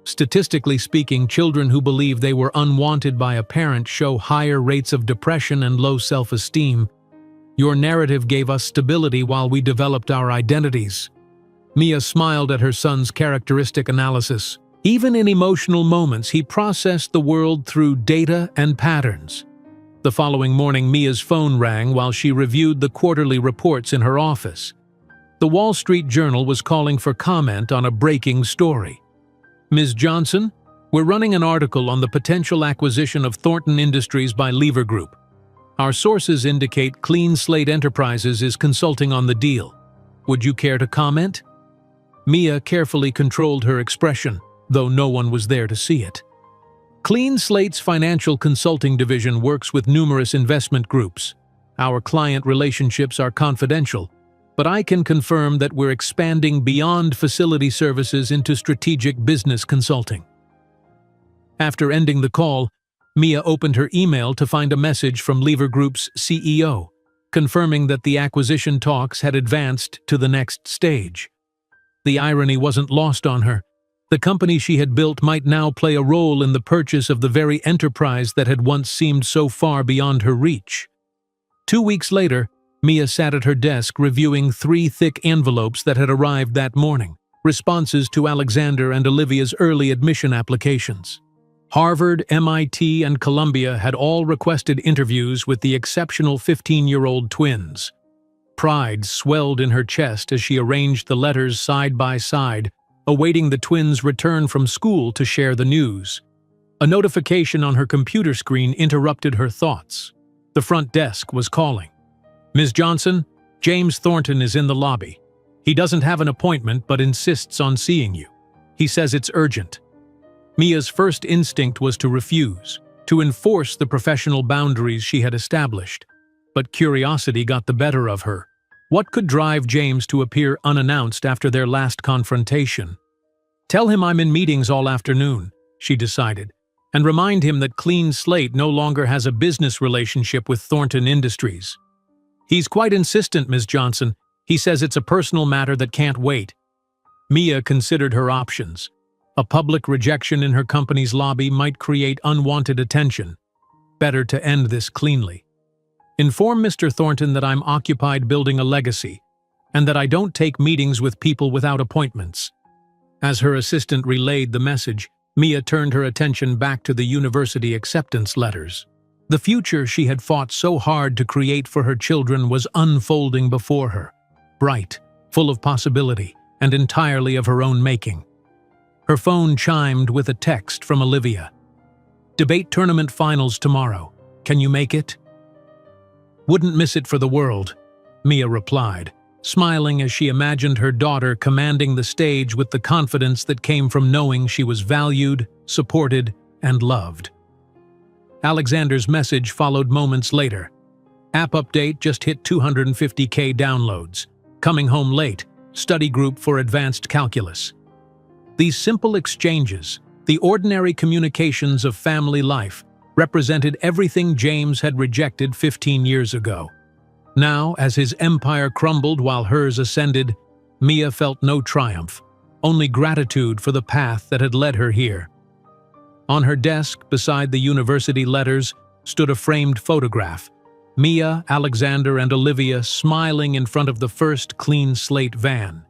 Statistically speaking, children who believe they were unwanted by a parent show higher rates of depression and low self-esteem. Your narrative gave us stability while we developed our identities. Mia smiled at her son's characteristic analysis. Even in emotional moments, he processed the world through data and patterns. The following morning, Mia's phone rang while she reviewed the quarterly reports in her office. The Wall Street Journal was calling for comment on a breaking story. Ms. Johnson, we're running an article on the potential acquisition of Thornton Industries by Lever Group. Our sources indicate Clean Slate Enterprises is consulting on the deal. Would you care to comment? Mia carefully controlled her expression, though no one was there to see it. Clean Slate's financial consulting division works with numerous investment groups. Our client relationships are confidential, but I can confirm that we're expanding beyond facility services into strategic business consulting. After ending the call, Mia opened her email to find a message from Lever Group's CEO, confirming that the acquisition talks had advanced to the next stage. The irony wasn't lost on her. The company she had built might now play a role in the purchase of the very enterprise that had once seemed so far beyond her reach. 2 weeks later, Mia sat at her desk reviewing 3 thick envelopes that had arrived that morning, responses to Alexander and Olivia's early admission applications. Harvard, MIT, and Columbia had all requested interviews with the exceptional 15-year-old twins. Pride swelled in her chest as she arranged the letters side by side, awaiting the twins' return from school to share the news. A notification on her computer screen interrupted her thoughts. The front desk was calling. "Ms. Johnson, James Thornton is in the lobby. He doesn't have an appointment but insists on seeing you. He says it's urgent." Mia's first instinct was to refuse, to enforce the professional boundaries she had established. But curiosity got the better of her. What could drive James to appear unannounced after their last confrontation? "Tell him I'm in meetings all afternoon," she decided, "and remind him that Clean Slate no longer has a business relationship with Thornton Industries. He's quite insistent, Ms. Johnson. He says it's a personal matter that can't wait." Mia considered her options. A public rejection in her company's lobby might create unwanted attention. Better to end this cleanly. "Inform Mr. Thornton that I'm occupied building a legacy, and that I don't take meetings with people without appointments." As her assistant relayed the message, Mia turned her attention back to the university acceptance letters. The future she had fought so hard to create for her children was unfolding before her, bright, full of possibility, and entirely of her own making. Her phone chimed with a text from Olivia. "Debate tournament finals tomorrow. Can you make it?" "Wouldn't miss it for the world," Mia replied, smiling as she imagined her daughter commanding the stage with the confidence that came from knowing she was valued, supported, and loved. Alexander's message followed moments later. "App update just hit 250K downloads. Coming home late. Study group for advanced calculus." These simple exchanges, the ordinary communications of family life, represented everything James had rejected 15 years ago. Now, as his empire crumbled while hers ascended, Mia felt no triumph, only gratitude for the path that had led her here. On her desk, beside the university letters, stood a framed photograph. Mia, Alexander, and Olivia smiling in front of the first Clean Slate van.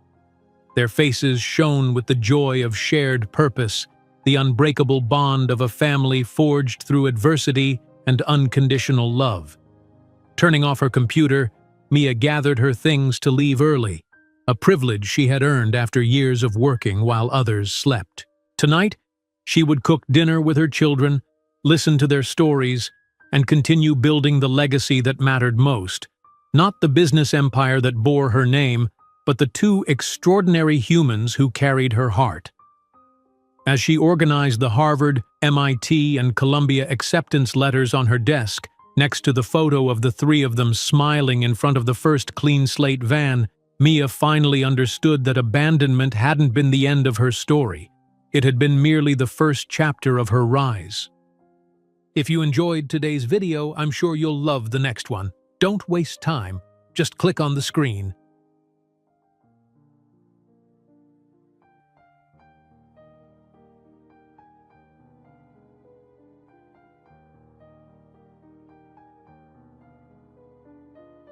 Their faces shone with the joy of shared purpose, the unbreakable bond of a family forged through adversity and unconditional love. Turning off her computer, Mia gathered her things to leave early, a privilege she had earned after years of working while others slept. Tonight, she would cook dinner with her children, listen to their stories, and continue building the legacy that mattered most, not the business empire that bore her name, but the 2 extraordinary humans who carried her heart. As she organized the Harvard, MIT, and Columbia acceptance letters on her desk, next to the photo of the 3 of them smiling in front of the first Clean Slate van, Mia finally understood that abandonment hadn't been the end of her story. It had been merely the first chapter of her rise. If you enjoyed today's video, I'm sure you'll love the next one. Don't waste time. Just click on the screen.